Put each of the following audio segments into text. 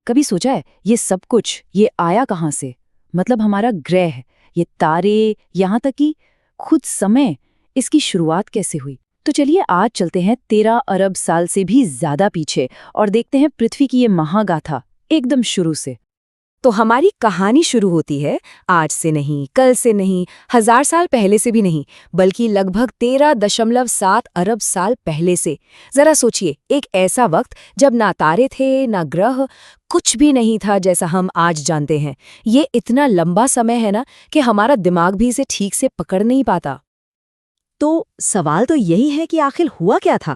कभी सोचा है ये सब कुछ ये आया कहाँ से? मतलब हमारा ग्रह, ये तारे, यहाँ तक कि खुद समय, इसकी शुरुआत कैसे हुई? तो चलिए आज चलते हैं 13 अरब साल से भी ज्यादा पीछे और देखते हैं पृथ्वी की ये महागाथा एकदम शुरू से। तो हमारी कहानी शुरू होती है आज से नहीं, कल से नहीं, 1000 साल पहले से भी नहीं, बल्कि लगभग 13.7 अरब साल पहले से। जरा सोचिए, एक ऐसा वक्त जब ना तारे थे, ना ग्रह, कुछ भी नहीं था जैसा हम आज जानते हैं। ये इतना लंबा समय है ना कि हमारा दिमाग भी इसे ठीक से पकड़ नहीं पाता। तो सवाल तो यही है कि आखिर हुआ क्या था?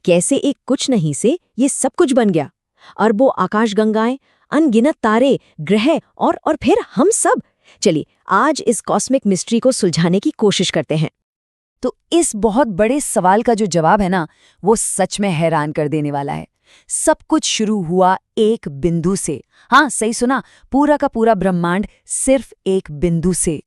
कैसे एक कुछ नहीं से ये सब कुछ बन गया? अरबों आकाशगंगाएं, अनगिनत तारे, ग्रह और फिर हम सब। चलिए आज इस कॉस्मिक मिस्ट्री को सुलझाने की कोशिश करते हैं। तो इस बहुत बड़े सवाल का जो जवाब है ना, वो सच में हैरान कर देने वाला है। सब कुछ शुरू हुआ एक बिंदु से। हाँ, सही सुना, पूरा का पूरा ब्रह्मांड सिर्फ एक बिंदु से।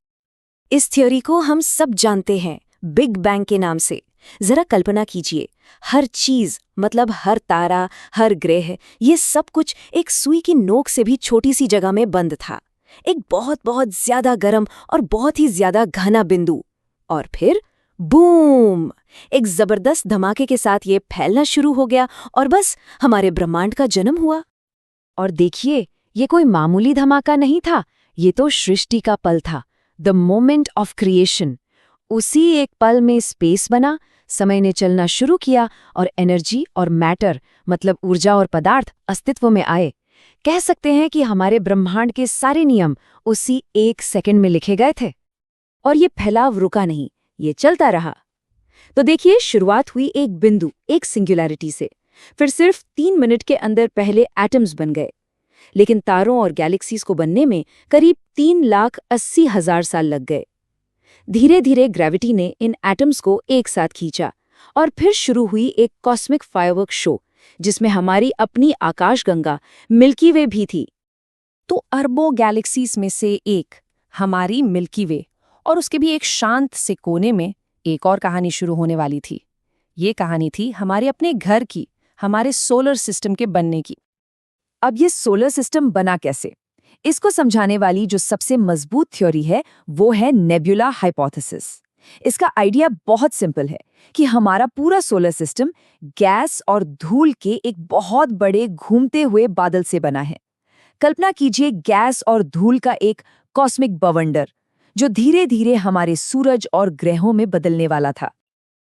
इस थ्योरी को हम सब जानते हैं, बिग बैंग के नाम से। जरा कल्पना कीजिए, हर चीज, मतलब हर तारा, हर ग्रह, ये सब कुछ एक सुई की नोक से भी छोटी सी जगह में बंद था। एक बहुत बहुत ज्यादा गर्म और बहुत ही ज्यादा घना बिंदु। और फिर बूम, एक जबरदस्त धमाके के साथ ये फैलना शुरू हो गया और बस हमारे ब्रह्मांड का जन्म हुआ। और देखिए, ये कोई मामूली धमाका नहीं था, ये तो सृष्टि का पल था, द मोमेंट ऑफ क्रिएशन। उसी एक पल में स्पेस बना, समय ने चलना शुरू किया और एनर्जी और मैटर, मतलब ऊर्जा और पदार्थ, अस्तित्व में आए। कह सकते हैं कि हमारे ब्रह्मांड के सारे नियम उसी एक सेकंड में लिखे गए थे। और ये फैलाव रुका नहीं, ये चलता रहा। तो देखिए, शुरुआत हुई एक बिंदु, एक सिंगुलैरिटी से। फिर सिर्फ 3 मिनट के अंदर पहले एटम्स बन गए। लेकिन तारों और गैलेक्सीज को बनने में करीब 3,80,000 साल लग गए। धीरे धीरे ग्रेविटी ने इन एटम्स को एक साथ खींचा और फिर शुरू हुई एक कॉस्मिक फायरवर्क शो, जिसमें हमारी अपनी आकाशगंगा मिल्की वे भी थी। तो अरबों गैलेक्सीज में से एक हमारी मिल्की वे, और उसके भी एक शांत से कोने में एक और कहानी शुरू होने वाली थी। ये कहानी थी हमारे अपने घर की, हमारे सोलर सिस्टम के बनने की। अब ये सोलर सिस्टम बना कैसे? इसको समझाने वाली जो सबसे मजबूत थ्योरी है वो है नेबुला हाइपोथेसिस। इसका आइडिया बहुत सिंपल है कि हमारा पूरा सोलर सिस्टम गैस और धूल के एक बहुत बड़े घूमते हुए बादल से बना है। कल्पना कीजिए, गैस और धूल का एक कॉस्मिक बवंडर जो धीरे धीरे हमारे सूरज और ग्रहों में बदलने वाला था।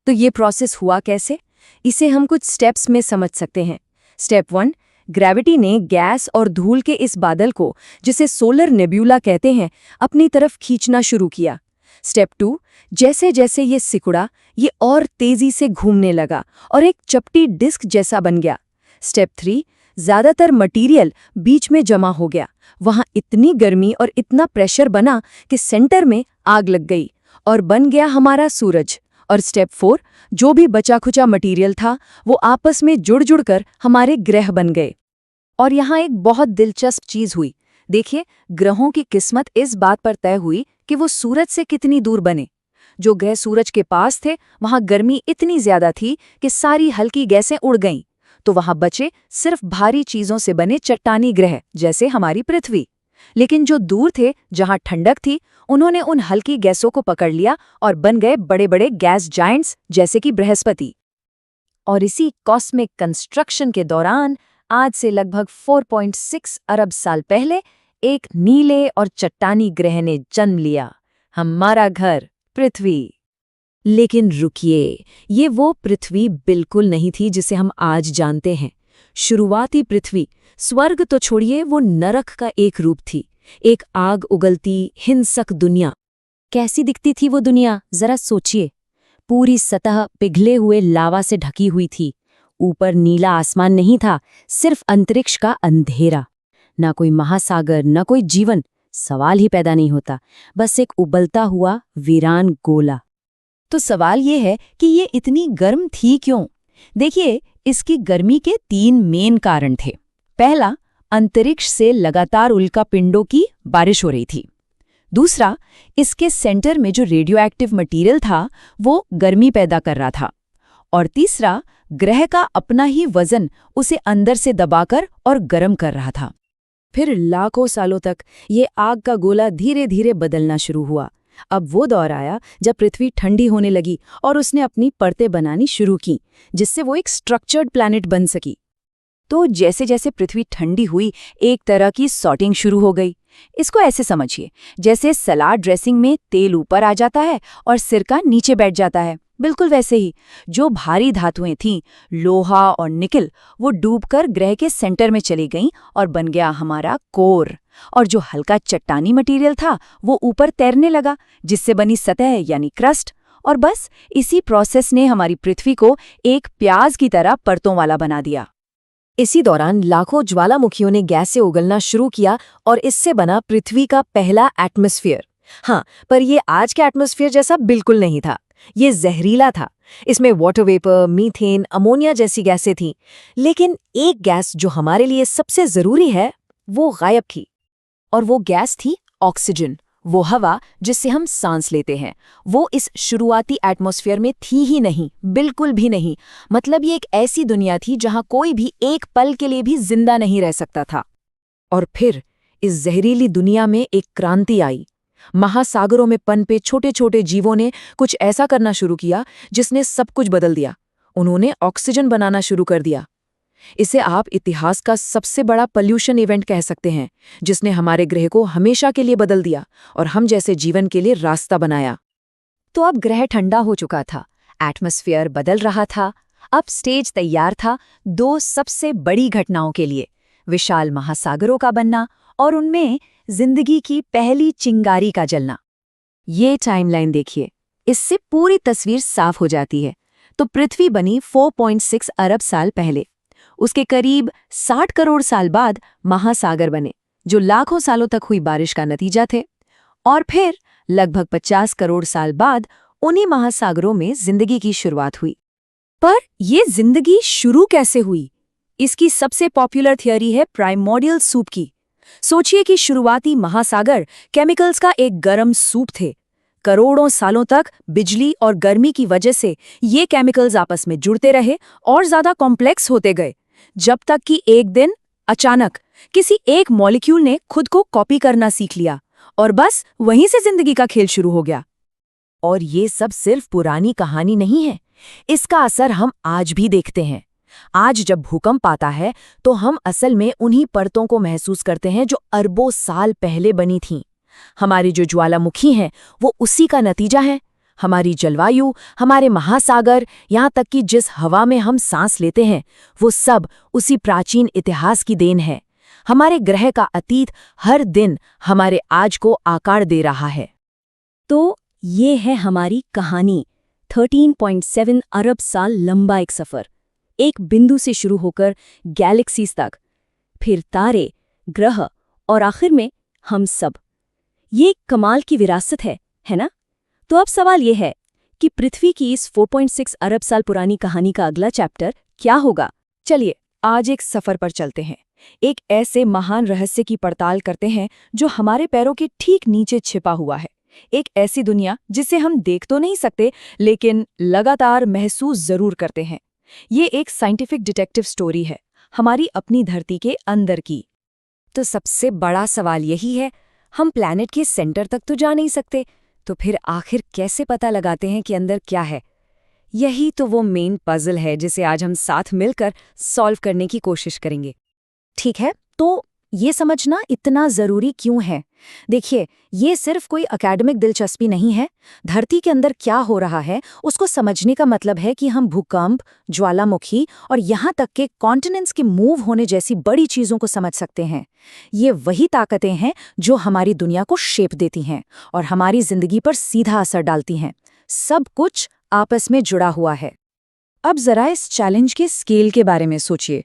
तो ये प्रोसेस हुआ कैसे? इसे हम कुछ स्टेप्स में समझ सकते हैं। स्टेप 1, ग्रेविटी ने गैस और धूल के इस बादल को, जिसे सोलर नेब्यूला कहते हैं, अपनी तरफ खींचना शुरू किया। स्टेप 2, जैसे जैसे ये सिकुड़ा, ये और तेजी से घूमने लगा और एक चपटी डिस्क जैसा बन गया। स्टेप 3, ज्यादातर मटेरियल बीच में जमा हो गया। वहां इतनी गर्मी और इतना प्रेशर बना कि सेंटर में आग लग गई और बन गया हमारा सूरज। और स्टेप 4, जो भी बचा खुचा मटेरियल था वो आपस में जुड़ जुड़कर हमारे ग्रह बन गए। और यहाँ एक बहुत दिलचस्प चीज हुई। देखिए, ग्रहों की किस्मत इस बात पर तय हुई कि वो सूरज से कितनी दूर बने। जो ग्रह सूरज के पास थे, वहां गर्मी इतनी ज्यादा थी कि सारी हल्की गैसें उड़ गईं। तो वहां बचे सिर्फ भारी चीजों से बने चट्टानी ग्रह, जैसे हमारी पृथ्वी। लेकिन जो दूर थे, जहां ठंडक थी, उन्होंने उन हल्की गैसों को पकड़ लिया और बन गए बड़े बड़े गैस जायंट्स, जैसे कि बृहस्पति। और इसी कॉस्मिक कंस्ट्रक्शन के दौरान आज से लगभग 4.6 अरब साल पहले एक नीले और चट्टानी ग्रह ने जन्म लिया, हमारा घर पृथ्वी। लेकिन रुकिए, ये वो पृथ्वी बिल्कुल नहीं थी जिसे हम आज जानते हैं। शुरुआती पृथ्वी, स्वर्ग तो छोड़िए, वो नरक का एक रूप थी। एक आग उगलती, हिंसक दुनिया। कैसी दिखती थी वो दुनिया, जरा सोचिए। पूरी सतह पिघले हुए लावा से ढकी हुई थी। ऊपर नीला आसमान नहीं था, सिर्फ अंतरिक्ष का अंधेरा। ना कोई महासागर, ना कोई जीवन, सवाल ही पैदा नहीं होता। बस एक उबलता हुआ वीरान गोला। तो सवाल ये है कि ये इतनी गर्म थी क्यों? देखिए, इसकी गर्मी के 3 मेन कारण थे। पहला, अंतरिक्ष से लगातार उल्का पिंडों की बारिश हो रही थी। दूसरा, इसके सेंटर में जो रेडियो एक्टिव मटीरियल था वो गर्मी पैदा कर रहा था। और तीसरा, ग्रह का अपना ही वजन उसे अंदर से दबाकर और गर्म कर रहा था। फिर लाखों सालों तक ये आग का गोला धीरे धीरे बदलना शुरू हुआ। अब वो दौर आया जब पृथ्वी ठंडी होने लगी और उसने अपनी परतें बनानी शुरू की, जिससे वो एक स्ट्रक्चर्ड प्लैनेट बन सकी। तो जैसे जैसे पृथ्वी ठंडी हुई, एक तरह की सॉर्टिंग शुरू हो गई। इसको ऐसे समझिए, जैसे सलाद ड्रेसिंग में तेल ऊपर आ जाता है और सिरका नीचे बैठ जाता है, बिल्कुल वैसे ही जो भारी धातुएं थीं, लोहा और निकल, वो डूबकर ग्रह के सेंटर में चली गईं और बन गया हमारा कोर। और जो हल्का चट्टानी मटेरियल था, वो ऊपर तैरने लगा, जिससे बनी सतह यानी क्रस्ट। और बस इसी प्रोसेस ने हमारी पृथ्वी को एक प्याज की तरह परतों वाला बना दिया। इसी दौरान लाखों ज्वालामुखियों ने गैस से उगलना शुरू किया और इससे बना पृथ्वी का पहला एटमॉस्फेयर। हाँ, पर ये आज के एटमॉस्फेयर जैसा बिल्कुल नहीं था। ये जहरीला था। इसमें वाटर वेपर, मीथेन, अमोनिया जैसी गैसें थीं। लेकिन एक गैस जो हमारे लिए सबसे जरूरी है, वो गायब थी। और वो गैस थी ऑक्सीजन, वो हवा जिससे हम सांस लेते हैं। वो इस शुरुआती एटमॉस्फेयर में थी ही नहीं, बिल्कुल भी नहीं। मतलब ये एक ऐसी दुनिया थी जहां कोई भी एक पल के लिए भी जिंदा नहीं रह सकता था। और फिर इस जहरीली दुनिया में एक क्रांति आई। महासागरों में पनपे छोटे छोटे जीवों ने कुछ ऐसा करना शुरू किया जिसने सब कुछ बदल दिया। उन्होंने ऑक्सीजन बनाना शुरू कर दिया। इसे आप इतिहास का सबसे बड़ा पॉल्यूशन इवेंट कह सकते हैं, जिसने हमारे ग्रह को हमेशा के लिए बदल दिया और हम जैसे जीवन के लिए रास्ता बनाया। तो अब ग्रह ठंडा हो चुका था, एटमॉस्फेयर बदल रहा था। अब स्टेज तैयार था दो सबसे बड़ी घटनाओं के लिए, विशाल महासागरों का बनना और उनमें जिंदगी की पहली चिंगारी का जलना। ये टाइमलाइन देखिए, इससे पूरी तस्वीर साफ हो जाती है। तो पृथ्वी बनी 4.6 अरब साल पहले। उसके करीब 60 करोड़ साल बाद महासागर बने, जो लाखों सालों तक हुई बारिश का नतीजा थे। और फिर लगभग 50 करोड़ साल बाद उन्हीं महासागरों में जिंदगी की शुरुआत हुई। पर ये जिंदगी शुरू कैसे हुई? इसकी सबसे पॉपुलर थियरी है प्राइमोर्डियल सूप की। सोचिए कि शुरुआती महासागर केमिकल्स का एक गर्म सूप थे। करोड़ों सालों तक बिजली और गर्मी की वजह से ये केमिकल्स आपस में जुड़ते रहे और ज्यादा कॉम्प्लेक्स होते गए, जब तक कि एक दिन अचानक किसी एक मॉलिक्यूल ने खुद को कॉपी करना सीख लिया और बस वहीं से जिंदगी का खेल शुरू हो गया। और ये सब सिर्फ पुरानी कहानी नहीं है, इसका असर हम आज भी देखते हैं। आज जब भूकंप आता है तो हम असल में उन्हीं परतों को महसूस करते हैं जो अरबों साल पहले बनी थीं। हमारी जो ज्वालामुखी हैं वो उसी का नतीजा है। हमारी जलवायु, हमारे महासागर, यहाँ तक कि जिस हवा में हम सांस लेते हैं, वो सब उसी प्राचीन इतिहास की देन है। हमारे ग्रह का अतीत हर दिन हमारे आज को आकार दे रहा है। तो ये है हमारी कहानी। 13.7 अरब साल लंबा एक सफर, एक बिंदु से शुरू होकर गैलेक्सीज तक, फिर तारे, ग्रह और आखिर में हम सब। ये एक कमाल की विरासत है ना? तो अब सवाल ये है कि पृथ्वी की इस 4.6 अरब साल पुरानी कहानी का अगला चैप्टर क्या होगा? चलिए आज एक सफर पर चलते हैं। एक ऐसे महान रहस्य की पड़ताल करते हैं जो हमारे पैरों के ठीक नीचे छिपा हुआ है। एक ऐसी दुनिया जिसे हम देख तो नहीं सकते, लेकिन लगातार महसूस जरूर करते हैं। ये एक साइंटिफिक डिटेक्टिव स्टोरी है, हमारी अपनी धरती के अंदर की। तो सबसे बड़ा सवाल यही है, हम प्लैनेट के सेंटर तक तो जा नहीं सकते, तो फिर आखिर कैसे पता लगाते हैं कि अंदर क्या है? यही तो वो मेन पजल है जिसे आज हम साथ मिलकर सॉल्व करने की कोशिश करेंगे। ठीक है, तो ये समझना इतना जरूरी क्यों है? देखिए, ये सिर्फ कोई एकेडमिक दिलचस्पी नहीं है। धरती के अंदर क्या हो रहा है उसको समझने का मतलब है कि हम भूकंप, ज्वालामुखी और यहाँ तक के कॉन्टिनेंट्स के मूव होने जैसी बड़ी चीजों को समझ सकते हैं। ये वही ताकतें हैं जो हमारी दुनिया को शेप देती हैं और हमारी जिंदगी पर सीधा असर डालती हैं। सब कुछ आपस में जुड़ा हुआ है। अब जरा इस चैलेंज के स्केल के बारे में सोचिए।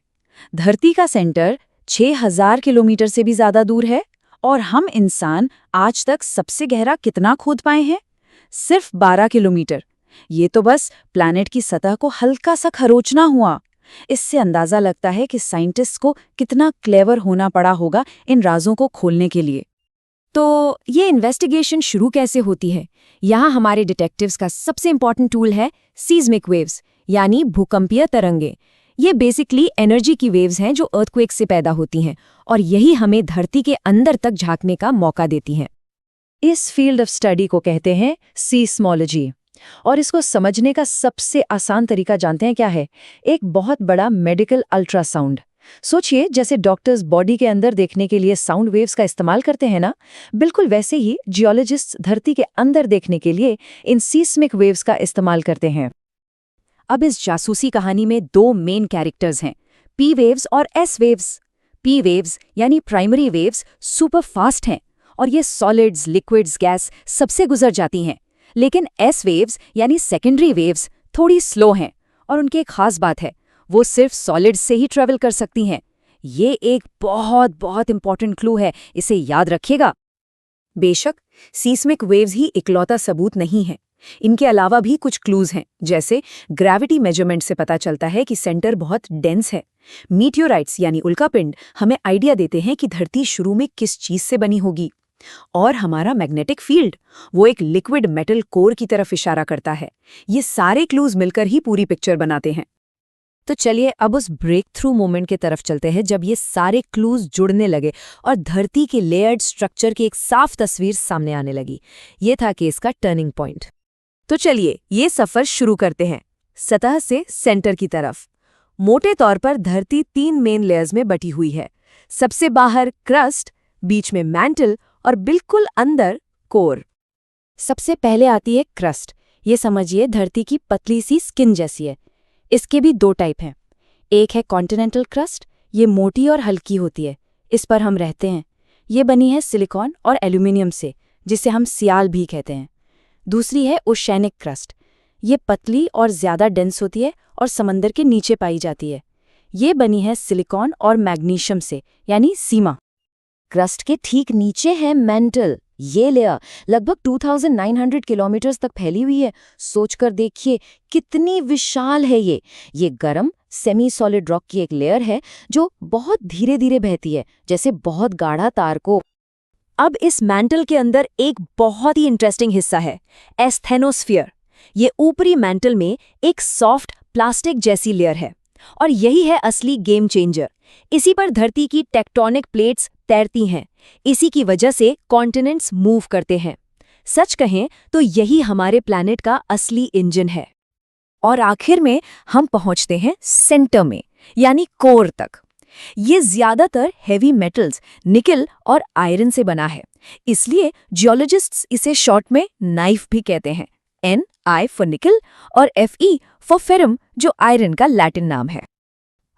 धरती का सेंटर 6000 किलोमीटर से भी ज्यादा दूर है और हम इंसान आज तक सबसे गहरा कितना खोद पाए हैं? सिर्फ 12 किलोमीटर। ये तो बस प्लैनेट की सतह को हल्का सा खरोंचना हुआ। इससे अंदाजा लगता है कि साइंटिस्ट को कितना क्लेवर होना पड़ा होगा इन राजों को खोलने के लिए। तो ये इन्वेस्टिगेशन शुरू कैसे होती है? यहाँ हमारे डिटेक्टिव्स का सबसे इंपॉर्टेंट टूल है सीस्मिक वेव्स, यानी भूकंपीय तरंगे। ये बेसिकली एनर्जी की वेव्स हैं जो अर्थक्वेक से पैदा होती हैं और यही हमें धरती के अंदर तक झांकने का मौका देती हैं। इस फील्ड ऑफ स्टडी को कहते हैं सीस्मोलॉजी। और इसको समझने का सबसे आसान तरीका जानते हैं क्या है? एक बहुत बड़ा मेडिकल अल्ट्रासाउंड। सोचिए, जैसे डॉक्टर्स बॉडी के अंदर देखने के लिए साउंड वेव्स का इस्तेमाल करते हैं ना, बिल्कुल वैसे ही जियोलॉजिस्ट्स धरती के अंदर देखने के लिए इन सीस्मिक वेव्स का इस्तेमाल करते हैं। अब इस जासूसी कहानी में दो मेन कैरेक्टर्स हैं, पी वेव्स और एस वेव्स। पी वेव्स यानी प्राइमरी वेव्स सुपर फास्ट हैं और ये सॉलिड्स, लिक्विड्स, गैस सबसे गुजर जाती हैं। लेकिन एस वेव्स यानी सेकेंडरी वेव्स थोड़ी स्लो हैं और उनकी एक खास बात है, वो सिर्फ सॉलिड्स से ही ट्रेवल कर सकती हैं। ये एक बहुत बहुत इंपॉर्टेंट क्लू है, इसे याद रखिएगा। बेशक सीस्मिक वेव्स ही इकलौता सबूत नहीं है, इनके अलावा भी कुछ क्लूज हैं। जैसे ग्रेविटी मेजरमेंट से पता चलता है कि सेंटर बहुत डेंस है। मीटियोराइट्स यानी उल्कापिंड हमें आइडिया देते हैं कि धरती शुरू में किस चीज से बनी होगी। और हमारा मैग्नेटिक फील्ड, वो एक लिक्विड मेटल कोर की तरफ इशारा करता है। ये सारे क्लूज मिलकर ही पूरी पिक्चर बनाते हैं। तो चलिए अब उस ब्रेक थ्रू मोमेंट की तरफ चलते हैं जब ये सारे क्लूज जुड़ने लगे और धरती के लेयर्ड स्ट्रक्चर की एक साफ तस्वीर सामने आने लगी। ये था केस का टर्निंग पॉइंट। तो चलिए ये सफर शुरू करते हैं, सतह से सेंटर की तरफ। मोटे तौर पर धरती 3 मेन लेयर्स में बटी हुई है। सबसे बाहर क्रस्ट, बीच में मैंटल और बिल्कुल अंदर कोर। सबसे पहले आती है क्रस्ट। ये समझिए धरती की पतली सी स्किन जैसी है। इसके भी 2 टाइप हैं। एक है कॉन्टिनेंटल क्रस्ट, ये मोटी और हल्की होती है, इस पर हम रहते हैं। ये बनी है सिलिकॉन और एल्यूमिनियम से, जिसे हम सियाल भी कहते हैं। दूसरी है ओशैनिक क्रस्ट। ये पतली और ज़्यादा डेंस होती है और समंदर के नीचे पाई जाती है। ये बनी है सिलिकॉन और मैग्नीशियम से, यानी सीमा। क्रस्ट के ठीक नीचे है मेंटल। ये लेयर लगभग 2900 किलोमीटर्स तक फैली हुई है। सोचकर देखिए कितनी विशाल है ये। ये गर्म सेमी सॉलिड रॉक की एक लेयर है जो बहुत धीरे धीरे बहती है, जैसे बहुत गाढ़ा तार को। अब इस मैंटल के अंदर एक बहुत ही इंटरेस्टिंग हिस्सा है, एस्थेनोस्फीयर। ये ऊपरी मैंटल में एक सॉफ्ट प्लास्टिक जैसी लेयर है और यही है असली गेम चेंजर। इसी पर धरती की टेक्टोनिक प्लेट्स तैरती हैं। इसी की वजह से कॉन्टिनेंट्स मूव करते हैं। सच कहें तो यही हमारे प्लैनेट का असली इंजन है। और आखिर में हम पहुंचते हैं सेंटर में, यानी कोर तक। ये ज्यादातर हेवी मेटल्स, निकल और आयरन से बना है, इसलिए जियोलॉजिस्ट्स इसे शॉर्ट में नाइफ भी कहते हैं। Ni फॉर निकल और Fe फॉर फेरम, जो आयरन का लैटिन नाम है।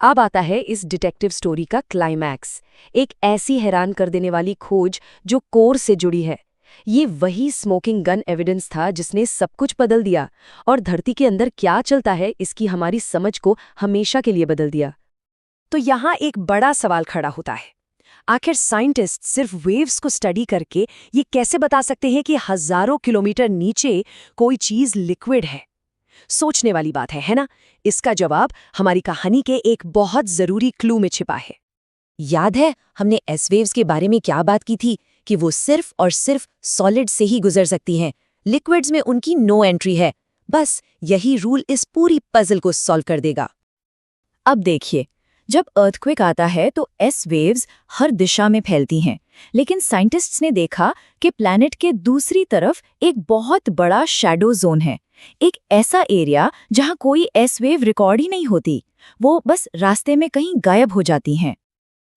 अब आता है इस डिटेक्टिव स्टोरी का क्लाइमैक्स, एक ऐसी हैरान कर देने वाली खोज जो कोर से जुड़ी है। ये वही स्मोकिंग गन एविडेंस था जिसने सब कुछ बदल दिया और धरती के अंदर क्या चलता है इसकी हमारी समझ को हमेशा के लिए बदल दिया। तो यहाँ एक बड़ा सवाल खड़ा होता है, आखिर साइंटिस्ट सिर्फ वेव्स को स्टडी करके ये कैसे बता सकते हैं कि हजारों किलोमीटर नीचे कोई चीज लिक्विड है? सोचने वाली बात है ना? इसका जवाब हमारी कहानी के एक बहुत जरूरी क्लू में छिपा है। याद है हमने एस वेव्स के बारे में क्या बात की थी कि वो सिर्फ और सिर्फ सॉलिड से ही गुजर सकती हैं, लिक्विड्स में उनकी नो एंट्री है। बस यही रूल इस पूरी पजल को सॉल्व कर देगा। अब देखिए, जब अर्थक्वेक आता है तो एस वेव्स हर दिशा में फैलती हैं, लेकिन साइंटिस्ट्स ने देखा कि प्लैनेट के दूसरी तरफ एक बहुत बड़ा शैडो जोन है, एक ऐसा एरिया जहां कोई एस वेव रिकॉर्ड ही नहीं होती, वो बस रास्ते में कहीं गायब हो जाती हैं।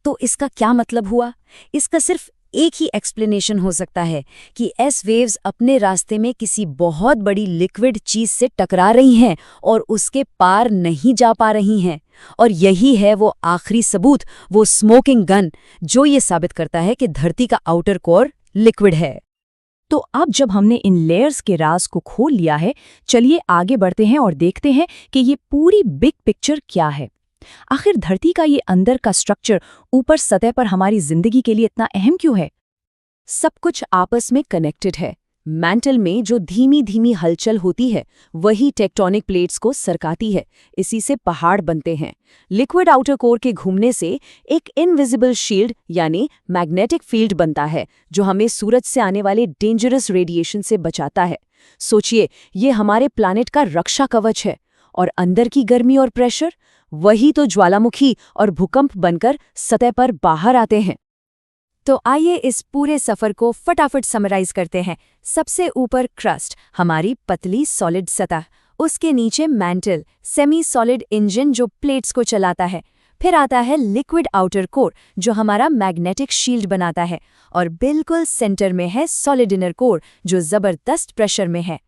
तो इसका क्या मतलब हुआ? इसका सिर्फ एक ही एक्सप्लेनेशन हो सकता है कि एस वेव्स अपने रास्ते में किसी बहुत बड़ी लिक्विड चीज से टकरा रही हैं और उसके पार नहीं जा पा रही हैं। और यही है वो आखिरी सबूत, वो स्मोकिंग गन, जो ये साबित करता है कि धरती का आउटर कोर लिक्विड है। तो अब जब हमने इन लेयर्स के राज को खोल लिया है, चलिए आगे बढ़ते हैं और देखते हैं कि ये पूरी बिग पिक्चर क्या है। आखिर धरती का ये अंदर का स्ट्रक्चर ऊपर सतह पर हमारी जिंदगी के लिए इतना अहम क्यों है? सब कुछ आपस में कनेक्टेड है। मैंटल में जो धीमी धीमी हलचल होती है वही टेक्टोनिक प्लेट्स को सरकाती है, इसी से पहाड़ बनते हैं। लिक्विड आउटर कोर के घूमने से एक इनविजिबल शील्ड यानी मैग्नेटिक फील्ड बनता है जो हमें सूरज से आने वाले डेंजरस रेडिएशन से बचाता है। सोचिए, ये हमारे प्लैनेट का रक्षा कवच है। और अंदर की गर्मी और प्रेशर, वही तो ज्वालामुखी और भूकंप बनकर सतह पर बाहर आते हैं। तो आइए इस पूरे सफर को फटाफट समराइज करते हैं। सबसे ऊपर क्रस्ट, हमारी पतली सॉलिड सतह। उसके नीचे मैंटल, सेमी सॉलिड इंजन जो प्लेट्स को चलाता है। फिर आता है लिक्विड आउटर कोर, जो हमारा मैग्नेटिक शील्ड बनाता है। और बिल्कुल सेंटर में है सॉलिड इनर कोर, जो जबरदस्त प्रेशर में है।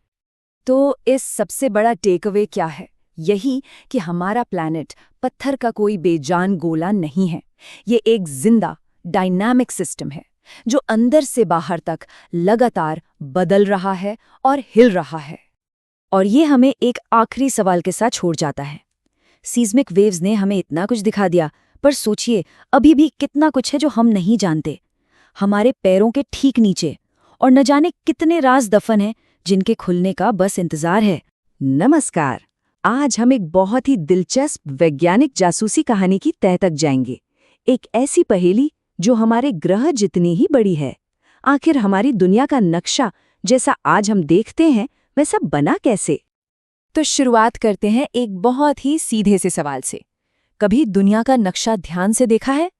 तो इस सबसे बड़ा टेकअवे क्या है? यही कि हमारा प्लैनेट पत्थर का कोई बेजान गोला नहीं है। ये एक जिंदा, डायनामिक सिस्टम है, जो अंदर से बाहर तक लगातार बदल रहा है और हिल रहा है। और ये हमें एक आखिरी सवाल के साथ छोड़ जाता है। सीस्मिक वेव्स ने हमें इतना कुछ दिखा दिया, पर सोचिए अभी भी कितना कुछ है जो हम नहीं जानते। हमारे पैरों के ठीक नीचे और न जाने कितने राज दफन हैं जिनके खुलने का बस इंतजार है। नमस्कार, आज हम एक बहुत ही दिलचस्प वैज्ञानिक जासूसी कहानी की तह तक जाएंगे। एक ऐसी पहेली जो हमारे ग्रह जितनी ही बड़ी है। आखिर हमारी दुनिया का नक्शा जैसा आज हम देखते हैं वैसा बना कैसे? तो शुरुआत करते हैं एक बहुत ही सीधे से सवाल से। कभी दुनिया का नक्शा ध्यान से देखा है?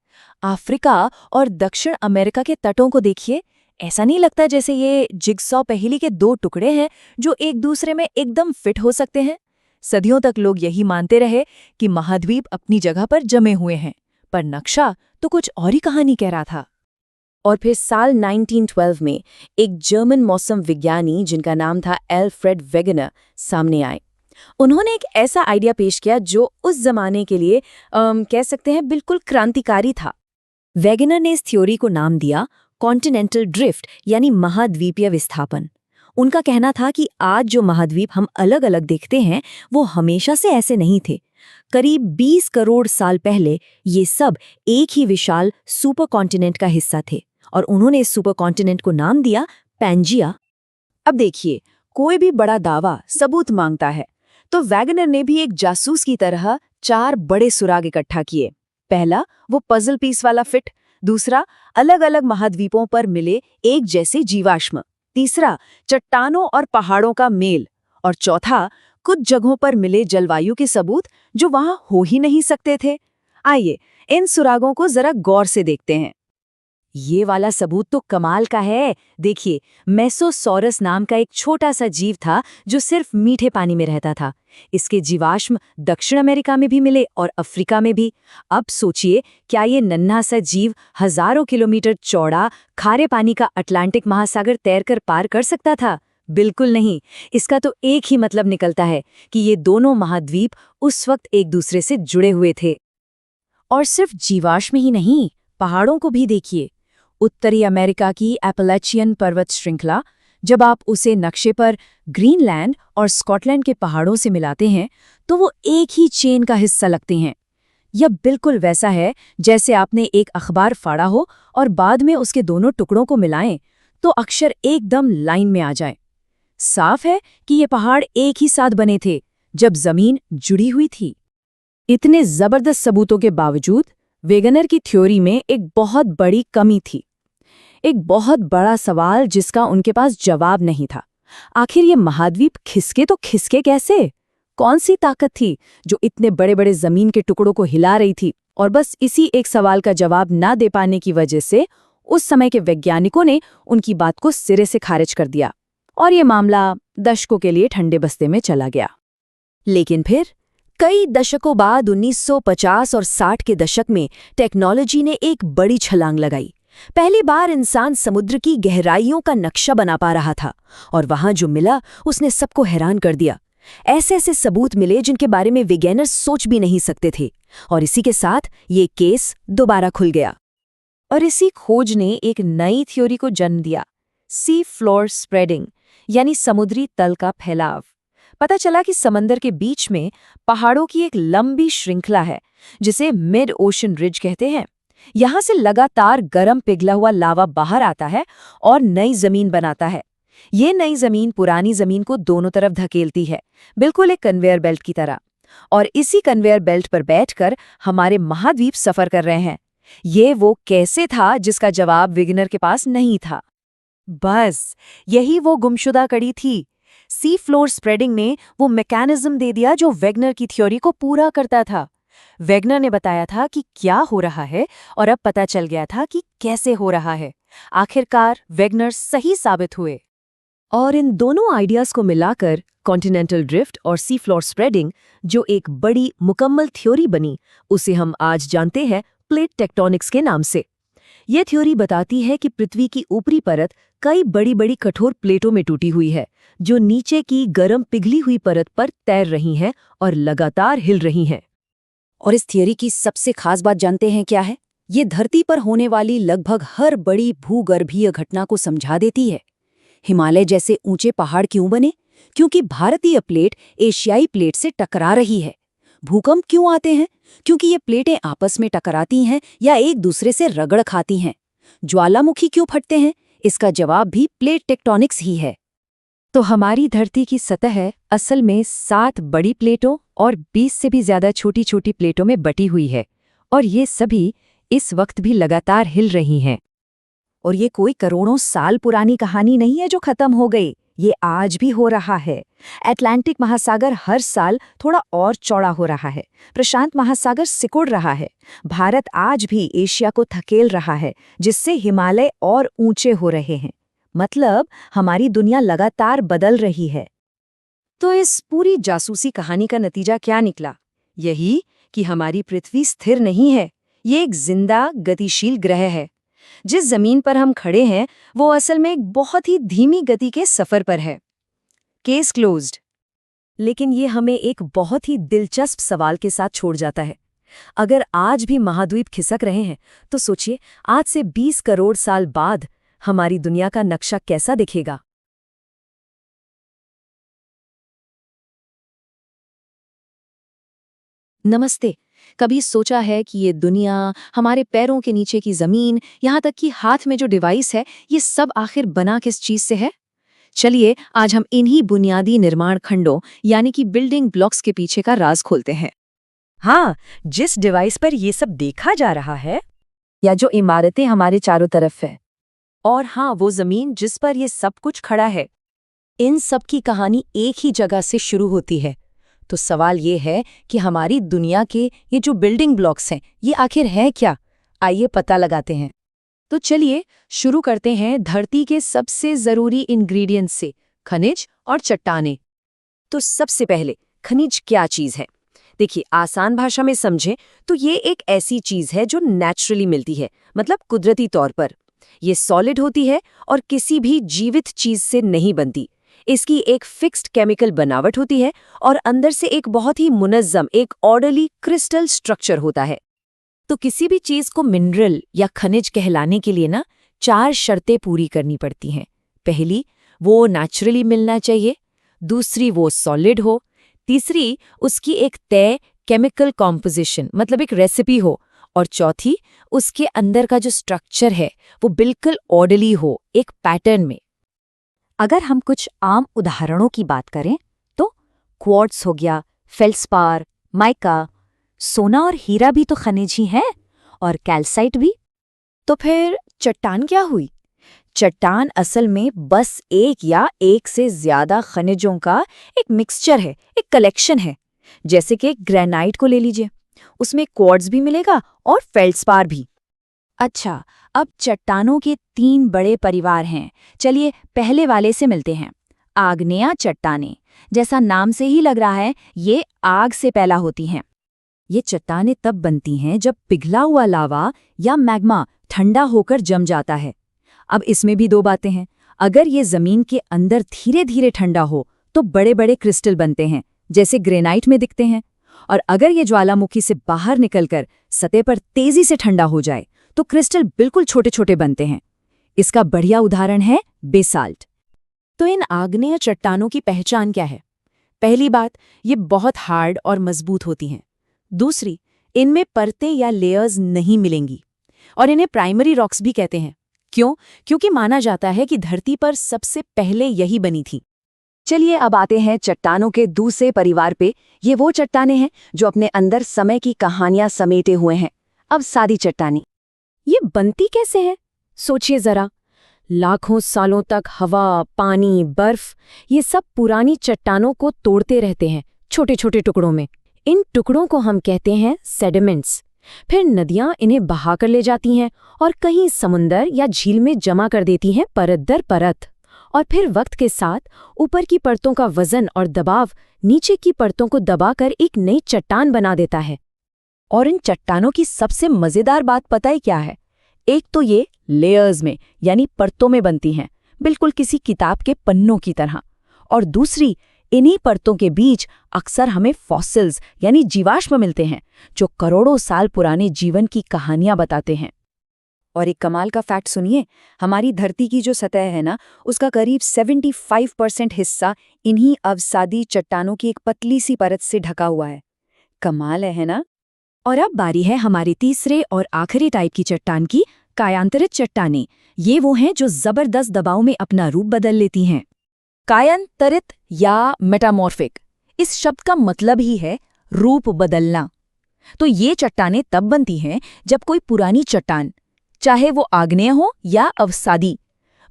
अफ्रीका और दक्षिण अमेरिका के तटों को देखिए। ऐसा नहीं लगता जैसे ये जिगसॉ पहेली के दो टुकड़े हैं जो एक दूसरे में एकदम फिट हो सकते हैं? सदियों तक लोग यही मानते रहे कि महाद्वीप अपनी जगह पर जमे हुए हैं, पर नक्शा तो कुछ और ही कहानी कह रहा था। और फिर साल 1912 में एक जर्मन मौसम विज्ञानी जिनका नाम था एल्फ्रेड वेगनर सामने आए। उन्होंने एक ऐसा आइडिया पेश किया जो उस जमाने के लिए कह सकते हैं बिल्कुल क्रांतिकारी था। वेगनर ने इस थ्योरी को नाम दिया कॉन्टिनेंटल ड्रिफ्ट, यानी महाद्वीपीय विस्थापन। उनका कहना था कि आज जो महाद्वीप हम अलग अलग देखते हैं वो हमेशा से ऐसे नहीं थे। करीब 20 करोड़ साल पहले ये सब एक ही विशाल सुपर कॉन्टिनेंट का हिस्सा थे और उन्होंने इस सुपर कॉन्टिनेंट को नाम दिया पैंजिया। अब देखिए, कोई भी बड़ा दावा सबूत मांगता है, तो वैगनर ने भी एक जासूस की तरह 4 बड़े सुराग इकट्ठा किए। पहला, वो पजल पीस वाला फिट। दूसरा, अलग अलग महाद्वीपों पर मिले एक जैसे जीवाश्म। तीसरा, चट्टानों और पहाड़ों का मेल। और चौथा, कुछ जगहों पर मिले जलवायु के सबूत जो वहां हो ही नहीं सकते थे। आइए इन सुरागों को जरा गौर से देखते हैं। ये वाला सबूत तो कमाल का है। देखिए, मेसोसॉरस नाम का एक छोटा सा जीव था जो सिर्फ मीठे पानी में रहता था। इसके जीवाश्म दक्षिण अमेरिका में भी मिले और अफ्रीका में भी। अब सोचिए, क्या ये नन्हा सा जीव हजारों किलोमीटर चौड़ा खारे पानी का अटलांटिक महासागर तैरकर पार कर सकता था? बिल्कुल नहीं। इसका तो एक ही मतलब निकलता है कि ये दोनों महाद्वीप उस वक्त एक दूसरे से जुड़े हुए थे। और सिर्फ जीवाश्म ही नहीं, पहाड़ों को भी देखिए। उत्तरी अमेरिका की एपैलेचियन पर्वत श्रृंखला, जब आप उसे नक्शे पर ग्रीनलैंड और स्कॉटलैंड के पहाड़ों से मिलाते हैं तो वो एक ही चेन का हिस्सा लगते हैं। यह बिल्कुल वैसा है जैसे आपने एक अखबार फाड़ा हो और बाद में उसके दोनों टुकड़ों को मिलाएं तो अक्षर एकदम लाइन में आ जाए। साफ है कि ये पहाड़ एक ही साथ बने थे जब जमीन जुड़ी हुई थी। इतने जबरदस्त सबूतों के बावजूद वेगनर की थ्योरी में एक बहुत बड़ी कमी थी। एक बहुत बड़ा सवाल जिसका उनके पास जवाब नहीं था। आखिर ये महाद्वीप खिसके तो खिसके कैसे? कौन सी ताकत थी जो इतने बड़े बड़े जमीन के टुकड़ों को हिला रही थी? और बस इसी एक सवाल का जवाब ना दे पाने की वजह से उस समय के वैज्ञानिकों ने उनकी बात को सिरे से खारिज कर दिया और ये मामला दशकों के लिए ठंडे बस्ते में चला गया। लेकिन फिर कई दशकों बाद 1950 और 60 के दशक में टेक्नोलॉजी ने एक बड़ी छलांग लगाई। पहली बार इंसान समुद्र की गहराइयों का नक्शा बना पा रहा था और वहां जो मिला उसने सबको हैरान कर दिया। ऐसे ऐसे सबूत मिले जिनके बारे में विज्ञानी सोच भी नहीं सकते थे। और इसी के साथ ये केस दोबारा खुल गया। और इसी खोज ने एक नई थ्योरी को जन्म दिया, सी फ्लोर स्प्रेडिंग, यानी समुद्री तल का फैलाव। पता चला कि समंदर के बीच में पहाड़ों की एक लंबी श्रृंखला है जिसे मिड ओशन रिज कहते हैं। यहां से लगातार गर्म पिघला हुआ लावा बाहर आता है और नई जमीन बनाता है। ये नई जमीन पुरानी जमीन को दोनों तरफ धकेलती है, बिल्कुल एक कन्वेयर बेल्ट की तरह। और इसी कन्वेयर बेल्ट पर बैठकर हमारे महाद्वीप सफर कर रहे हैं। ये वो कैसे था जिसका जवाब विगनर के पास नहीं था। बस यही वो गुमशुदा कड़ी थी। सी फ्लोर स्प्रेडिंग ने वो मैकेनिज्म दे दिया जो वेगनर की थ्योरी को पूरा करता था। वेगनर ने बताया था कि क्या हो रहा है और अब पता चल गया था कि कैसे हो रहा है। आखिरकार वेगनर सही साबित हुए। और इन दोनों आइडियाज को मिलाकर कॉन्टिनेंटल ड्रिफ्ट और सी फ्लोर स्प्रेडिंग, जो एक बड़ी मुकम्मल थ्योरी बनी, उसे हम आज जानते हैं प्लेट टेक्टोनिक्स के नाम से। यह थ्योरी बताती है कि पृथ्वी की ऊपरी परत कई बड़ी बड़ी कठोर प्लेटों में टूटी हुई है, जो नीचे की गर्म पिघली हुई परत पर तैर रही हैं और लगातार हिल रही हैं। और इस थियरी की सबसे खास बात जानते हैं क्या है? ये धरती पर होने वाली लगभग हर बड़ी भूगर्भीय घटना को समझा देती है। हिमालय जैसे ऊंचे पहाड़ क्यों बने? क्योंकि भारतीय प्लेट एशियाई प्लेट से टकरा रही है। भूकंप क्यों आते हैं? क्योंकि ये प्लेटें आपस में टकराती हैं या एक दूसरे से रगड़ खाती हैं। ज्वालामुखी क्यों फटते हैं? इसका जवाब भी प्लेट टेक्टोनिक्स ही है। तो हमारी धरती की सतह असल में 7 बड़ी प्लेटों और 20 से भी ज्यादा छोटी छोटी प्लेटों में बटी हुई है, और ये सभी इस वक्त भी लगातार हिल रही हैं। और ये कोई करोड़ों साल पुरानी कहानी नहीं है जो खत्म हो गई, ये आज भी हो रहा है। अटलांटिक महासागर हर साल थोड़ा और चौड़ा हो रहा है, प्रशांत महासागर सिकुड़ रहा है, भारत आज भी एशिया को धकेल रहा है, जिससे हिमालय और ऊंचे हो रहे हैं। मतलब हमारी दुनिया लगातार बदल रही है। तो इस पूरी जासूसी कहानी का नतीजा क्या निकला? यही कि हमारी पृथ्वी स्थिर नहीं है, ये एक जिंदा गतिशील ग्रह है। जिस जमीन पर हम खड़े हैं वो असल में एक बहुत ही धीमी गति के सफर पर है। Case closed. लेकिन ये हमें एक बहुत ही दिलचस्प सवाल के साथ छोड़ जाता है। अगर आज भी महाद्वीप खिसक रहे हैं, तो सोचिए आज से 20 करोड़ साल बाद हमारी दुनिया का नक्शा कैसा दिखेगा। नमस्ते। कभी सोचा है कि ये दुनिया, हमारे पैरों के नीचे की जमीन, यहाँ तक कि हाथ में जो डिवाइस है, ये सब आखिर बना किस चीज से है? चलिए आज हम इन्हीं बुनियादी निर्माण खंडों यानी कि बिल्डिंग ब्लॉक्स के पीछे का राज खोलते हैं। हाँ, जिस डिवाइस पर ये सब देखा जा रहा है, या जो इमारतें हमारे चारों तरफ है, और हाँ, वो जमीन जिस पर ये सब कुछ खड़ा है, इन सब की कहानी एक ही जगह से शुरू होती है। तो सवाल ये है कि हमारी दुनिया के ये जो बिल्डिंग ब्लॉक्स हैं, ये आखिर है क्या? आइए पता लगाते हैं। तो चलिए शुरू करते हैं धरती के सबसे जरूरी इंग्रेडिएंट्स से, खनिज और चट्टानें। तो सबसे पहले खनिज क्या चीज है? देखिए, आसान भाषा में समझें तो ये एक ऐसी चीज है जो नेचुरली मिलती है, मतलब कुदरती तौर पर। ये सॉलिड होती है और किसी भी जीवित चीज से नहीं बनती। इसकी एक फिक्स्ड केमिकल बनावट होती है और अंदर से एक बहुत ही मुनज़्ज़म, एक ऑर्डरली क्रिस्टल स्ट्रक्चर होता है। तो किसी भी चीज को मिनरल या खनिज कहलाने के लिए ना 4 शर्तें पूरी करनी पड़ती हैं। पहली, वो नेचुरली मिलना चाहिए। दूसरी, वो सॉलिड हो। तीसरी, उसकी एक तय केमिकल कॉम्पोजिशन, मतलब एक रेसिपी हो। और चौथी, उसके अंदर का जो स्ट्रक्चर है वो बिल्कुल ऑर्डरली हो, एक पैटर्न में। अगर हम कुछ आम उदाहरणों की बात करें तो क्वार्ट्स हो गया, फेल्सपार, माइका, सोना और हीरा भी तो खनिज ही हैं, और कैल्साइट भी। तो फिर चट्टान क्या हुई? चट्टान असल में बस एक या एक से ज्यादा खनिजों का एक मिक्सचर है, एक कलेक्शन है। जैसे कि ग्रेनाइट को ले लीजिए, उसमें क्वार्ट्ज भी मिलेगा और फेल्सपार भी। अच्छा, अब चट्टानों के 3 बड़े परिवार हैं। चलिए पहले वाले से मिलते हैं। आग्नेय चट्टानें, जैसा नाम से ही लग रहा है, ये आग से पैदा होती हैं। ये चट्टानें तब बनती हैं जब पिघला हुआ लावा या मैग्मा ठंडा होकर जम जाता है। अब इसमें भी 2 बातें हैं। अगर ये जमीन के अंदर धीरे धीरे ठंडा हो तो बड़े बड़े क्रिस्टल बनते हैं, जैसे ग्रेनाइट में दिखते हैं। और अगर ये ज्वालामुखी से बाहर निकलकर सतह पर तेजी से ठंडा हो जाए तो क्रिस्टल बिल्कुल छोटे छोटे बनते हैं। इसका बढ़िया उदाहरण है बेसाल्ट। तो इन आग्नेय चट्टानों की पहचान क्या है? पहली बात, ये बहुत हार्ड और मजबूत होती हैं। दूसरी, इनमें परतें या लेयर्स नहीं मिलेंगी, और इन्हें प्राइमरी रॉक्स भी कहते हैं। क्यों? क्योंकि माना जाता है कि धरती पर सबसे पहले यही बनी थी। चलिए अब आते हैं चट्टानों के दूसरे परिवार पे। ये वो चट्टानें हैं जो अपने अंदर समय की कहानियां समेटे हुए हैं। अब सादी चट्टानें, ये बनती कैसे है? सोचिए जरा, लाखों सालों तक हवा, पानी, बर्फ, ये सब पुरानी चट्टानों को तोड़ते रहते हैं छोटे छोटे टुकड़ों में। इन टुकड़ों को हम कहते हैं सेडिमेंट्स। फिर नदियां इन्हें बहा कर ले जाती हैं और कहीं समुंदर या झील में जमा कर देती हैं परत दर परत। और फिर वक्त के साथ ऊपर की परतों का वजन और दबाव नीचे की परतों को दबाकर एक नई चट्टान बना देता है। और इन चट्टानों की सबसे मजेदार बात पता है क्या है? एक तो ये लेयर्स में यानी परतों में बनती हैं, बिल्कुल किसी किताब के पन्नों की तरह। और दूसरी, इन्हीं परतों के बीच अक्सर हमें फॉसिल्स यानी जीवाश्म मिलते हैं, जो करोड़ों साल पुराने जीवन की कहानियां बताते हैं। और एक कमाल का फैक्ट सुनिए, हमारी धरती की जो सतह है ना, उसका करीब 75% हिस्सा इन्हीं अवसादी चट्टानों की एक पतली सी परत से ढका हुआ है। कमाल है ना? और अब बारी है हमारी तीसरे और आखिरी टाइप की चट्टान की, कायांतरित चट्टानें। ये वो हैं जो जबरदस्त दबाव में अपना रूप बदल लेती हैं। कायांतरित या मेटामॉर्फिक, इस शब्द का मतलब ही है रूप बदलना। तो ये चट्टानें तब बनती हैं जब कोई पुरानी चट्टान, चाहे वो आग्नेय हो या अवसादी,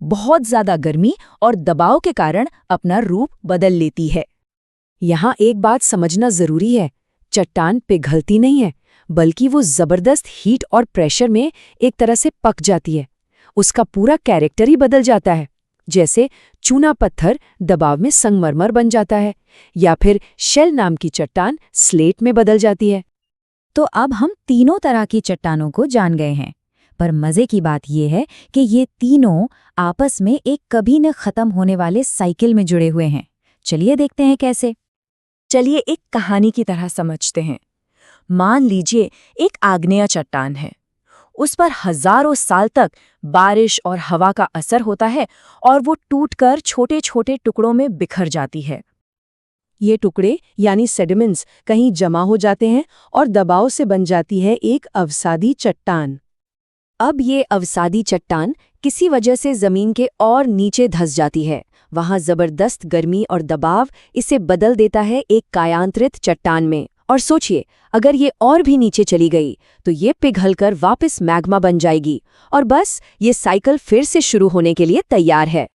बहुत ज्यादा गर्मी और दबाव के कारण अपना रूप बदल लेती है। यहाँ एक बात समझना जरूरी है, चट्टान पिघलती नहीं है, बल्कि वो जबरदस्त हीट और प्रेशर में एक तरह से पक जाती है। उसका पूरा कैरेक्टर ही बदल जाता है। जैसे चूना पत्थर दबाव में संगमरमर बन जाता है, या फिर शेल नाम की चट्टान स्लेट में बदल जाती है। तो अब हम तीनों तरह की चट्टानों को जान गए हैं, पर मजे की बात यह है कि ये तीनों आपस में एक कभी न खत्म होने वाले साइकिल में जुड़े हुए हैं। चलिए देखते हैं कैसे। चलिए एक कहानी की तरह समझते हैं। मान लीजिए एक आग्नेय चट्टान है, उस पर हजारों साल तक बारिश और हवा का असर होता है और वो टूटकर छोटे छोटे टुकड़ों में बिखर जाती है। ये टुकड़े यानी सेडिमेंट्स कहीं जमा हो जाते हैं और दबाव से बन जाती है एक अवसादी चट्टान। अब ये अवसादी चट्टान किसी वजह से जमीन के और नीचे धंस जाती है। वहां जबरदस्त गर्मी और दबाव इसे बदल देता है एक कायांतरित चट्टान में। और सोचिए, अगर ये और भी नीचे चली गई तो ये पिघलकर वापस मैग्मा बन जाएगी और बस ये साइकिल फिर से शुरू होने के लिए तैयार है।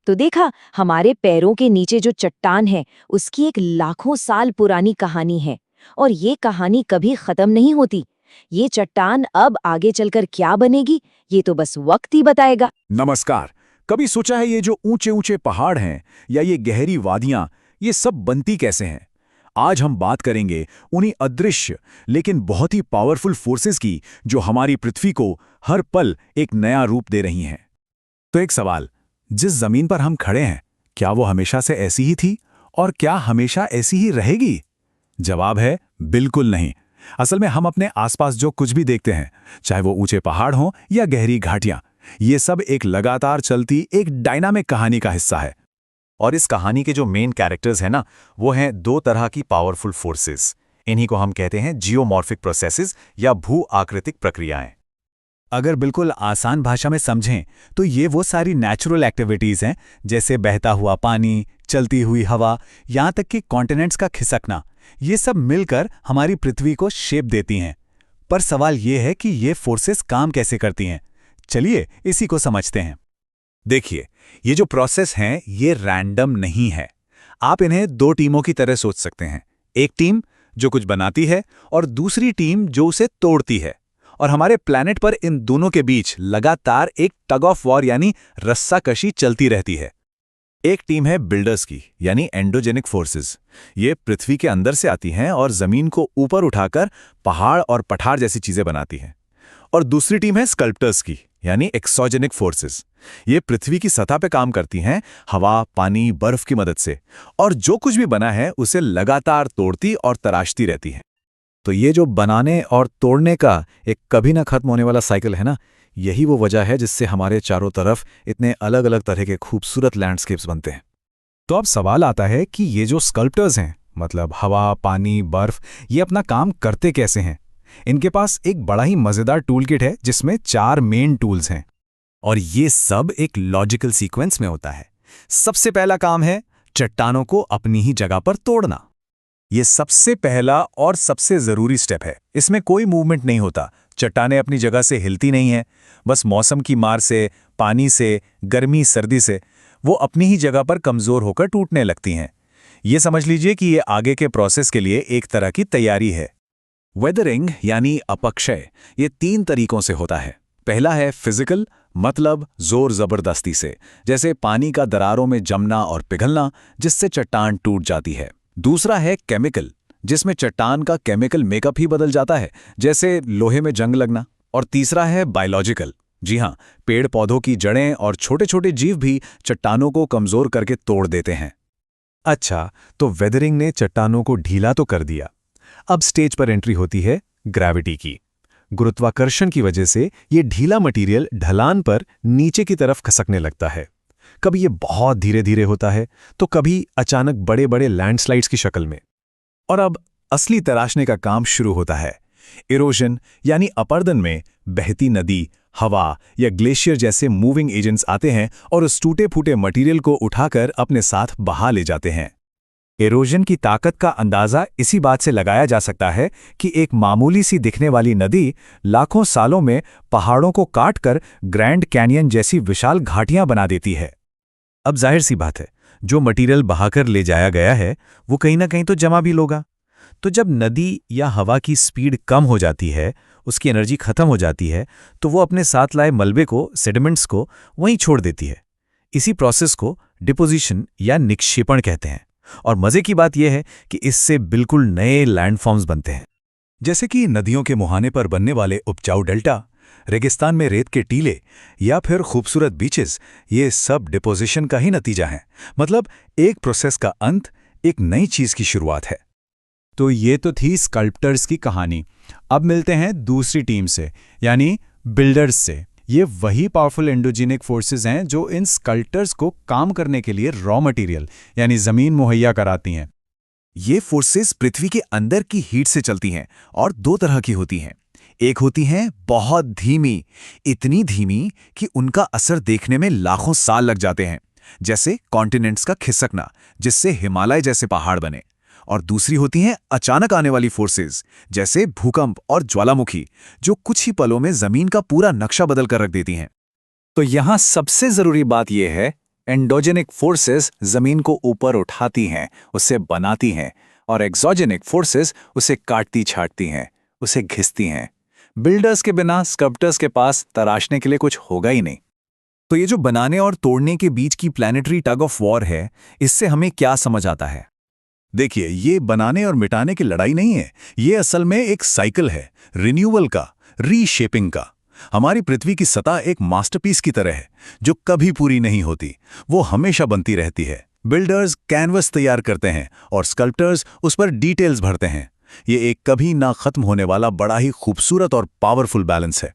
तो देखा, हमारे पैरों के नीचे जो चट्टान है उसकी एक लाखों साल पुरानी कहानी है, और ये कहानी कभी खत्म नहीं होती। ये चट्टान अब आगे चलकर क्या बनेगी, ये तो बस वक्त ही बताएगा। नमस्कार। कभी सोचा है ये जो ऊंचे ऊंचे पहाड़ हैं या ये गहरी वादियां, ये सब बनती कैसे हैं? आज हम बात करेंगे उन्हीं अदृश्य लेकिन बहुत ही पावरफुल फोर्सेस की जो हमारी पृथ्वी को हर पल एक नया रूप दे रही हैं। तो एक सवाल, जिस जमीन पर हम खड़े हैं, क्या वो हमेशा से ऐसी ही थी और क्या हमेशा ऐसी ही रहेगी? जवाब है बिल्कुल नहीं। असल में हम अपने आसपास जो कुछ भी देखते हैं, चाहे वो ऊंचे पहाड़ हों या गहरी घाटियां, ये सब एक लगातार चलती एक डायनामिक कहानी का हिस्सा है। और इस कहानी के जो मेन कैरेक्टर्स हैं ना, वो हैं दो तरह की पावरफुल फोर्सेस। इन्हीं को हम कहते हैं जियोमॉर्फिक प्रोसेसेस या भू आकृतिक प्रक्रियाएं। अगर बिल्कुल आसान भाषा में समझें तो ये वो सारी नेचुरल एक्टिविटीज हैं, जैसे बहता हुआ पानी, चलती हुई हवा, यहाँ तक कि कॉन्टिनेंट्स का खिसकना। ये सब मिलकर हमारी पृथ्वी को शेप देती हैं। पर सवाल ये है कि ये फोर्सेस काम कैसे करती हैं। चलिए इसी को समझते हैं। देखिए, ये जो प्रोसेस हैं ये रैंडम नहीं है। आप इन्हें दो टीमों की तरह सोच सकते हैं। एक टीम जो कुछ बनाती है और दूसरी टीम जो उसे तोड़ती है। और हमारे प्लैनेट पर इन दोनों के बीच लगातार एक टग ऑफ वॉर यानी रस्साकशी चलती रहती है। एक टीम है बिल्डर्स की यानी एंडोजेनिक फोर्सेस। ये पृथ्वी के अंदर से आती हैं और जमीन को ऊपर उठाकर पहाड़ और पठार जैसी चीजें बनाती हैं। और दूसरी टीम है स्कल्प्टर्स की यानी एक्सोजेनिक फोर्सेस। ये पृथ्वी की सतह पे काम करती हैं, हवा, पानी, बर्फ की मदद से, और जो कुछ भी बना है उसे लगातार तोड़ती और तराशती रहती हैं। तो ये जो बनाने और तोड़ने का एक कभी ना खत्म होने वाला साइकिल है ना, यही वो वजह है जिससे हमारे चारों तरफ इतने अलग अलग तरह के खूबसूरत लैंडस्केप्स बनते हैं। तो अब सवाल आता है कि ये जो स्कल्प्टर्स हैं, मतलब हवा, पानी, बर्फ, ये अपना काम करते कैसे हैं? इनके पास एक बड़ा ही मजेदार टूल किट है जिसमें 4 मेन टूल्स हैं, और ये सब एक लॉजिकल सीक्वेंस में होता है। सबसे पहला काम है चट्टानों को अपनी ही जगह पर तोड़ना। ये सबसे पहला और सबसे जरूरी स्टेप है। इसमें कोई मूवमेंट नहीं होता, चट्टानें अपनी जगह से हिलती नहीं हैं। बस मौसम की मार से, पानी से, गर्मी सर्दी से वो अपनी ही जगह पर कमजोर होकर टूटने लगती हैं। ये समझ लीजिए कि ये आगे के प्रोसेस के लिए एक तरह की तैयारी है। वेदरिंग यानी अपक्षय ये 3 तरीकों से होता है। पहला है फिजिकल, मतलब जोर जबरदस्ती से, जैसे पानी का दरारों में जमना और पिघलना, जिससे चट्टान टूट जाती है। दूसरा है केमिकल, जिसमें चट्टान का केमिकल मेकअप ही बदल जाता है, जैसे लोहे में जंग लगना। और तीसरा है बायोलॉजिकल। जी हाँ, पेड़ पौधों की जड़ें और छोटे छोटे जीव भी चट्टानों को कमजोर करके तोड़ देते हैं। अच्छा, तो वेदरिंग ने चट्टानों को ढीला तो कर दिया। अब स्टेज पर एंट्री होती है ग्रेविटी की। गुरुत्वाकर्षण की वजह से ये ढीला मटेरियल ढलान पर नीचे की तरफ खसकने लगता है। कभी ये बहुत धीरे धीरे होता है, तो कभी अचानक बड़े बड़े लैंडस्लाइड्स की शक्ल में। और अब असली तराशने का काम शुरू होता है। इरोजन यानी अपर्दन में बहती नदी, हवा या ग्लेशियर जैसे मूविंग एजेंट्स आते हैं और उस टूटे फूटे मटेरियल को उठाकर अपने साथ बहा ले जाते हैं। इरोजन की ताकत का अंदाजा इसी बात से लगाया जा सकता है कि एक मामूली सी दिखने वाली नदी लाखों सालों में पहाड़ों को काटकर ग्रैंड कैनियन जैसी विशाल घाटियां बना देती है। अब जाहिर सी बात है, जो मटेरियल बहाकर ले जाया गया है वो कहीं ना कहीं तो जमा भी होगा। तो जब नदी या हवा की स्पीड कम हो जाती है, उसकी एनर्जी खत्म हो जाती है, तो वो अपने साथ लाए मलबे को, सेडिमेंट्स को वहीं छोड़ देती है। इसी प्रोसेस को डिपोजिशन या निक्षेपण कहते हैं। और मजे की बात यह है कि इससे बिल्कुल नए लैंडफॉर्म्स बनते हैं, जैसे कि नदियों के मुहाने पर बनने वाले उपजाऊ डेल्टा, रेगिस्तान में रेत के टीले या फिर खूबसूरत बीचेस। ये सब डिपोजिशन का ही नतीजा है। मतलब एक प्रोसेस का अंत एक नई चीज की शुरुआत है। तो ये तो थी स्कल्प्टर्स की कहानी। अब मिलते हैं दूसरी टीम से, यानी बिल्डर्स से। ये वही पावरफुल एंडोजेनिक फोर्सेस हैं जो इन स्कल्प्टर्स को काम करने के लिए रॉ मटेरियल यानी जमीन मुहैया कराती हैं। ये फोर्सेस पृथ्वी के अंदर की हीट से चलती हैं और 2 तरह की होती हैं। एक होती हैं बहुत धीमी, इतनी धीमी कि उनका असर देखने में लाखों साल लग जाते हैं, जैसे कॉन्टिनेंट्स का खिसकना, जिससे हिमालय जैसे पहाड़ बने। और दूसरी होती हैं अचानक आने वाली फोर्सेस, जैसे भूकंप और ज्वालामुखी, जो कुछ ही पलों में जमीन का पूरा नक्शा बदल कर रख देती हैं। तो यहां सबसे जरूरी बात यह है, एंडोजेनिक फोर्सेस जमीन को ऊपर उठाती हैं, उसे बनाती हैं, और एक्सोजेनिक फोर्सेस उसे काटती छाटती हैं, उसे घिसती हैं। बिल्डर्स के बिना स्कल्प्टर्स के पास तराशने के लिए कुछ होगा ही नहीं। तो ये जो बनाने और तोड़ने के बीच की प्लैनेटरी टग ऑफ वॉर है, इससे हमें क्या समझ आता है? देखिए, ये बनाने और मिटाने की लड़ाई नहीं है, ये असल में एक साइकिल है, रिन्यूअल का, रीशेपिंग का। हमारी पृथ्वी की सतह एक मास्टरपीस की तरह है, जो कभी पूरी नहीं होती, वो हमेशा बनती रहती है। बिल्डर्स कैनवस तैयार करते हैं और स्कल्प्टर्स उस पर डिटेल्स भरते हैं। ये एक कभी ना खत्म होने वाला बड़ा ही खूबसूरत और पावरफुल बैलेंस है।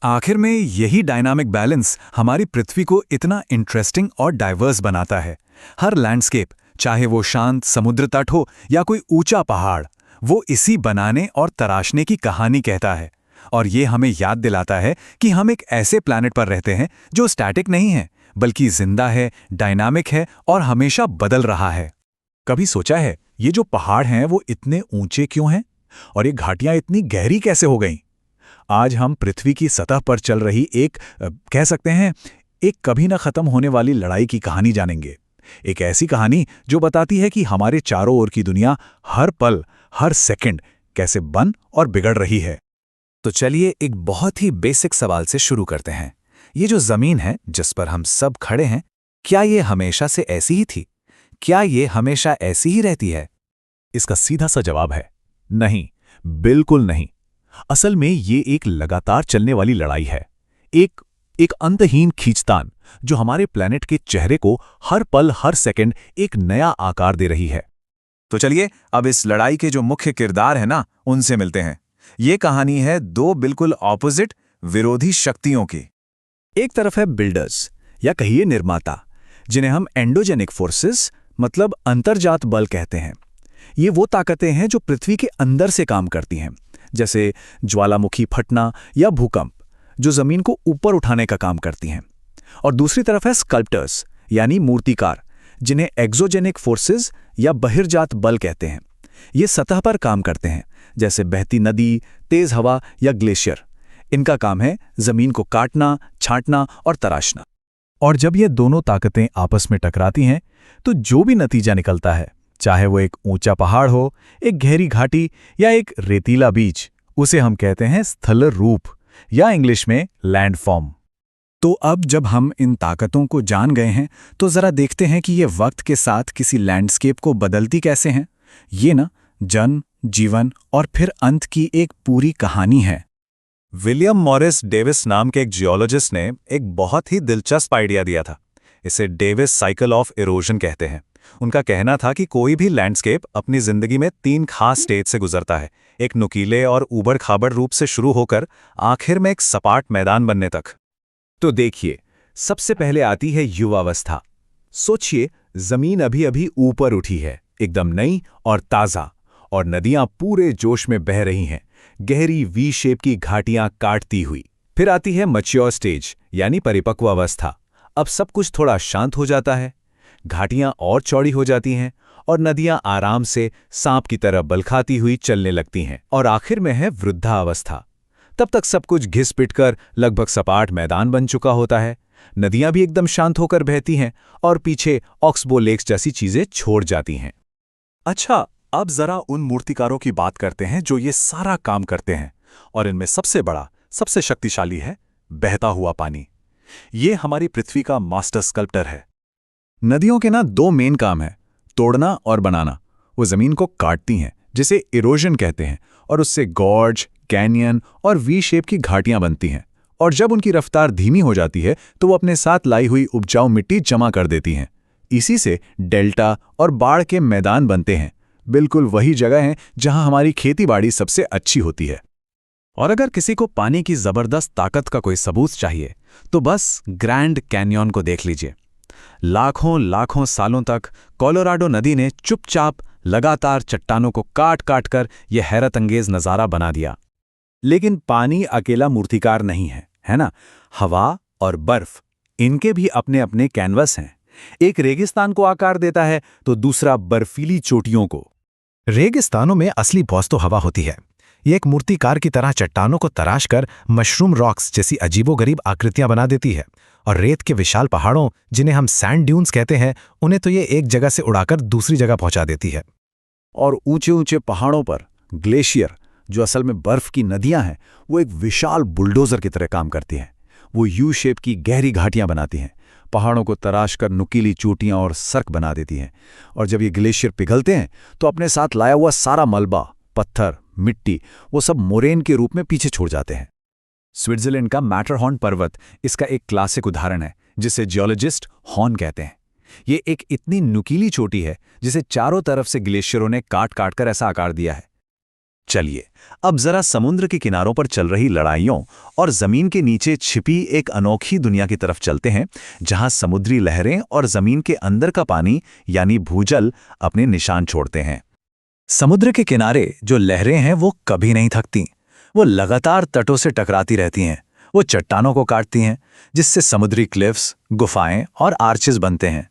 आखिर में यही डायनामिक बैलेंस हमारी पृथ्वी को इतना इंटरेस्टिंग और डाइवर्स बनाता है। हर लैंडस्केप, चाहे वो शांत समुद्र तट हो या कोई ऊंचा पहाड़, वो इसी बनाने और तराशने की कहानी कहता है। और ये हमें याद दिलाता है कि हम एक ऐसे प्लैनेट पर रहते हैं जो स्टैटिक नहीं है, बल्कि जिंदा है, डायनामिक है और हमेशा बदल रहा है। कभी सोचा है, ये जो पहाड़ हैं वो इतने ऊंचे क्यों हैं? और ये घाटियां इतनी गहरी कैसे हो गईं? आज हम पृथ्वी की सतह पर चल रही एक कह सकते हैं एक कभी ना खत्म होने वाली लड़ाई की कहानी जानेंगे। एक ऐसी कहानी जो बताती है कि हमारे चारों ओर की दुनिया हर पल, हर सेकंड कैसे बन और बिगड़ रही है। तो चलिए एक बहुत ही बेसिक सवाल से शुरू करते हैं। ये जो जमीन है जिस पर हम सब खड़े हैं, क्या ये हमेशा से ऐसी ही थी? क्या ये हमेशा ऐसी ही रहती है? इसका सीधा सा जवाब है नहीं, बिल्कुल नहीं। असल में ये एक लगातार चलने वाली लड़ाई है, एक अंतहीन खींचतान जो हमारे प्लैनेट के चेहरे को हर पल, हर सेकंड एक नया आकार दे रही है। तो चलिए अब इस लड़ाई के जो मुख्य किरदार हैं ना, उनसे मिलते हैं। ये कहानी है 2 बिल्कुल ऑपोजिट विरोधी शक्तियों की। एक तरफ है बिल्डर्स या कहिए निर्माता, जिन्हें हम एंडोजेनिक फोर्सेस मतलब अंतर्जात बल कहते हैं। ये वो ताकतें हैं जो पृथ्वी के अंदर से काम करती हैं, जैसे ज्वालामुखी फटना या भूकंप, जो जमीन को ऊपर उठाने का काम करती हैं। और दूसरी तरफ है स्कल्प्टर्स यानी मूर्तिकार, जिन्हें एक्सोजेनिक फोर्सेस या बहिर्जात बल कहते हैं। ये सतह पर काम करते हैं, जैसे बहती नदी, तेज हवा या ग्लेशियर। इनका काम है जमीन को काटना, छांटना और तराशना। और जब ये दोनों ताकतें आपस में टकराती हैं, तो जो भी नतीजा निकलता है चाहे वो एक ऊंचा पहाड़ हो, एक गहरी घाटी या एक रेतीला बीच, उसे हम कहते हैं स्थल रूप या इंग्लिश में लैंडफॉर्म। तो अब जब हम इन ताकतों को जान गए हैं तो जरा देखते हैं कि ये वक्त के साथ किसी लैंडस्केप को बदलती कैसे हैं। ये ना जन्म, जीवन और फिर अंत की एक पूरी कहानी है। विलियम मॉरिस डेविस नाम के एक जियोलॉजिस्ट ने एक बहुत ही दिलचस्प आइडिया दिया था। इसे डेविस साइकिल ऑफ इरोजन कहते हैं। उनका कहना था कि कोई भी लैंडस्केप अपनी जिंदगी में 3 खास स्टेज से गुजरता है, एक नुकीले और ऊबड़ खाबड़ रूप से शुरू होकर आखिर में एक सपाट मैदान बनने तक। तो देखिए, सबसे पहले आती है युवावस्था। सोचिए, जमीन अभी अभी ऊपर उठी है, एकदम नई और ताज़ा, और नदियां पूरे जोश में बह रही हैं, गहरी वी शेप की घाटियां काटती हुई। फिर आती है मैच्योर स्टेज यानी परिपक्व अवस्था। अब सब कुछ थोड़ा शांत हो जाता है, घाटियां और चौड़ी हो जाती हैं और नदियां आराम से सांप की तरह बलखाती हुई चलने लगती हैं। और आखिर में है वृद्धावस्था। तब तक सब कुछ घिस पिटकर लगभग सपाट मैदान बन चुका होता है, नदियां भी एकदम शांत होकर बहती हैं और पीछे ऑक्सबो लेक्स जैसी चीजें छोड़ जाती हैं। अच्छा, अब जरा उन मूर्तिकारों की बात करते हैं जो ये सारा काम करते हैं, और इनमें सबसे बड़ा, सबसे शक्तिशाली है बहता हुआ पानी। ये हमारी पृथ्वी का मास्टर स्कल्प्टर है। नदियों के ना 2 मेन काम है, तोड़ना और बनाना। वो जमीन को काटती हैं, जिसे इरोजन कहते हैं, और उससे गॉर्ज, कैनियन और वी शेप की घाटियां बनती हैं। और जब उनकी रफ्तार धीमी हो जाती है तो वो अपने साथ लाई हुई उपजाऊ मिट्टी जमा कर देती हैं। इसी से डेल्टा और बाढ़ के मैदान बनते हैं। बिल्कुल वही जगह है जहां हमारी खेतीबाड़ी सबसे अच्छी होती है। और अगर किसी को पानी की जबरदस्त ताकत का कोई सबूत चाहिए तो बस ग्रैंड कैन्यन को देख लीजिए। लाखों लाखों सालों तक कोलोराडो नदी ने चुपचाप लगातार चट्टानों को काट काट कर यह हैरत अंगेज नज़ारा बना दिया। लेकिन पानी अकेला मूर्तिकार नहीं है, है ना? हवा और बर्फ, इनके भी अपने अपने कैनवस हैं। एक रेगिस्तान को आकार देता है तो दूसरा बर्फीली चोटियों को। रेगिस्तानों में असली बॉस तो हवा होती है। ये एक मूर्तिकार की तरह चट्टानों को तराश कर मशरूम रॉक्स जैसी अजीबोगरीब आकृतियां बना देती है, और रेत के विशाल पहाड़ों, जिन्हें हम सैंड ड्यून्स कहते हैं, उन्हें तो ये एक जगह से उड़ाकर दूसरी जगह पहुंचा देती है। और ऊंचे ऊंचे पहाड़ों पर ग्लेशियर, जो असल में बर्फ की नदियां हैं, वो एक विशाल बुलडोजर की तरह काम करती हैं। वो यू शेप की गहरी घाटियां बनाती हैं, पहाड़ों को तराश कर नुकीली चोटियां और सर्क बना देती हैं। और जब ये ग्लेशियर पिघलते हैं तो अपने साथ लाया हुआ सारा मलबा, पत्थर, मिट्टी, वो सब मोरेन के रूप में पीछे छोड़ जाते हैं। स्विट्जरलैंड का मैटरहॉर्न पर्वत इसका एक क्लासिक उदाहरण है, जिसे जियोलॉजिस्ट हॉर्न कहते हैं। ये एक इतनी नुकीली चोटी है जिसे चारों तरफ से ग्लेशियरों ने काट काट कर ऐसा आकार दिया है। चलिए, अब जरा समुद्र के किनारों पर चल रही लड़ाइयों और जमीन के नीचे छिपी एक अनोखी दुनिया की तरफ चलते हैं, जहां समुद्री लहरें और जमीन के अंदर का पानी यानी भूजल अपने निशान छोड़ते हैं। समुद्र के किनारे जो लहरें हैं वो कभी नहीं थकती। वो लगातार तटों से टकराती रहती हैं। वो चट्टानों को काटती हैं, जिससे समुद्री क्लिफ्स, गुफाएं और आर्चेस बनते हैं।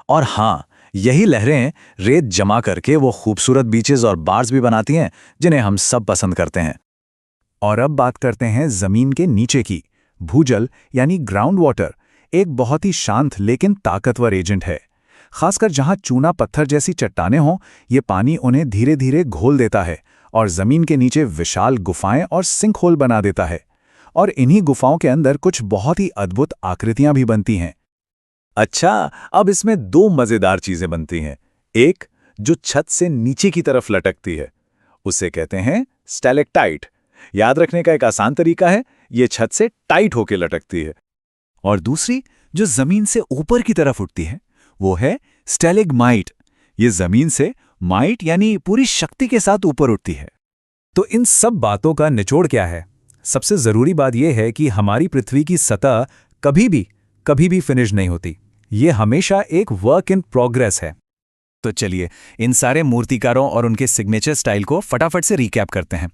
और हाँ, यही लहरें रेत जमा करके वो खूबसूरत बीचेस और बार्स भी बनाती हैं, जिन्हें हम सब पसंद करते हैं। और अब बात करते हैं जमीन के नीचे की। भूजल यानी ग्राउंड वाटर एक बहुत ही शांत लेकिन ताकतवर एजेंट है। खासकर जहां चूना पत्थर जैसी चट्टानें हों, ये पानी उन्हें धीरे धीरे घोल देता है और जमीन के नीचे विशाल गुफाएं और सिंक होल बना देता है। और इन्हीं गुफाओं के अंदर कुछ बहुत ही अद्भुत आकृतियां भी बनती हैं। अच्छा, अब इसमें 2 मजेदार चीजें बनती हैं। एक जो छत से नीचे की तरफ लटकती है, उसे कहते हैं स्टैलेक्टाइट। याद रखने का एक आसान तरीका है, ये छत से टाइट होकर लटकती है। और दूसरी जो जमीन से ऊपर की तरफ उठती है, वो है स्टैलेग्माइट। ये जमीन से माइट यानी पूरी शक्ति के साथ ऊपर उठती है। तो इन सब बातों का निचोड़ क्या है? सबसे जरूरी बात यह है कि हमारी पृथ्वी की सतह कभी भी फिनिश नहीं होती। ये हमेशा एक वर्क इन प्रोग्रेस है। तो चलिए, इन सारे मूर्तिकारों और उनके सिग्नेचर स्टाइल को फटाफट से रिकैप करते हैं।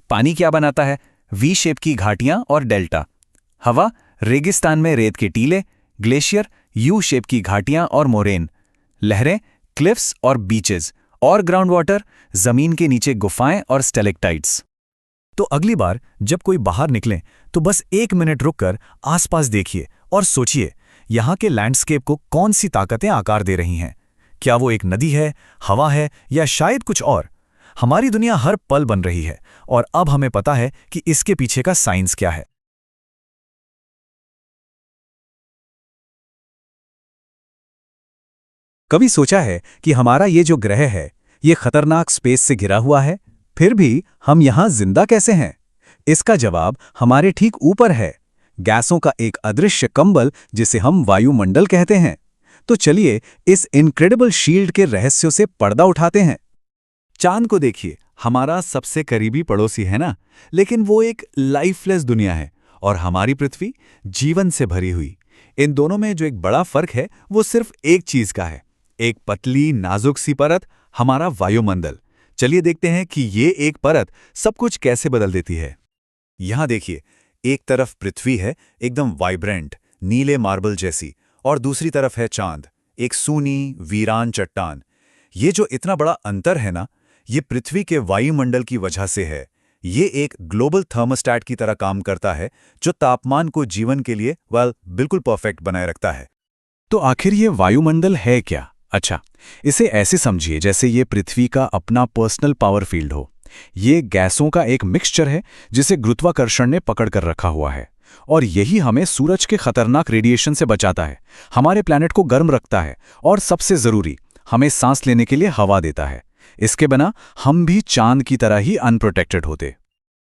पानी क्या बनाता है? वी शेप की घाटियां और डेल्टा। हवा, रेगिस्तान में रेत के टीले। ग्लेशियर, यू शेप की घाटियां और मोरेन। लहरें, क्लिफ्स और बीचेस। और ग्राउंड वाटर, जमीन के नीचे गुफाएं और स्टेलेक्टाइट्स। तो अगली बार जब कोई बाहर निकले तो बस 1 मिनट रुककर आसपास देखिए और सोचिए, यहाँ के लैंडस्केप को कौन सी ताकतें आकार दे रही हैं। क्या वो एक नदी है, हवा है या शायद कुछ और? हमारी दुनिया हर पल बन रही है और अब हमें पता है कि इसके पीछे का साइंस क्या है। कभी सोचा है कि हमारा ये जो ग्रह है, ये खतरनाक स्पेस से घिरा हुआ है, फिर भी हम यहां जिंदा कैसे हैं? इसका जवाब हमारे ठीक ऊपर है, गैसों का एक अदृश्य कंबल जिसे हम वायुमंडल कहते हैं। तो चलिए इस इनक्रेडिबल शील्ड के रहस्यों से पर्दा उठाते हैं। चांद को देखिए, हमारा सबसे करीबी पड़ोसी है ना, लेकिन वो एक लाइफलेस दुनिया है और हमारी पृथ्वी जीवन से भरी हुई। इन दोनों में जो एक बड़ा फर्क है वो सिर्फ एक चीज का है, एक पतली नाजुक सी परत, हमारा वायुमंडल। चलिए देखते हैं कि ये एक परत सब कुछ कैसे बदल देती है। यहां देखिए, एक तरफ पृथ्वी है एकदम वाइब्रेंट नीले मार्बल जैसी, और दूसरी तरफ है चांद, एक सूनी वीरान चट्टान। ये जो इतना बड़ा अंतर है ना, ये पृथ्वी के वायुमंडल की वजह से है। ये एक ग्लोबल थर्मोस्टैट की तरह काम करता है जो तापमान को जीवन के लिए बिल्कुल परफेक्ट बनाए रखता है। तो आखिर ये वायुमंडल है क्या? अच्छा, इसे ऐसे समझिए जैसे ये पृथ्वी का अपना पर्सनल पावर फील्ड हो। ये गैसों का एक मिक्सचर है जिसे गुरुत्वाकर्षण ने पकड़ कर रखा हुआ है, और यही हमें सूरज के खतरनाक रेडिएशन से बचाता है, हमारे प्लैनेट को गर्म रखता है और सबसे जरूरी, हमें सांस लेने के लिए हवा देता है। इसके बिना हम भी चांद की तरह ही अनप्रोटेक्टेड होते।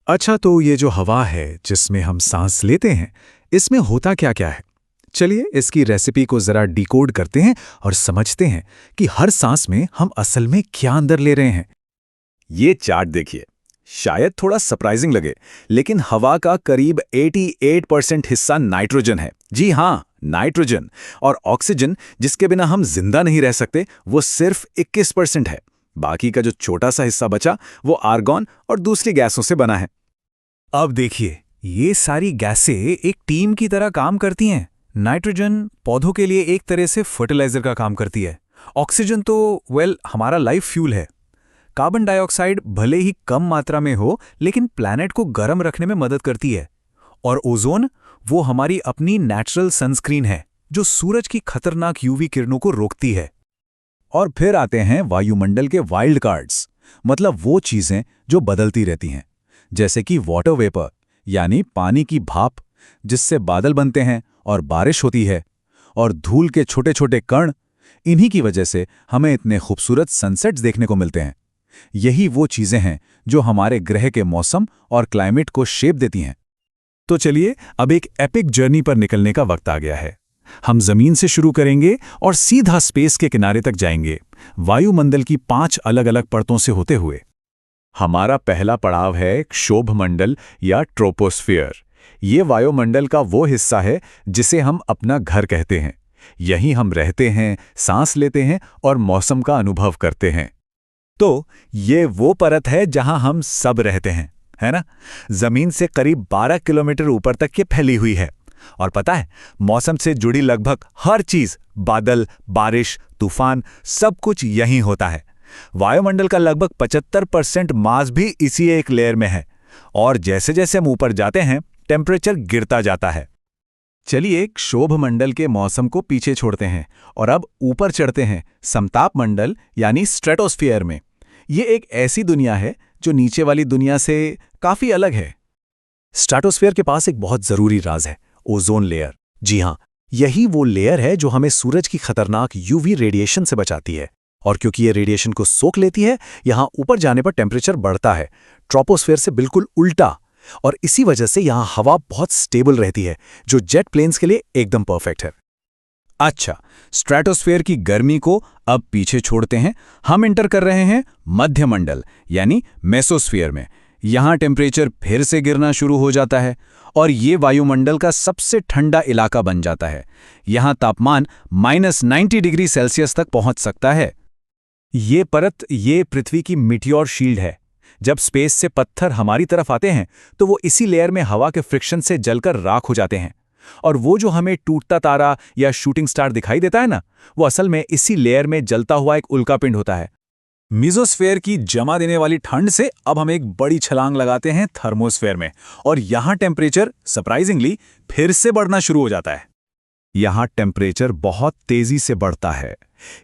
अच्छा, तो ये जो हवा है जिसमें हम सांस लेते हैं, इसमें होता क्या क्या है? चलिए इसकी रेसिपी को जरा डिकोड करते हैं और समझते हैं कि हर सांस में हम असल में क्या अंदर ले रहे हैं। ये चार्ट देखिए, शायद थोड़ा सरप्राइजिंग लगे, लेकिन हवा का करीब 88% हिस्सा नाइट्रोजन है। जी हाँ, नाइट्रोजन। और ऑक्सीजन, जिसके बिना हम जिंदा नहीं रह सकते, वो सिर्फ 21% है। बाकी का जो छोटा सा हिस्सा बचा वो आर्गॉन और दूसरी गैसों से बना है। अब देखिए, ये सारी गैसें एक टीम की तरह काम करती हैं। नाइट्रोजन पौधों के लिए एक तरह से फर्टिलाइजर का काम करती है। ऑक्सीजन तो हमारा लाइफ फ्यूल है। कार्बन डाइऑक्साइड भले ही कम मात्रा में हो, लेकिन प्लैनेट को गर्म रखने में मदद करती है। और ओजोन, वो हमारी अपनी नेचुरल सनस्क्रीन है जो सूरज की खतरनाक यूवी किरणों को रोकती है। और फिर आते हैं वायुमंडल के वाइल्ड कार्ड्स, मतलब वो चीजें जो बदलती रहती हैं, जैसे कि वाटर वेपर यानी पानी की भाप, जिससे बादल बनते हैं और बारिश होती है, और धूल के छोटे छोटे कण। इन्हीं की वजह से हमें इतने खूबसूरत सनसेट्स देखने को मिलते हैं। यही वो चीजें हैं जो हमारे ग्रह के मौसम और क्लाइमेट को शेप देती हैं। तो चलिए अब एक एपिक जर्नी पर निकलने का वक्त आ गया है। हम जमीन से शुरू करेंगे और सीधा स्पेस के किनारे तक जाएंगे, वायुमंडल की 5 अलग अलग परतों से होते हुए। हमारा पहला पड़ाव है क्षोभमंडल या ट्रोपोस्फियर। ये वायुमंडल का वो हिस्सा है जिसे हम अपना घर कहते हैं। यहीं हम रहते हैं, सांस लेते हैं और मौसम का अनुभव करते हैं। तो ये वो परत है जहां हम सब रहते हैं, है ना? जमीन से करीब 12 किलोमीटर ऊपर तक ये फैली हुई है। और पता है, मौसम से जुड़ी लगभग हर चीज, बादल, बारिश, तूफान, सब कुछ यहीं होता है। वायुमंडल का लगभग 75% मास भी इसी एक लेयर में है, और जैसे जैसे हम ऊपर जाते हैं टेम्परेचर गिरता जाता है। चलिए क्षोभमंडल के मौसम को पीछे छोड़ते हैं और अब ऊपर चढ़ते हैं समताप मंडल यानी स्ट्रेटोस्फियर में। ये एक ऐसी दुनिया है जो नीचे वाली दुनिया से काफी अलग है। स्ट्रेटोस्फियर के पास एक बहुत जरूरी राज है, ओजोन लेयर। जी हाँ, यही वो लेयर है जो हमें सूरज की खतरनाक यूवी रेडिएशन से बचाती है। और क्योंकि ये रेडिएशन को सोख लेती है, यहां ऊपर जाने पर टेम्परेचर बढ़ता है, ट्रोपोस्फियर से बिल्कुल उल्टा। और इसी वजह से यहां हवा बहुत स्टेबल रहती है, जो जेट प्लेन्स के लिए एकदम परफेक्ट है। अच्छा, स्ट्रेटोस्फियर की गर्मी को अब पीछे छोड़ते हैं। हम एंटर कर रहे हैं मध्यमंडल यानी मेसोस्फियर में। यहां टेम्परेचर फिर से गिरना शुरू हो जाता है और ये वायुमंडल का सबसे ठंडा इलाका बन जाता है। यहां तापमान -90 डिग्री सेल्सियस तक पहुंच सकता है। ये परत, ये पृथ्वी की मीटियोर शील्ड है। जब स्पेस से पत्थर हमारी तरफ आते हैं तो वो इसी लेयर में हवा के फ्रिक्शन से जलकर राख हो जाते हैं। और वो जो हमें टूटता तारा या शूटिंग स्टार दिखाई देता है ना, वो असल में इसी लेयर में जलता हुआ एक उल्कापिंड होता है। मीजोस्फेयर की जमा देने वाली ठंड से अब हम एक बड़ी छलांग लगाते हैं थर्मोस्फेयर में, और यहां टेम्परेचर सरप्राइजिंगली फिर से बढ़ना शुरू हो जाता है। यहाँ टेम्परेचर बहुत तेजी से बढ़ता है।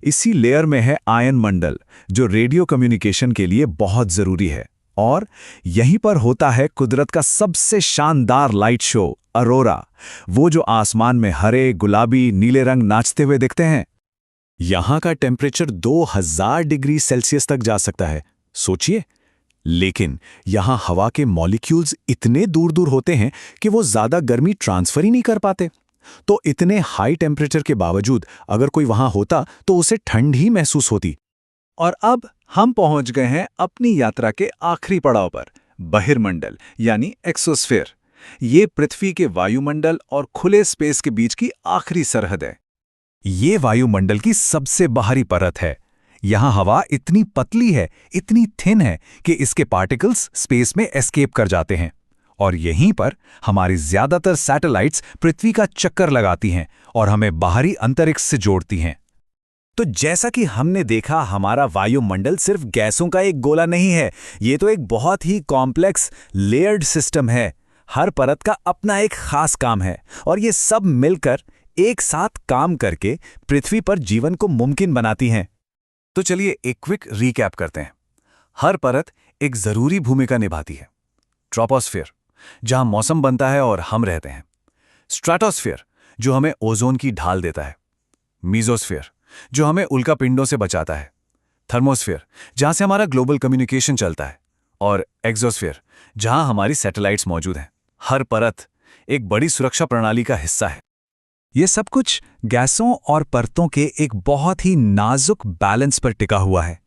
इसी लेयर में है आयन मंडल, जो रेडियो कम्युनिकेशन के लिए बहुत जरूरी है। और यहीं पर होता है कुदरत का सबसे शानदार लाइट शो, अरोरा, वो जो आसमान में हरे, गुलाबी, नीले रंग नाचते हुए दिखते हैं। यहाँ का टेम्परेचर 2000 डिग्री सेल्सियस तक जा सकता है, सोचिए। लेकिन यहाँ हवा के मॉलिक्यूल्स इतने दूर दूर होते हैं कि वो ज्यादा गर्मी ट्रांसफर ही नहीं कर पाते। तो इतने हाई टेम्परेचर के बावजूद अगर कोई वहां होता तो उसे ठंड ही महसूस होती। और अब हम पहुंच गए हैं अपनी यात्रा के आखिरी पड़ाव पर, बहिर्मंडल यानी एक्सोस्फीयर। ये पृथ्वी के वायुमंडल और खुले स्पेस के बीच की आखिरी सरहद है। ये वायुमंडल की सबसे बाहरी परत है। यहाँ हवा इतनी पतली है, इतनी थिन है कि इसके पार्टिकल्स स्पेस में एस्केप कर जाते हैं। और यहीं पर हमारी ज्यादातर सैटेलाइट्स पृथ्वी का चक्कर लगाती हैं और हमें बाहरी अंतरिक्ष से जोड़ती हैं। तो जैसा कि हमने देखा, हमारा वायुमंडल सिर्फ गैसों का एक गोला नहीं है, ये तो एक बहुत ही कॉम्प्लेक्स लेयर्ड सिस्टम है। हर परत का अपना एक खास काम है और ये सब मिलकर एक साथ काम करके पृथ्वी पर जीवन को मुमकिन बनाती हैं। तो चलिए एक क्विक रीकैप करते हैं। हर परत एक जरूरी भूमिका निभाती है। ट्रोपोस्फियर, जहां मौसम बनता है और हम रहते हैं। स्ट्रेटोस्फियर, जो हमें ओजोन की ढाल देता है। मीजोस्फियर, जो हमें उल्कापिंडों से बचाता है। थर्मोस्फियर, जहां से हमारा ग्लोबल कम्युनिकेशन चलता है। और एक्सोस्फियर, जहां हमारी सैटेलाइट्स मौजूद हैं। हर परत एक बड़ी सुरक्षा प्रणाली का हिस्सा है। ये सब कुछ गैसों और परतों के एक बहुत ही नाजुक बैलेंस पर टिका हुआ है।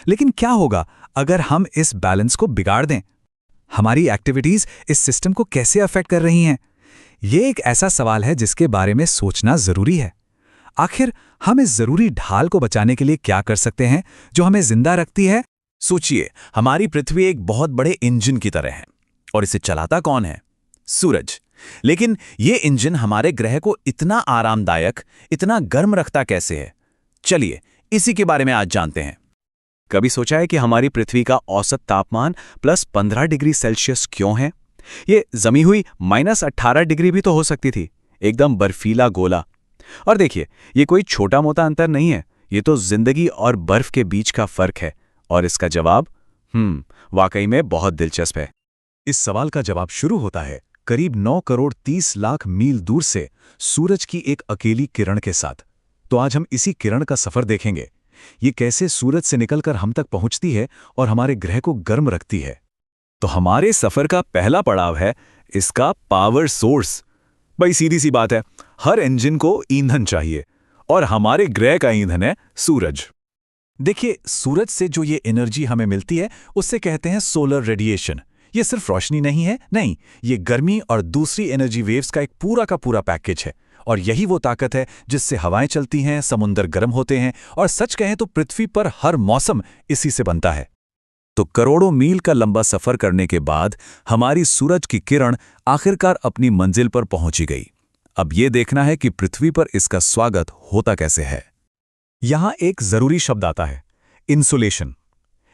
लेकिन क्या होगा अगर हम इस बैलेंस को बिगाड़ दें? हमारी एक्टिविटीज इस सिस्टम को कैसे अफेक्ट कर रही हैं? ये एक ऐसा सवाल है जिसके बारे में सोचना जरूरी है। आखिर हम इस जरूरी ढाल को बचाने के लिए क्या कर सकते हैं जो हमें जिंदा रखती है? सोचिए, हमारी पृथ्वी एक बहुत बड़े इंजन की तरह है और इसे चलाता कौन है? सूरज। लेकिन ये इंजन हमारे ग्रह को इतना आरामदायक, इतना गर्म रखता कैसे है? चलिए इसी के बारे में आज जानते हैं। कभी सोचा है कि हमारी पृथ्वी का औसत तापमान +15 डिग्री सेल्सियस क्यों है? ये जमी हुई -18 डिग्री भी तो हो सकती थी, एकदम बर्फीला गोला। और देखिए, ये कोई छोटा मोटा अंतर नहीं है, ये तो जिंदगी और बर्फ के बीच का फर्क है। और इसका जवाब वाकई में बहुत दिलचस्प है। इस सवाल का जवाब शुरू होता है करीब 9 करोड़ 30 लाख मील दूर से सूरज की एक अकेली किरण के साथ। तो आज हम इसी किरण का सफर देखेंगे। ये कैसे सूरज से निकलकर हम तक पहुंचती है और हमारे ग्रह को गर्म रखती है। तो हमारे सफर का पहला पड़ाव है इसका पावर सोर्स। भाई सीधी सी बात है, हर इंजन को ईंधन चाहिए और हमारे ग्रह का ईंधन है सूरज। देखिए, सूरज से जो ये एनर्जी हमें मिलती है उससे कहते हैं सोलर रेडिएशन। ये सिर्फ रोशनी नहीं है, नहीं, ये गर्मी और दूसरी एनर्जी वेव्स का एक पूरा का पूरा पैकेज है। और यही वो ताकत है जिससे हवाएं चलती हैं, समुद्र गर्म होते हैं और सच कहें तो पृथ्वी पर हर मौसम इसी से बनता है। तो करोड़ों मील का लंबा सफर करने के बाद हमारी सूरज की किरण आखिरकार अपनी मंजिल पर पहुंची गई। अब ये देखना है कि पृथ्वी पर इसका स्वागत होता कैसे है। यहां एक जरूरी शब्द आता है, इंसुलेशन।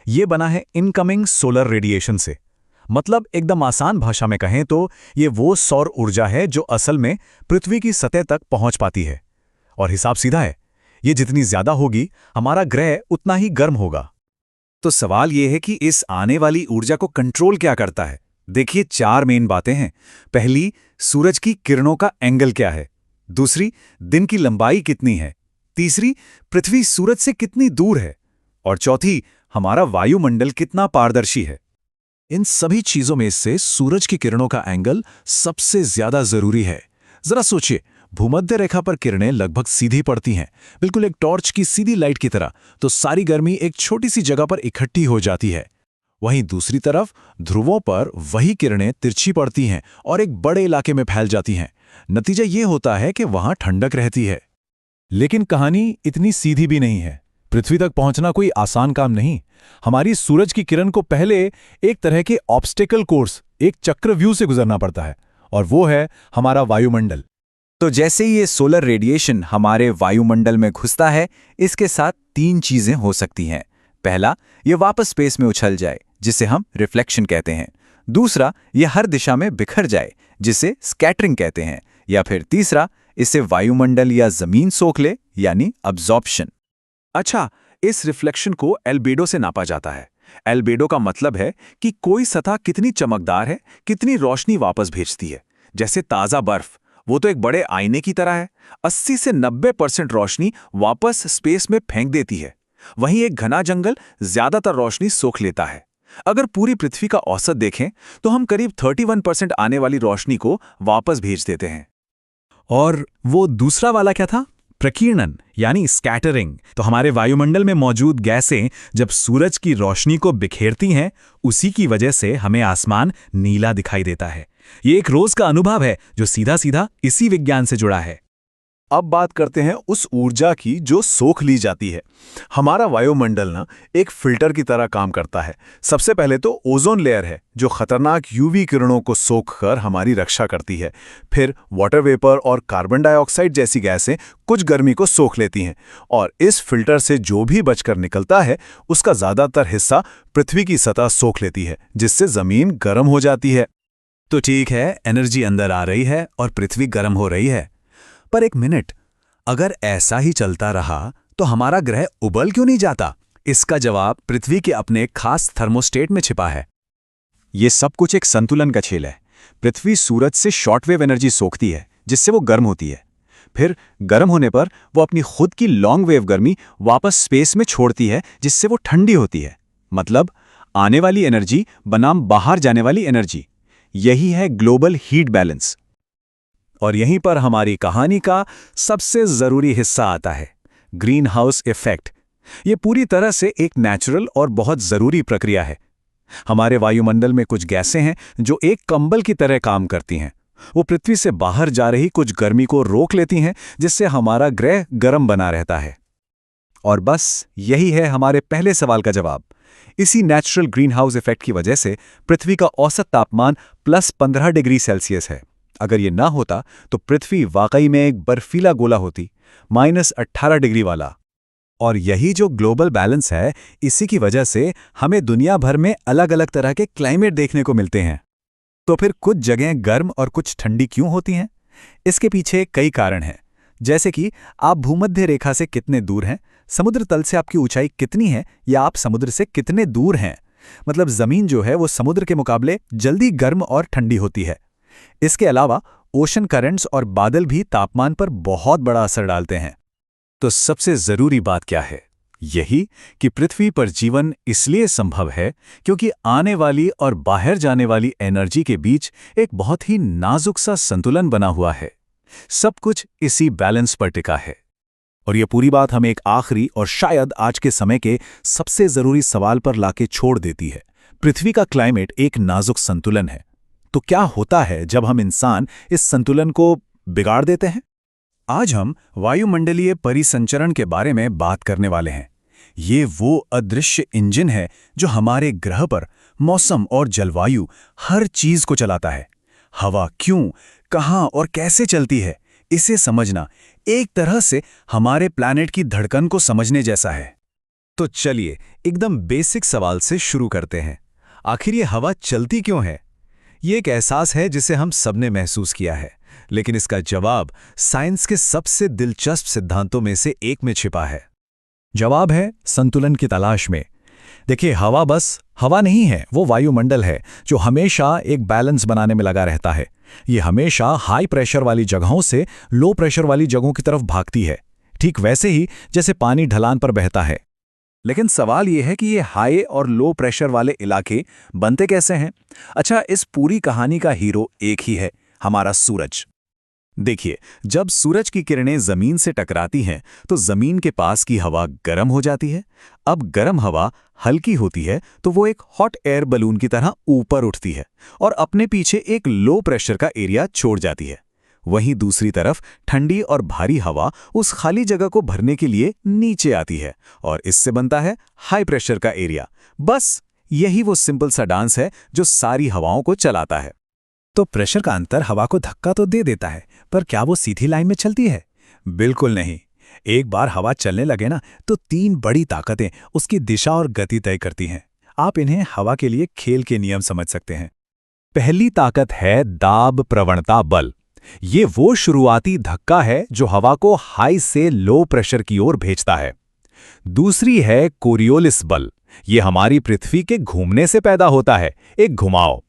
ये बना है इनकमिंग सोलर रेडिएशन से। मतलब एकदम आसान भाषा में कहें तो ये वो सौर ऊर्जा है जो असल में पृथ्वी की सतह तक पहुंच पाती है। और हिसाब सीधा है, ये जितनी ज्यादा होगी हमारा ग्रह उतना ही गर्म होगा। तो सवाल ये है कि इस आने वाली ऊर्जा को कंट्रोल क्या करता है? देखिए, 4 मेन बातें हैं। पहली, सूरज की किरणों का एंगल क्या है। दूसरी, दिन की लंबाई कितनी है। तीसरी, पृथ्वी सूरज से कितनी दूर है। और चौथी, हमारा वायुमंडल कितना पारदर्शी है। इन सभी चीजों में से सूरज की किरणों का एंगल सबसे ज्यादा जरूरी है। जरा सोचिए, भूमध्य रेखा पर किरणें लगभग सीधी पड़ती हैं, बिल्कुल एक टॉर्च की सीधी लाइट की तरह, तो सारी गर्मी एक छोटी सी जगह पर इकट्ठी हो जाती है। वहीं दूसरी तरफ ध्रुवों पर वही किरणें तिरछी पड़ती हैं और एक बड़े इलाके में फैल जाती हैं। नतीजा ये होता है कि वहां ठंडक रहती है। लेकिन कहानी इतनी सीधी भी नहीं है। पृथ्वी तक पहुंचना कोई आसान काम नहीं। हमारी सूरज की किरण को पहले एक तरह के ऑब्स्टेकल कोर्स, एक चक्रव्यूह से गुजरना पड़ता है, और वो है हमारा वायुमंडल। तो जैसे ही ये सोलर रेडिएशन हमारे वायुमंडल में घुसता है, इसके साथ 3 चीजें हो सकती हैं। पहला, ये वापस स्पेस में उछल जाए, जिसे हम रिफ्लेक्शन कहते हैं। दूसरा, ये हर दिशा में बिखर जाए, जिसे स्कैटरिंग कहते हैं। या फिर तीसरा, इसे वायुमंडल या जमीन सोख ले, यानी अब्जॉर्प्शन। अच्छा, इस रिफ्लेक्शन को एल्बेडो से नापा जाता है। एल्बेडो का मतलब है कि कोई सतह कितनी चमकदार है, कितनी रोशनी वापस भेजती है। जैसे ताज़ा बर्फ, वो तो एक बड़े आईने की तरह है, 80 से 90% रोशनी वापस स्पेस में फेंक देती है। वहीं एक घना जंगल ज्यादातर रोशनी सोख लेता है। अगर पूरी पृथ्वी का औसत देखें तो हम करीब 31% आने वाली रोशनी को वापस भेज देते हैं। और वो दूसरा वाला क्या था? प्रकीर्णन यानी स्कैटरिंग। तो हमारे वायुमंडल में मौजूद गैसें जब सूरज की रोशनी को बिखेरती हैं, उसी की वजह से हमें आसमान नीला दिखाई देता है। ये एक रोज का अनुभव है जो सीधा सीधा इसी विज्ञान से जुड़ा है। अब बात करते हैं उस ऊर्जा की जो सोख ली जाती है। हमारा वायुमंडल ना एक फिल्टर की तरह काम करता है। सबसे पहले तो ओजोन लेयर है जो खतरनाक यूवी किरणों को सोखकर हमारी रक्षा करती है। फिर वाटर वेपर और कार्बन डाइऑक्साइड जैसी गैसें कुछ गर्मी को सोख लेती हैं, और इस फिल्टर से जो भी बचकर निकलता है उसका ज्यादातर हिस्सा पृथ्वी की सतह सोख लेती है, जिससे जमीन गर्म हो जाती है। तो ठीक है, एनर्जी अंदर आ रही है और पृथ्वी गर्म हो रही है। पर एक मिनट, अगर ऐसा ही चलता रहा तो हमारा ग्रह उबल क्यों नहीं जाता? इसका जवाब पृथ्वी के अपने खास थर्मोस्टेट में छिपा है। ये सब कुछ एक संतुलन का खेल है। पृथ्वी सूरज से शॉर्टवेव एनर्जी सोखती है, जिससे वो गर्म होती है। फिर गर्म होने पर वो अपनी खुद की लॉन्ग वेव गर्मी वापस स्पेस में छोड़ती है, जिससे वो ठंडी होती है। मतलब आने वाली एनर्जी बनाम बाहर जाने वाली एनर्जी। यही है ग्लोबल हीट बैलेंस। और यहीं पर हमारी कहानी का सबसे जरूरी हिस्सा आता है, ग्रीन हाउस इफेक्ट। ये पूरी तरह से एक नेचुरल और बहुत जरूरी प्रक्रिया है। हमारे वायुमंडल में कुछ गैसें हैं जो एक कंबल की तरह काम करती हैं। वो पृथ्वी से बाहर जा रही कुछ गर्मी को रोक लेती हैं, जिससे हमारा ग्रह गर्म बना रहता है। और बस यही है हमारे पहले सवाल का जवाब। इसी नेचुरल ग्रीन हाउस इफेक्ट की वजह से पृथ्वी का औसत तापमान +15 डिग्री सेल्सियस है। अगर ये ना होता तो पृथ्वी वाकई में एक बर्फीला गोला होती, -18 डिग्री वाला। और यही जो ग्लोबल बैलेंस है, इसी की वजह से हमें दुनिया भर में अलग अलग तरह के क्लाइमेट देखने को मिलते हैं। तो फिर कुछ जगहें गर्म और कुछ ठंडी क्यों होती हैं? इसके पीछे कई कारण हैं, जैसे कि आप भूमध्य रेखा से कितने दूर हैं, समुद्र तल से आपकी ऊंचाई कितनी है, या आप समुद्र से कितने दूर हैं। मतलब जमीन जो है वो समुद्र के मुकाबले जल्दी गर्म और ठंडी होती है। इसके अलावा ओशन करंट्स और बादल भी तापमान पर बहुत बड़ा असर डालते हैं। तो सबसे जरूरी बात क्या है? यही कि पृथ्वी पर जीवन इसलिए संभव है क्योंकि आने वाली और बाहर जाने वाली एनर्जी के बीच एक बहुत ही नाजुक सा संतुलन बना हुआ है। सब कुछ इसी बैलेंस पर टिका है। और ये पूरी बात हमें एक आखिरी और शायद आज के समय के सबसे जरूरी सवाल पर लाके छोड़ देती है। पृथ्वी का क्लाइमेट एक नाजुक संतुलन है, तो क्या होता है जब हम इंसान इस संतुलन को बिगाड़ देते हैं? आज हम वायुमंडलीय परिसंचरण के बारे में बात करने वाले हैं। ये वो अदृश्य इंजन है जो हमारे ग्रह पर मौसम और जलवायु हर चीज को चलाता है। हवा क्यों, कहां और कैसे चलती है, इसे समझना एक तरह से हमारे प्लैनेट की धड़कन को समझने जैसा है। तो चलिए एकदम बेसिक सवाल से शुरू करते हैं। आखिर ये हवा चलती क्यों है? ये एक एहसास है जिसे हम सबने महसूस किया है, लेकिन इसका जवाब साइंस के सबसे दिलचस्प सिद्धांतों में से एक में छिपा है। जवाब है संतुलन की तलाश में। देखिए, हवा बस हवा नहीं है, वो वायुमंडल है जो हमेशा एक बैलेंस बनाने में लगा रहता है। ये हमेशा हाई प्रेशर वाली जगहों से लो प्रेशर वाली जगहों की तरफ भागती है, ठीक वैसे ही जैसे पानी ढलान पर बहता है। लेकिन सवाल यह है कि ये हाई और लो प्रेशर वाले इलाके बनते कैसे हैं? अच्छा, इस पूरी कहानी का हीरो एक ही है, हमारा सूरज। देखिए, जब सूरज की किरणें जमीन से टकराती हैं तो जमीन के पास की हवा गर्म हो जाती है। अब गर्म हवा हल्की होती है तो वो एक हॉट एयर बलून की तरह ऊपर उठती है और अपने पीछे एक लो प्रेशर का एरिया छोड़ जाती है। वहीं दूसरी तरफ ठंडी और भारी हवा उस खाली जगह को भरने के लिए नीचे आती है और इससे बनता है हाई प्रेशर का एरिया। बस यही वो सिंपल सा डांस है जो सारी हवाओं को चलाता है। तो प्रेशर का अंतर हवा को धक्का तो दे देता है, पर क्या वो सीधी लाइन में चलती है? बिल्कुल नहीं। एक बार हवा चलने लगे ना तो 3 बड़ी ताकतें उसकी दिशा और गति तय करती हैं। आप इन्हें हवा के लिए खेल के नियम समझ सकते हैं। पहली ताकत है दाब प्रवणता बल। ये वो शुरुआती धक्का है जो हवा को हाई से लो प्रेशर की ओर भेजता है। दूसरी है कोरियोलिस बल। ये हमारी पृथ्वी के घूमने से पैदा होता है, एक घुमाव।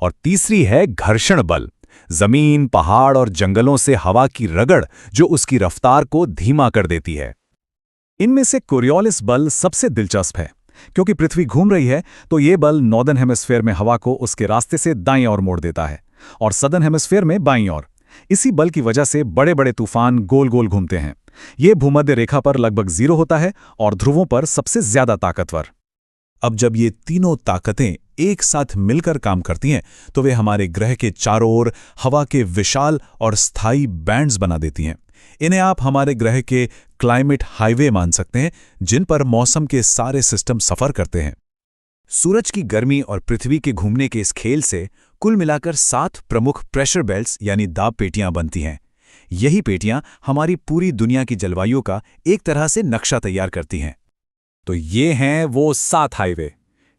और तीसरी है घर्षण बल। जमीन, पहाड़ और जंगलों से हवा की रगड़ जो उसकी रफ्तार को धीमा कर देती है। इनमें से कोरियोलिस बल सबसे दिलचस्प है, क्योंकि पृथ्वी घूम रही है तो ये बल नॉर्दर्न हेमिस्फीयर में हवा को उसके रास्ते से दाईं ओर मोड़ देता है और सदर्न हेमिस्फीयर में बाईं ओर। इसी बल की वजह से बड़े बड़े तूफान गोल गोल घूमते हैं। ये भूमध्य रेखा पर लगभग 0 होता है और ध्रुवों पर सबसे ज्यादा ताकतवर। अब जब ये तीनों ताकतें एक साथ मिलकर काम करती हैं तो वे हमारे ग्रह के चारों ओर हवा के विशाल और स्थायी बैंड्स बना देती हैं। इन्हें आप हमारे ग्रह के क्लाइमेट हाईवे मान सकते हैं, जिन पर मौसम के सारे सिस्टम सफर करते हैं। सूरज की गर्मी और पृथ्वी के घूमने के इस खेल से कुल मिलाकर 7 प्रमुख प्रेशर बेल्ट्स यानी दाब पेटियां बनती हैं। यही पेटियां हमारी पूरी दुनिया की जलवायु का एक तरह से नक्शा तैयार करती हैं। तो ये हैं वो 7 हाईवे।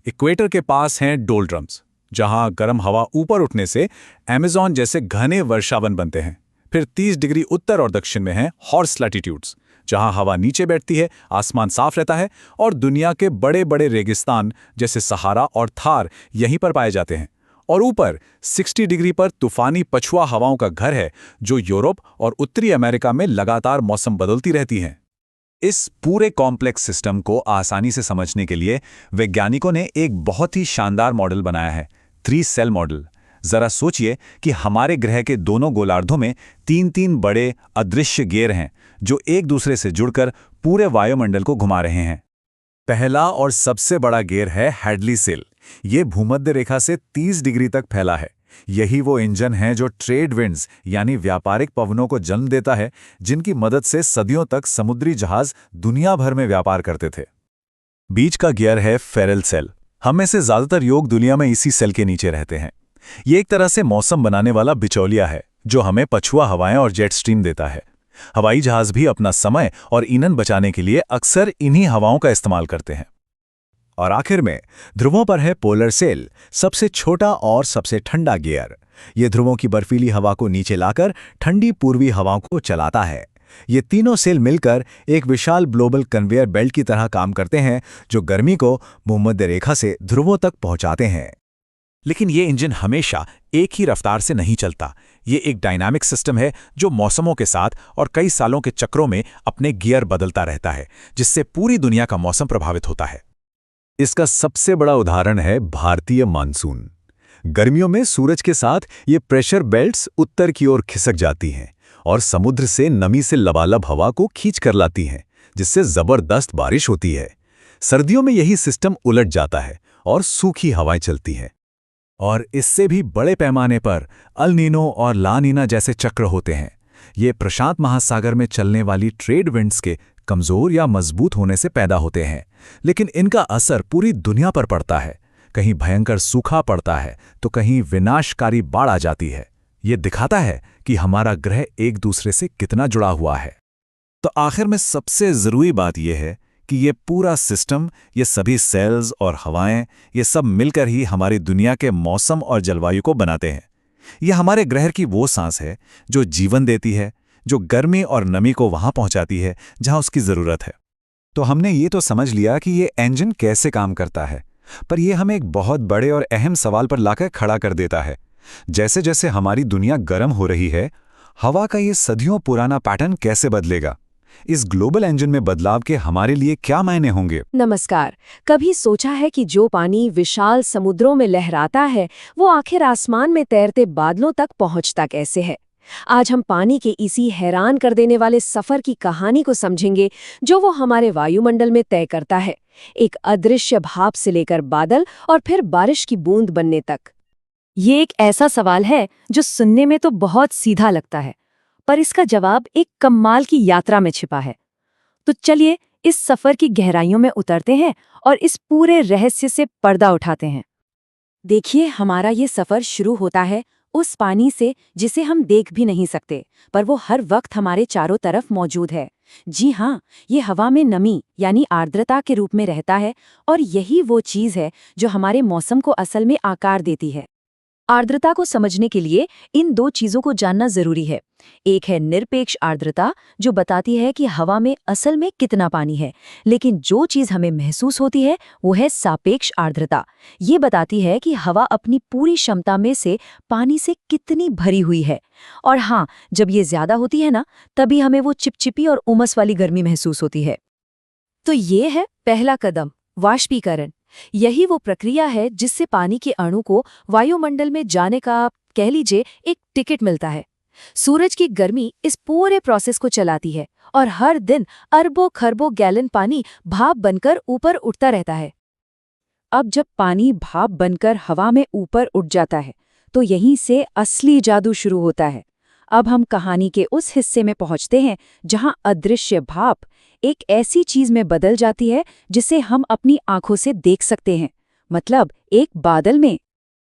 इक्वेटर के पास हैं डोल्ड्रम्स, जहां गर्म हवा ऊपर उठने से अमेज़न जैसे घने वर्षावन बनते हैं। फिर 30 डिग्री उत्तर और दक्षिण में हैं हॉर्स लैटिट्यूड्स, जहां हवा नीचे बैठती है, आसमान साफ रहता है और दुनिया के बड़े बड़े रेगिस्तान जैसे सहारा और थार यहीं पर पाए जाते हैं। और ऊपर 60 डिग्री पर तूफानी पछुआ हवाओं का घर है, जो यूरोप और उत्तरी अमेरिका में लगातार मौसम बदलती रहती हैं। इस पूरे कॉम्प्लेक्स सिस्टम को आसानी से समझने के लिए वैज्ञानिकों ने एक बहुत ही शानदार मॉडल बनाया है, 3 सेल मॉडल। जरा सोचिए कि हमारे ग्रह के दोनों गोलार्धों में 3-3 बड़े अदृश्य गियर हैं, जो एक दूसरे से जुड़कर पूरे वायुमंडल को घुमा रहे हैं। पहला और सबसे बड़ा गियर है हैडली सेल। ये भूमध्य रेखा से 30 डिग्री तक फैला है। यही वो इंजन है जो ट्रेड विंड्स यानी व्यापारिक पवनों को जन्म देता है, जिनकी मदद से सदियों तक समुद्री जहाज दुनिया भर में व्यापार करते थे। बीच का गियर है फेरल सेल। हम में से ज्यादातर लोग दुनिया में इसी सेल के नीचे रहते हैं। ये एक तरह से मौसम बनाने वाला बिचौलिया है, जो हमें पछुआ हवाएं और जेट स्ट्रीम देता है। हवाई जहाज भी अपना समय और ईंधन बचाने के लिए अक्सर इन्हीं हवाओं का इस्तेमाल करते हैं। और आखिर में ध्रुवों पर है पोलर सेल, सबसे छोटा और सबसे ठंडा गियर। ये ध्रुवों की बर्फीली हवा को नीचे लाकर ठंडी पूर्वी हवाओं को चलाता है। ये तीनों सेल मिलकर एक विशाल ग्लोबल कन्वेयर बेल्ट की तरह काम करते हैं, जो गर्मी को भूमध्य रेखा से ध्रुवों तक पहुंचाते हैं। लेकिन ये इंजन हमेशा एक ही रफ्तार से नहीं चलता। ये एक डायनामिक सिस्टम है जो मौसमों के साथ और कई सालों के चक्रों में अपने गियर बदलता रहता है, जिससे पूरी दुनिया का मौसम प्रभावित होता है। इसका सबसे बड़ा उदाहरण है भारतीय मानसून। गर्मियों में सूरज के साथ ये प्रेशर बेल्ट्स उत्तर की ओर खिसक जाती हैं और समुद्र से नमी से लबालब हवा को खींच कर लाती हैं, जिससे जबरदस्त बारिश होती है। सर्दियों में यही सिस्टम उलट जाता है और सूखी हवाएं चलती हैं। और इससे भी बड़े पैमाने पर अल नीनो और ला नीना जैसे चक्र होते हैं। ये प्रशांत महासागर में चलने वाली ट्रेड विंड्स के कमजोर या मजबूत होने से पैदा होते हैं, लेकिन इनका असर पूरी दुनिया पर पड़ता है। कहीं भयंकर सूखा पड़ता है तो कहीं विनाशकारी बाढ़ आ जाती है। ये दिखाता है कि हमारा ग्रह एक दूसरे से कितना जुड़ा हुआ है। तो आखिर में सबसे जरूरी बात यह है कि ये पूरा सिस्टम, ये सभी सेल्स और हवाएं, ये सब मिलकर ही हमारी दुनिया के मौसम और जलवायु को बनाते हैं। ये हमारे ग्रह की वो सांस है जो जीवन देती है, जो गर्मी और नमी को वहां पहुंचाती है जहां उसकी जरूरत है। तो हमने ये तो समझ लिया कि ये इंजन कैसे काम करता है, पर यह हमें एक बहुत बड़े और अहम सवाल पर लाकर खड़ा कर देता है। जैसे जैसे हमारी दुनिया गर्म हो रही है, हवा का ये सदियों पुराना पैटर्न कैसे बदलेगा? इस ग्लोबल इंजन में बदलाव के हमारे लिए क्या मायने होंगे? नमस्कार। कभी सोचा है कि जो पानी विशाल समुद्रों में लहराता है, वो आखिर आसमान में तैरते बादलों तक पहुंचता कैसे है? आज हम पानी के इसी हैरान कर देने वाले सफर की कहानी को समझेंगे, जो वो हमारे वायुमंडल में तय करता है, एक अदृश्य भाप से लेकर बादल और फिर बारिश की बूंद बनने तक। ये एक ऐसा सवाल है जो सुनने में तो बहुत सीधा लगता है, पर इसका जवाब एक कमाल की यात्रा में छिपा है। तो चलिए इस सफर की गहराइयों में उतरते हैं और इस पूरे रहस्य से पर्दा उठाते हैं। देखिए, हमारा ये सफर शुरू होता है उस पानी से जिसे हम देख भी नहीं सकते, पर वो हर वक्त हमारे चारों तरफ मौजूद है। जी हाँ, ये हवा में नमी यानी आर्द्रता के रूप में रहता है और यही वो चीज़ है जो हमारे मौसम को असल में आकार देती है। आर्द्रता को समझने के लिए इन दो चीजों को जानना जरूरी है। एक है निरपेक्ष आर्द्रता, जो बताती है कि हवा में असल में कितना पानी है, लेकिन जो चीज हमें महसूस होती है वो है सापेक्ष आर्द्रता। ये बताती है कि हवा अपनी पूरी क्षमता में से पानी से कितनी भरी हुई है। और हाँ, जब ये ज्यादा होती है ना, तभी हमें वो चिपचिपी और उमस वाली गर्मी महसूस होती है। तो ये है पहला कदम, वाष्पीकरण। यही वो प्रक्रिया है जिससे पानी के अणु को वायुमंडल में जाने का, कह लीजिए, एक टिकट मिलता है। सूरज की गर्मी इस पूरे प्रोसेस को चलाती है और हर दिन अरबों खरबों गैलन पानी भाप बनकर ऊपर उठता रहता है। अब जब पानी भाप बनकर हवा में ऊपर उठ जाता है, तो यहीं से असली जादू शुरू होता है। अब हम कहानी के उस हिस्से में पहुंचते हैं जहां अदृश्य भाप एक ऐसी चीज में बदल जाती है जिसे हम अपनी आंखों से देख सकते हैं, मतलब एक बादल में।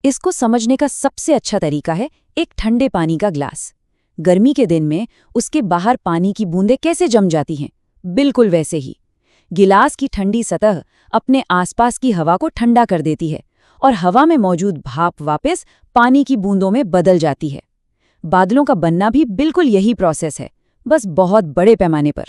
इसको समझने का सबसे अच्छा तरीका है एक ठंडे पानी का ग्लास। गर्मी के दिन में उसके बाहर पानी की बूंदें कैसे जम जाती हैं, बिल्कुल वैसे ही गिलास की ठंडी सतह अपने आसपास की हवा को ठंडा कर देती है और हवा में मौजूद भाप वापस पानी की बूंदों में बदल जाती है। बादलों का बनना भी बिल्कुल यही प्रोसेस है, बस बहुत बड़े पैमाने पर।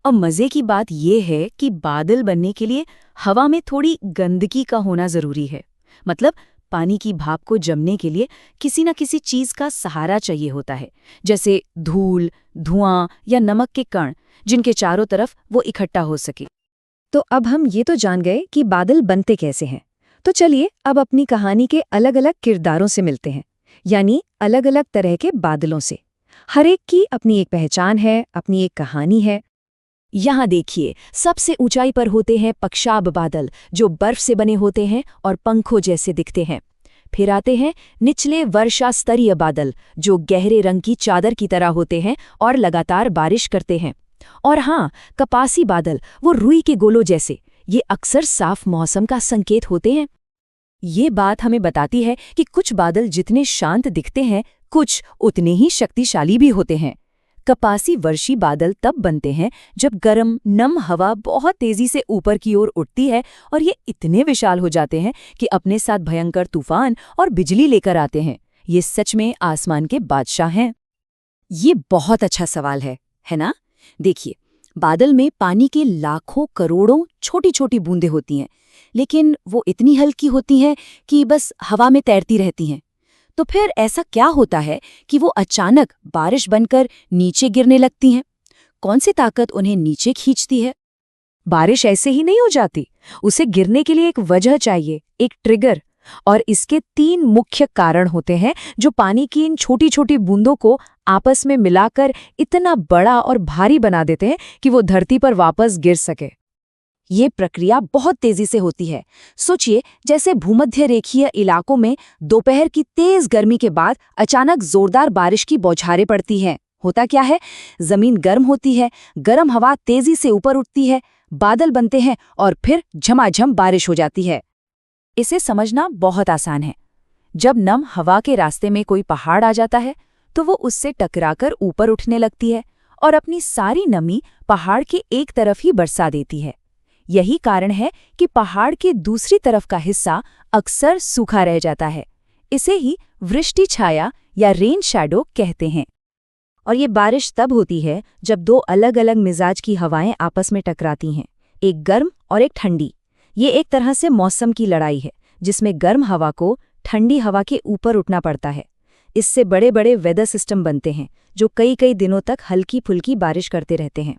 अब मजे की बात यह है कि बादल बनने के लिए हवा में थोड़ी गंदगी का होना जरूरी है। मतलब पानी की भाप को जमने के लिए किसी न किसी चीज का सहारा चाहिए होता है, जैसे धूल, धुआं या नमक के कण, जिनके चारों तरफ वो इकट्ठा हो सके। तो अब हम ये तो जान गए कि बादल बनते कैसे हैं। तो चलिए अब अपनी कहानी के अलग अलग किरदारों से मिलते हैं, यानी अलग अलग तरह के बादलों से। हर एक की अपनी एक पहचान है, अपनी एक कहानी है। यहाँ देखिए, सबसे ऊंचाई पर होते हैं पक्षाब बादल, जो बर्फ से बने होते हैं और पंखों जैसे दिखते हैं। फिर आते हैं निचले वर्षा स्तरीय बादल, जो गहरे रंग की चादर की तरह होते हैं और लगातार बारिश करते हैं। और हाँ, कपासी बादल, वो रुई के गोलों जैसे, ये अक्सर साफ मौसम का संकेत होते हैं। ये बात हमें बताती है कि कुछ बादल जितने शांत दिखते हैं, कुछ उतने ही शक्तिशाली भी होते हैं। कपासी वर्षी बादल तब बनते हैं जब गर्म नम हवा बहुत तेजी से ऊपर की ओर उठती है और ये इतने विशाल हो जाते हैं कि अपने साथ भयंकर तूफान और बिजली लेकर आते हैं। ये सच में आसमान के बादशाह हैं। ये बहुत अच्छा सवाल है ना? देखिए, बादल में पानी के लाखों करोड़ों छोटी छोटी बूंदें होती हैं, लेकिन वो इतनी हल्की होती हैं कि बस हवा में तैरती रहती हैं। तो फिर ऐसा क्या होता है कि वो अचानक बारिश बनकर नीचे गिरने लगती हैं? कौन सी ताकत उन्हें नीचे खींचती है? बारिश ऐसे ही नहीं हो जाती, उसे गिरने के लिए एक वजह चाहिए, एक ट्रिगर। और इसके 3 मुख्य कारण होते हैं जो पानी की इन छोटी छोटी बूंदों को आपस में मिलाकर इतना बड़ा और भारी बना देते हैं कि वो धरती पर वापस गिर सके। ये प्रक्रिया बहुत तेजी से होती है। सोचिए, जैसे भूमध्य रेखीय इलाकों में दोपहर की तेज गर्मी के बाद अचानक जोरदार बारिश की बौछारें पड़ती हैं। होता क्या है, जमीन गर्म होती है, गर्म हवा तेजी से ऊपर उठती है, बादल बनते हैं और फिर झमाझम बारिश हो जाती है। इसे समझना बहुत आसान है। जब नम हवा के रास्ते में कोई पहाड़ आ जाता है, तो वो उससे टकराकर ऊपर उठने लगती है और अपनी सारी नमी पहाड़ के एक तरफ ही बरसा देती है। यही कारण है कि पहाड़ की दूसरी तरफ का हिस्सा अक्सर सूखा रह जाता है। इसे ही वृष्टि छाया या रेन शैडो कहते हैं। और ये बारिश तब होती है जब 2 अलग अलग मिजाज की हवाएं आपस में टकराती हैं, एक गर्म और एक ठंडी। ये एक तरह से मौसम की लड़ाई है, जिसमें गर्म हवा को ठंडी हवा के ऊपर उठना पड़ता है। इससे बड़े बड़े वेदर सिस्टम बनते हैं, जो कई कई दिनों तक हल्की फुल्की बारिश करते रहते हैं।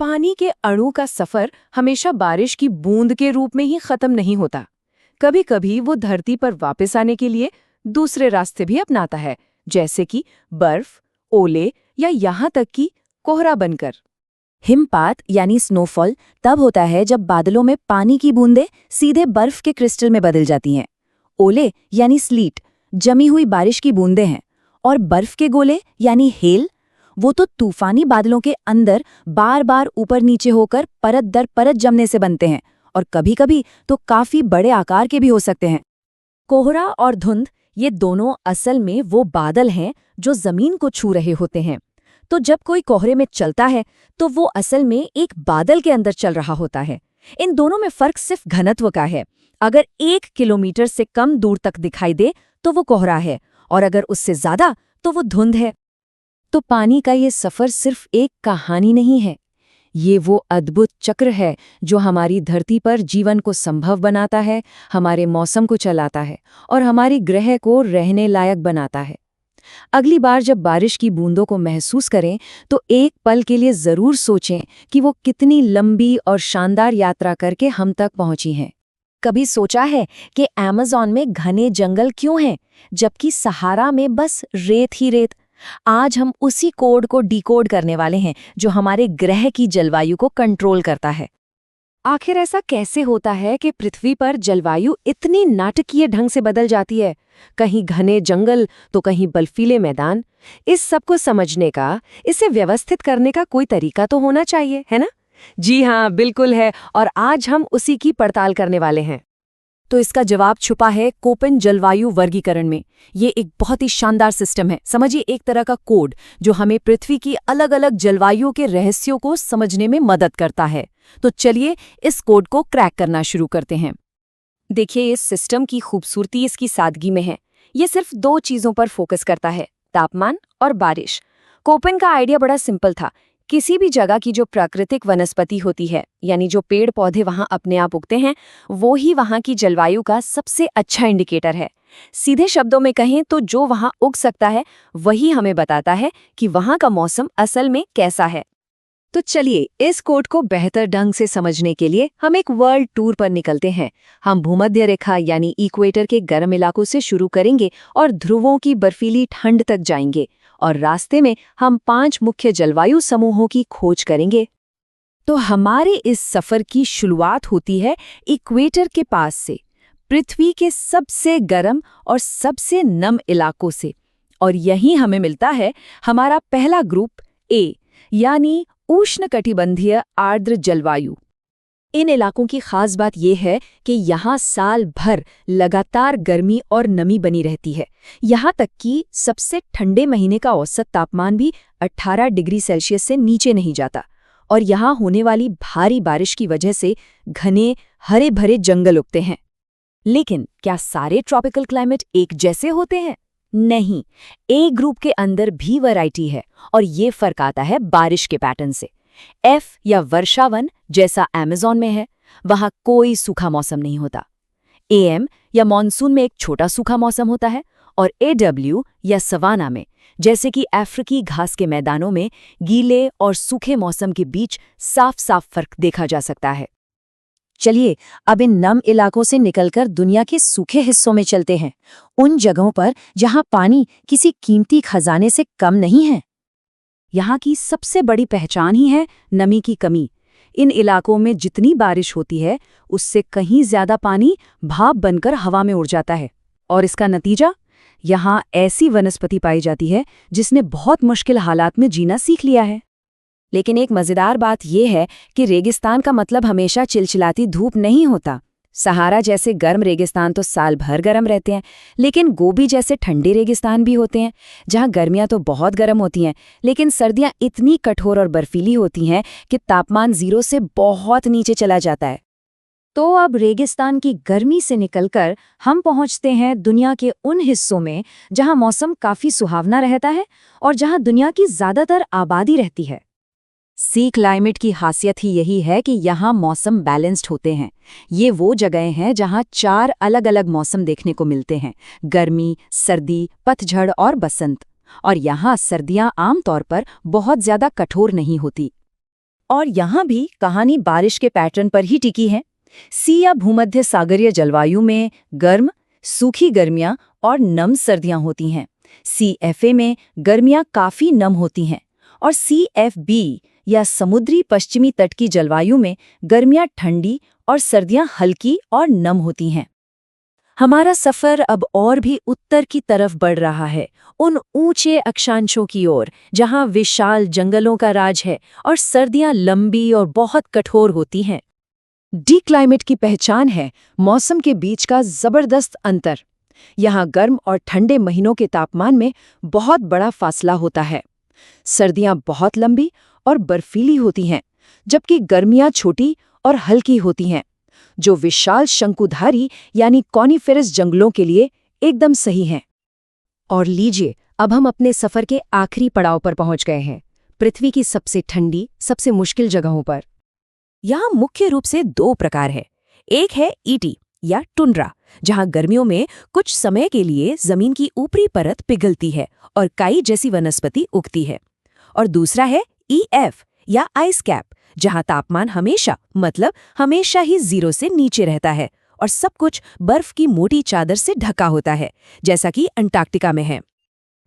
पानी के अणु का सफर हमेशा बारिश की बूंद के रूप में ही खत्म नहीं होता। कभी कभी वो धरती पर वापस आने के लिए दूसरे रास्ते भी अपनाता है, जैसे कि बर्फ, ओले या यहाँ तक कि कोहरा बनकर। हिमपात यानी स्नोफॉल तब होता है जब बादलों में पानी की बूंदें सीधे बर्फ के क्रिस्टल में बदल जाती हैं। ओले यानी स्लीट जमी हुई बारिश की बूंदें हैं, और बर्फ के गोले यानी हेल, वो तो तूफानी बादलों के अंदर बार बार ऊपर नीचे होकर परत दर परत जमने से बनते हैं, और कभी-कभी तो काफी बड़े आकार के भी हो सकते हैं। कोहरा और धुंध, ये दोनों असल में वो बादल हैं जो जमीन को छू रहे होते हैं। तो जब कोई कोहरे में चलता है तो वो असल में एक बादल के अंदर चल रहा होता है। इन दोनों में फर्क सिर्फ घनत्व का है। अगर 1 किलोमीटर से कम दूर तक दिखाई दे तो वो कोहरा है, और अगर उससे ज्यादा तो वो धुंध है। तो पानी का ये सफर सिर्फ एक कहानी नहीं है, ये वो अद्भुत चक्र है जो हमारी धरती पर जीवन को संभव बनाता है, हमारे मौसम को चलाता है और हमारी ग्रह को रहने लायक बनाता है। अगली बार जब बारिश की बूंदों को महसूस करें तो एक पल के लिए जरूर सोचें कि वो कितनी लंबी और शानदार यात्रा करके हम तक पहुंची हैं। कभी सोचा है कि अमेज़न में घने जंगल क्यों हैं, जबकि सहारा में बस रेत ही रेत? आज हम उसी कोड को डिकोड करने वाले हैं जो हमारे ग्रह की जलवायु को कंट्रोल करता है। आखिर ऐसा कैसे होता है कि पृथ्वी पर जलवायु इतनी नाटकीय ढंग से बदल जाती है, कहीं घने जंगल तो कहीं बर्फीले मैदान? इस सब को समझने का, इसे व्यवस्थित करने का कोई तरीका तो होना चाहिए, है ना? जी हाँ, बिल्कुल है, और आज हम उसी की पड़ताल करने वाले हैं। तो इसका जवाब छुपा है कोपेन जलवायु वर्गीकरण में। ये एक बहुत ही शानदार सिस्टम है, समझिए एक तरह का कोड जो हमें पृथ्वी की अलग अलग जलवायु के रहस्यों को समझने में मदद करता है। तो चलिए इस कोड को क्रैक करना शुरू करते हैं। देखिए, इस सिस्टम की खूबसूरती इसकी सादगी में है। ये सिर्फ 2 चीजों पर फोकस करता है, तापमान और बारिश। कोपेन का आइडिया बड़ा सिंपल था। किसी भी जगह की जो प्राकृतिक वनस्पति होती है, यानी जो पेड़ पौधे वहां अपने आप उगते हैं, वो ही वहां की जलवायु का सबसे अच्छा इंडिकेटर है। सीधे शब्दों में कहें तो जो वहां उग सकता है वही हमें बताता है कि वहां का मौसम असल में कैसा है। तो चलिए इस कोड को बेहतर ढंग से समझने के लिए हम एक वर्ल्ड टूर पर निकलते हैं। हम भूमध्य रेखा यानी इक्वेटर के गर्म इलाकों से शुरू करेंगे और ध्रुवों की बर्फीली ठंड तक जाएंगे, और रास्ते में हम 5 मुख्य जलवायु समूहों की खोज करेंगे। तो हमारे इस सफर की शुरुआत होती है इक्वेटर के पास से, पृथ्वी के सबसे गर्म और सबसे नम इलाकों से, और यहीं हमें मिलता है हमारा पहला ग्रुप ए, यानी उष्णकटिबंधीय आर्द्र जलवायु। इन इलाकों की खास बात यह है कि यहाँ साल भर लगातार गर्मी और नमी बनी रहती है। यहाँ तक कि सबसे ठंडे महीने का औसत तापमान भी 18 डिग्री सेल्सियस से नीचे नहीं जाता, और यहाँ होने वाली भारी बारिश की वजह से घने हरे भरे जंगल उगते हैं। लेकिन क्या सारे ट्रॉपिकल क्लाइमेट एक जैसे होते हैं? नहीं, ए ग्रुप के अंदर भी वैरायटी है, और ये फर्क आता है बारिश के पैटर्न से। एफ या वर्षावन जैसा अमेज़न में है, वहां कोई सूखा मौसम नहीं होता। एएम या मॉनसून में एक छोटा सूखा मौसम होता है, और एडब्ल्यू या सवाना में, जैसे कि अफ्रीकी घास के मैदानों में, गीले और सूखे मौसम के बीच साफ साफ फर्क देखा जा सकता है। चलिए अब इन नम इलाकों से निकलकर दुनिया के सूखे हिस्सों में चलते हैं, उन जगहों पर जहां पानी किसी कीमती खजाने से कम नहीं है। यहाँ की सबसे बड़ी पहचान ही है नमी की कमी। इन इलाकों में जितनी बारिश होती है उससे कहीं ज्यादा पानी भाप बनकर हवा में उड़ जाता है, और इसका नतीजा, यहाँ ऐसी वनस्पति पाई जाती है जिसने बहुत मुश्किल हालात में जीना सीख लिया है। लेकिन एक मजेदार बात यह है कि रेगिस्तान का मतलब हमेशा चिलचिलाती धूप नहीं होता। सहारा जैसे गर्म रेगिस्तान तो साल भर गर्म रहते हैं, लेकिन गोबी जैसे ठंडे रेगिस्तान भी होते हैं, जहां गर्मियां तो बहुत गर्म होती हैं, लेकिन सर्दियां इतनी कठोर और बर्फीली होती हैं कि तापमान 0 से बहुत नीचे चला जाता है। तो अब रेगिस्तान की गर्मी से निकलकर हम पहुंचते हैं दुनिया के उन हिस्सों में जहां मौसम काफी सुहावना रहता है और जहां दुनिया की ज्यादातर आबादी रहती है। सी क्लाइमेट की खासियत ही यही है कि यहाँ मौसम बैलेंस्ड होते हैं। ये वो जगहें हैं जहाँ 4 अलग अलग मौसम देखने को मिलते हैं: गर्मी, सर्दी, पतझड़ और बसंत। और यहाँ सर्दियाँ आमतौर पर बहुत ज्यादा कठोर नहीं होती। और यहाँ भी कहानी बारिश के पैटर्न पर ही टिकी है। सी या भूमध्य सागरीय जलवायु में गर्म, सूखी गर्मियाँ और नम सर्दियाँ होती हैं। CFA में गर्मियाँ काफ़ी नम होती हैं, और CFB या समुद्री पश्चिमी तट की जलवायु में गर्मियाँ ठंडी और सर्दियाँ हल्की और नम होती हैं। हमारा सफ़र अब और भी उत्तर की तरफ बढ़ रहा है, उन ऊंचे अक्षांशों की ओर जहाँ विशाल जंगलों का राज है और सर्दियाँ लंबी और बहुत कठोर होती हैं। डी क्लाइमेट की पहचान है मौसम के बीच का ज़बरदस्त अंतर। यहाँ गर्म और ठंडे महीनों के तापमान में बहुत बड़ा फासला होता है। सर्दियाँ बहुत लंबी और बर्फीली होती हैं, जबकि गर्मियाँ छोटी और हल्की होती हैं, जो विशाल शंकुधारी यानी कॉनिफेरस जंगलों के लिए एकदम सही हैं। और लीजिए, अब हम अपने सफर के आखिरी पड़ाव पर पहुंच गए हैं, पृथ्वी की सबसे ठंडी, सबसे मुश्किल जगहों पर। यहाँ मुख्य रूप से दो प्रकार है। एक है ईटी या टुंड्रा, जहाँ गर्मियों में कुछ समय के लिए जमीन की ऊपरी परत पिघलती है और काई जैसी वनस्पति उगती है। और दूसरा है ईएफ या आइस कैप, जहाँ तापमान हमेशा ही 0 से नीचे रहता है और सब कुछ बर्फ की मोटी चादर से ढका होता है, जैसा कि अंटार्कटिका में है।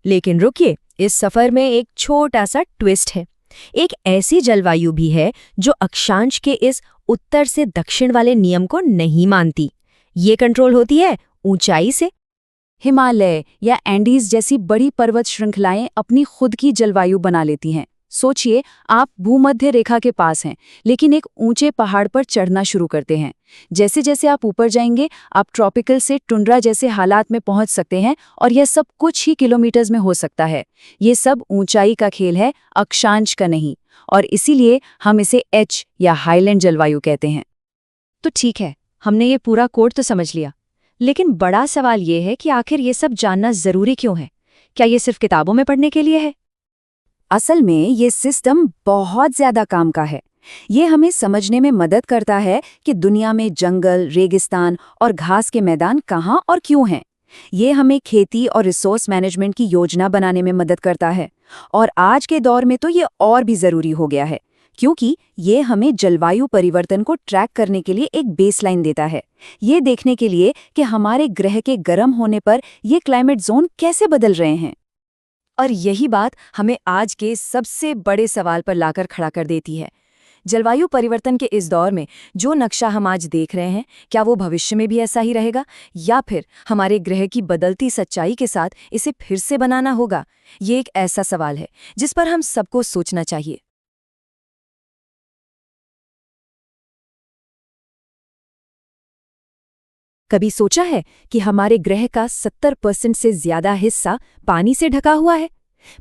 लेकिन रुकिए, इस सफर में एक छोटा सा ट्विस्ट है। एक ऐसी जलवायु भी है जो अक्षांश के इस उत्तर से दक्षिण वाले नियम को नहीं मानती। ये कंट्रोल होती है ऊंचाई से। हिमालय या एंडीज जैसी बड़ी पर्वत श्रृंखलाएं अपनी खुद की जलवायु बना लेती हैं। सोचिए, आप भूमध्य रेखा के पास हैं, लेकिन एक ऊंचे पहाड़ पर चढ़ना शुरू करते हैं। जैसे जैसे आप ऊपर जाएंगे, आप ट्रॉपिकल से टुंड्रा जैसे हालात में पहुंच सकते हैं, और यह सब कुछ ही किलोमीटर्स में हो सकता है। ये सब ऊंचाई का खेल है, अक्षांश का नहीं, और इसीलिए हम इसे एच या हाईलैंड जलवायु कहते हैं। तो ठीक है, हमने ये पूरा कोड तो समझ लिया, लेकिन बड़ा सवाल ये है कि आखिर ये सब जानना जरूरी क्यों है? क्या ये सिर्फ किताबों में पढ़ने के लिए है? असल में ये सिस्टम बहुत ज्यादा काम का है। ये हमें समझने में मदद करता है कि दुनिया में जंगल, रेगिस्तान और घास के मैदान कहाँ और क्यों हैं। ये हमें खेती और रिसोर्स मैनेजमेंट की योजना बनाने में मदद करता है। और आज के दौर में तो ये और भी जरूरी हो गया है, क्योंकि ये हमें जलवायु परिवर्तन को ट्रैक करने के लिए एक बेसलाइन देता है। ये देखने के लिए कि हमारे ग्रह के गर्म होने पर ये क्लाइमेट जोन कैसे बदल रहे हैं। और यही बात हमें आज के सबसे बड़े सवाल पर लाकर खड़ा कर देती है। जलवायु परिवर्तन के इस दौर में जो नक्शा हम आज देख रहे हैं, क्या वो भविष्य में भी ऐसा ही रहेगा, या फिर हमारे ग्रह की बदलती सच्चाई के साथ इसे फिर से बनाना होगा? ये एक ऐसा सवाल है जिस पर हम सबको सोचना चाहिए। कभी सोचा है कि हमारे ग्रह का 70% से ज्यादा हिस्सा पानी से ढका हुआ है?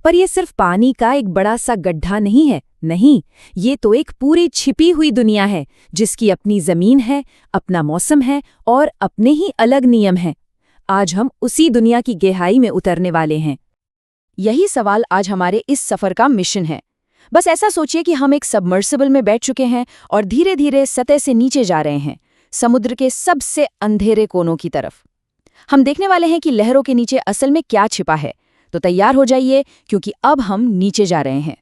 पर यह सिर्फ पानी का एक बड़ा सा गड्ढा नहीं है। नहीं, ये तो एक पूरी छिपी हुई दुनिया है, जिसकी अपनी जमीन है, अपना मौसम है और अपने ही अलग नियम हैं। आज हम उसी दुनिया की गहराई में उतरने वाले हैं। यही सवाल आज हमारे इस सफर का मिशन है। बस ऐसा सोचिए कि हम एक सबमर्सिबल में बैठ चुके हैं और धीरे धीरे सतह से नीचे जा रहे हैं, समुद्र के सबसे अंधेरे कोनों की तरफ। हम देखने वाले हैं कि लहरों के नीचे असल में क्या छिपा है। तो तैयार हो जाइए, क्योंकि अब हम नीचे जा रहे हैं।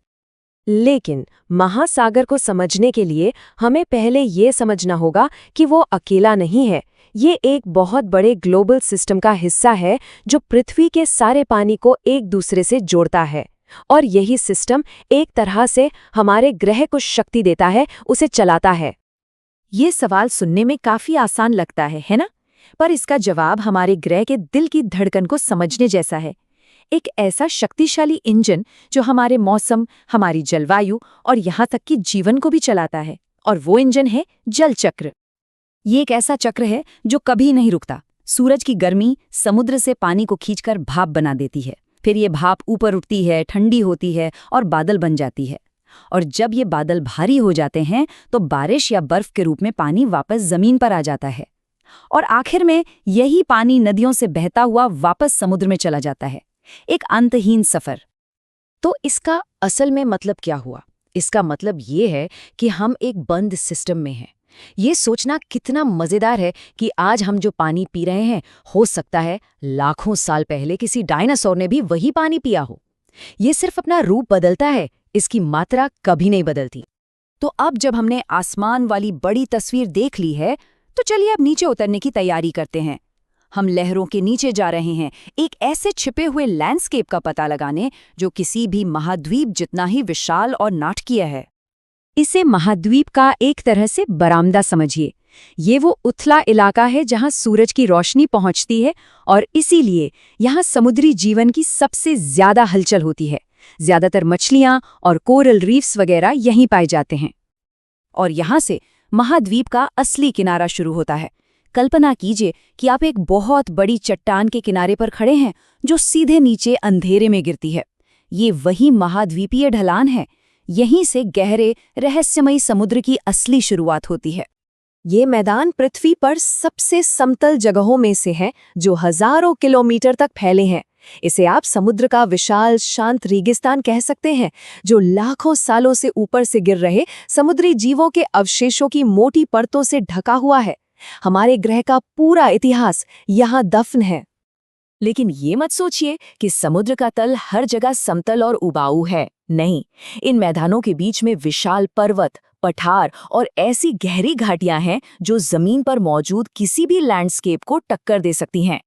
लेकिन महासागर को समझने के लिए हमें पहले ये समझना होगा कि वो अकेला नहीं है। ये एक बहुत बड़े ग्लोबल सिस्टम का हिस्सा है जो पृथ्वी के सारे पानी को एक दूसरे से जोड़ता है। और यही सिस्टम एक तरह से हमारे ग्रह को शक्ति देता है, उसे चलाता है। ये सवाल सुनने में काफी आसान लगता है ना? पर इसका जवाब हमारे ग्रह के दिल की धड़कन को समझने जैसा है। एक ऐसा शक्तिशाली इंजन जो हमारे मौसम, हमारी जलवायु और यहाँ तक कि जीवन को भी चलाता है। और वो इंजन है जल चक्र। ये एक ऐसा चक्र है जो कभी नहीं रुकता। सूरज की गर्मी समुद्र से पानी को खींचकर भाप बना देती है। फिर ये भाप ऊपर उठती है, ठंडी होती है और बादल बन जाती है। और जब ये बादल भारी हो जाते हैं तो बारिश या बर्फ के रूप में पानी वापस जमीन पर आ जाता है। और आखिर में यही पानी नदियों से बहता हुआ वापस समुद्र में चला जाता है। एक अंतहीन सफर। तो इसका असल में मतलब क्या हुआ? इसका मतलब ये है कि हम एक बंद सिस्टम में हैं। ये सोचना कितना मजेदार है कि आज हम जो पानी पी रहे हैं, हो सकता है लाखों साल पहले किसी डायनासोर ने भी वही पानी पिया हो। ये सिर्फ अपना रूप बदलता है, इसकी मात्रा कभी नहीं बदलती। तो अब जब हमने आसमान वाली बड़ी तस्वीर देख ली है, तो चलिए अब नीचे उतरने की तैयारी करते हैं। हम लहरों के नीचे जा रहे हैं, एक ऐसे छिपे हुए लैंडस्केप का पता लगाने जो किसी भी महाद्वीप जितना ही विशाल और नाटकीय है। इसे महाद्वीप का एक तरह से बरामदा समझिए। ये वो उथला इलाका है जहां सूरज की रोशनी पहुंचती है और इसीलिए यहां समुद्री जीवन की सबसे ज्यादा हलचल होती है। ज्यादातर मछलियां और कोरल रीफ्स वगैरह यहीं पाए जाते हैं। और यहां से महाद्वीप का असली किनारा शुरू होता है। कल्पना कीजिए कि आप एक बहुत बड़ी चट्टान के किनारे पर खड़े हैं जो सीधे नीचे अंधेरे में गिरती है। ये वही महाद्वीपीय ढलान है। यहीं से गहरे रहस्यमयी समुद्र की असली शुरुआत होती है। ये मैदान पृथ्वी पर सबसे समतल जगहों में से है जो हजारों किलोमीटर तक फैले हैं। इसे आप समुद्र का विशाल शांत रेगिस्तान कह सकते हैं, जो लाखों सालों से ऊपर से गिर रहे समुद्री जीवों के अवशेषों की मोटी परतों से ढका हुआ है। हमारे ग्रह का पूरा इतिहास यहाँ दफन है। लेकिन ये मत सोचिए कि समुद्र का तल हर जगह समतल और उबाऊ है। नहीं, इन मैदानों के बीच में विशाल पर्वत, पठार और ऐसी गहरी घाटियां हैं जो जमीन पर मौजूद किसी भी लैंडस्केप को टक्कर दे सकती हैं।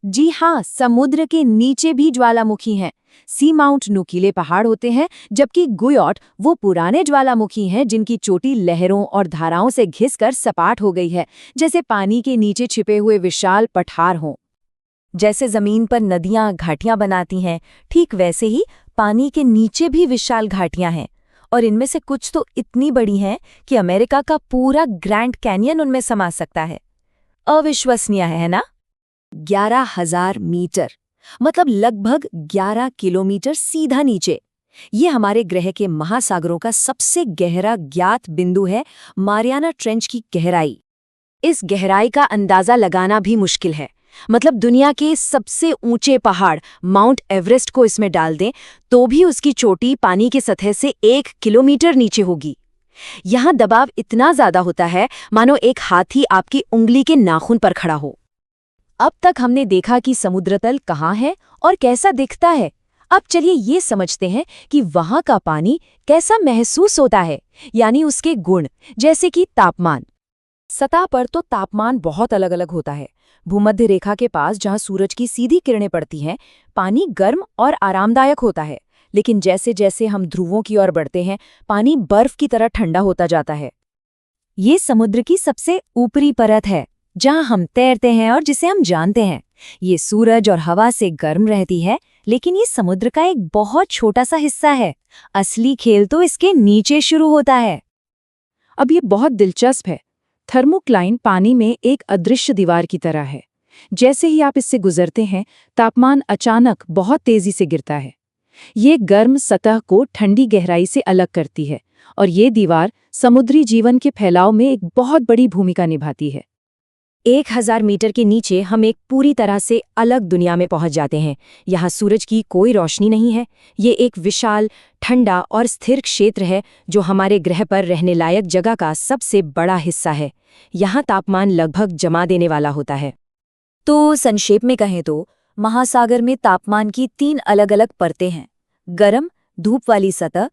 जी हाँ, समुद्र के नीचे भी ज्वालामुखी हैं। सी माउंट नुकीले पहाड़ होते हैं, जबकि गुयॉट वो पुराने ज्वालामुखी हैं जिनकी चोटी लहरों और धाराओं से घिसकर सपाट हो गई है, जैसे पानी के नीचे छिपे हुए विशाल पठार हों। जैसे जमीन पर नदियां घाटियां बनाती हैं, ठीक वैसे ही पानी के नीचे भी विशाल घाटियां हैं, और इनमें से कुछ तो इतनी बड़ी हैं कि अमेरिका का पूरा ग्रैंड कैनियन उनमें समा सकता है। अविश्वसनीय है ना? 11,000 मीटर, मतलब लगभग 11 किलोमीटर सीधा नीचे। ये हमारे ग्रह के महासागरों का सबसे गहरा ज्ञात बिंदु है, मारियाना ट्रेंच की गहराई। इस गहराई का अंदाजा लगाना भी मुश्किल है। मतलब दुनिया के सबसे ऊंचे पहाड़ माउंट एवरेस्ट को इसमें डाल दें तो भी उसकी चोटी पानी की सतह से 1 किलोमीटर नीचे होगी। यहाँ दबाव इतना ज्यादा होता है मानो एक हाथी आपकी उंगली के नाखून पर खड़ा हो। अब तक हमने देखा कि समुद्र तल कहाँ है और कैसा दिखता है। अब चलिए ये समझते हैं कि वहाँ का पानी कैसा महसूस होता है, यानी उसके गुण, जैसे कि तापमान। सतह पर तो तापमान बहुत अलग अलग होता है। भूमध्य रेखा के पास जहाँ सूरज की सीधी किरणें पड़ती हैं, पानी गर्म और आरामदायक होता है, लेकिन जैसे जैसे हम ध्रुवों की ओर बढ़ते हैं, पानी बर्फ की तरह ठंडा होता जाता है। ये समुद्र की सबसे ऊपरी परत है, जहाँ हम तैरते हैं और जिसे हम जानते हैं। ये सूरज और हवा से गर्म रहती है, लेकिन ये समुद्र का एक बहुत छोटा सा हिस्सा है। असली खेल तो इसके नीचे शुरू होता है। अब ये बहुत दिलचस्प है। थर्मोक्लाइन पानी में एक अदृश्य दीवार की तरह है। जैसे ही आप इससे गुजरते हैं, तापमान अचानक बहुत तेजी से गिरता है। ये गर्म सतह को ठंडी गहराई से अलग करती है, और ये दीवार समुद्री जीवन के फैलाव में एक बहुत बड़ी भूमिका निभाती है। 1000 मीटर के नीचे हम एक पूरी तरह से अलग दुनिया में पहुंच जाते हैं। यहाँ सूरज की कोई रोशनी नहीं है। ये एक विशाल, ठंडा और स्थिर क्षेत्र है जो हमारे ग्रह पर रहने लायक जगह का सबसे बड़ा हिस्सा है। यहाँ तापमान लगभग जमा देने वाला होता है। तो संक्षेप में कहें तो महासागर में तापमान की 3 अलग अलग परतें हैं। गर्म, धूप वाली सतह,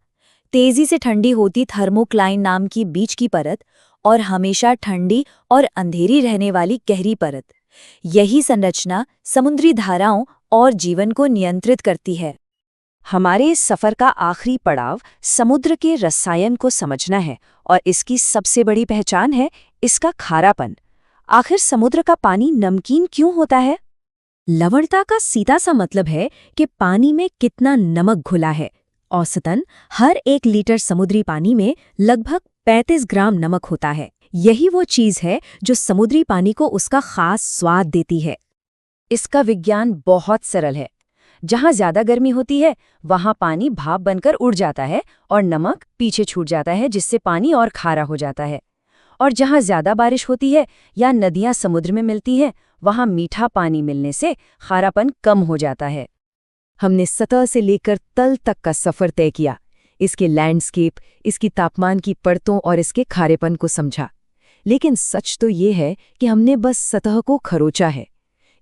तेजी से ठंडी होती थर्मोक्लाइन नाम की बीच की परत, और हमेशा ठंडी और अंधेरी रहने वाली गहरी परत। यही संरचना समुद्री धाराओं और जीवन को नियंत्रित करती है। हमारे इस सफर का आखिरी पड़ाव समुद्र के रसायन को समझना है, और इसकी सबसे बड़ी पहचान है इसका खारापन। आखिर समुद्र का पानी नमकीन क्यों होता है? लवणता का सीधा सा मतलब है कि पानी में कितना नमक घुला है। औसतन हर 1 लीटर समुद्री पानी में लगभग 35 ग्राम नमक होता है। यही वो चीज है जो समुद्री पानी को उसका खास स्वाद देती है। इसका विज्ञान बहुत सरल है। जहाँ ज्यादा गर्मी होती है, वहाँ पानी भाप बनकर उड़ जाता है और नमक पीछे छूट जाता है, जिससे पानी और खारा हो जाता है। और जहाँ ज्यादा बारिश होती है या नदियाँ समुद्र में मिलती हैं, वहाँ मीठा पानी मिलने से खारापन कम हो जाता है। हमने सतह से लेकर तल तक का सफर तय किया, इसके लैंडस्केप, इसकी तापमान की परतों और इसके खारेपन को समझा। लेकिन सच तो ये है कि हमने बस सतह को खरोचा है।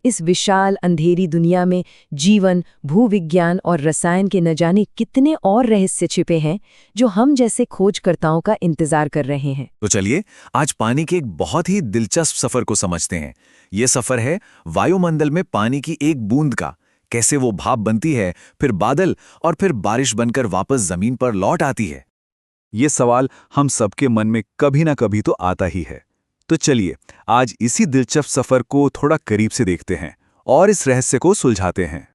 इस विशाल अंधेरी दुनिया में जीवन, भूविज्ञान और रसायन के न जाने कितने और रहस्य छिपे हैं जो हम जैसे खोजकर्ताओं का इंतजार कर रहे हैं। तो चलिए आज पानी के एक बहुत ही दिलचस्प सफर को समझते हैं। ये सफर है वायुमंडल में पानी की एक बूंद का। कैसे वो भाप बनती है, फिर बादल और फिर बारिश बनकर वापस जमीन पर लौट आती है। ये सवाल हम सबके मन में कभी ना कभी तो आता ही है। तो चलिए आज इसी दिलचस्प सफर को थोड़ा करीब से देखते हैं और इस रहस्य को सुलझाते हैं।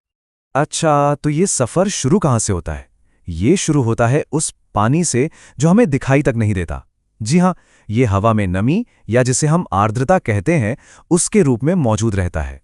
अच्छा, तो ये सफर शुरू कहाँ से होता है? ये शुरू होता है उस पानी से जो हमें दिखाई तक नहीं देता। जी हाँ, ये हवा में नमी या जिसे हम आर्द्रता कहते हैं, उसके रूप में मौजूद रहता है।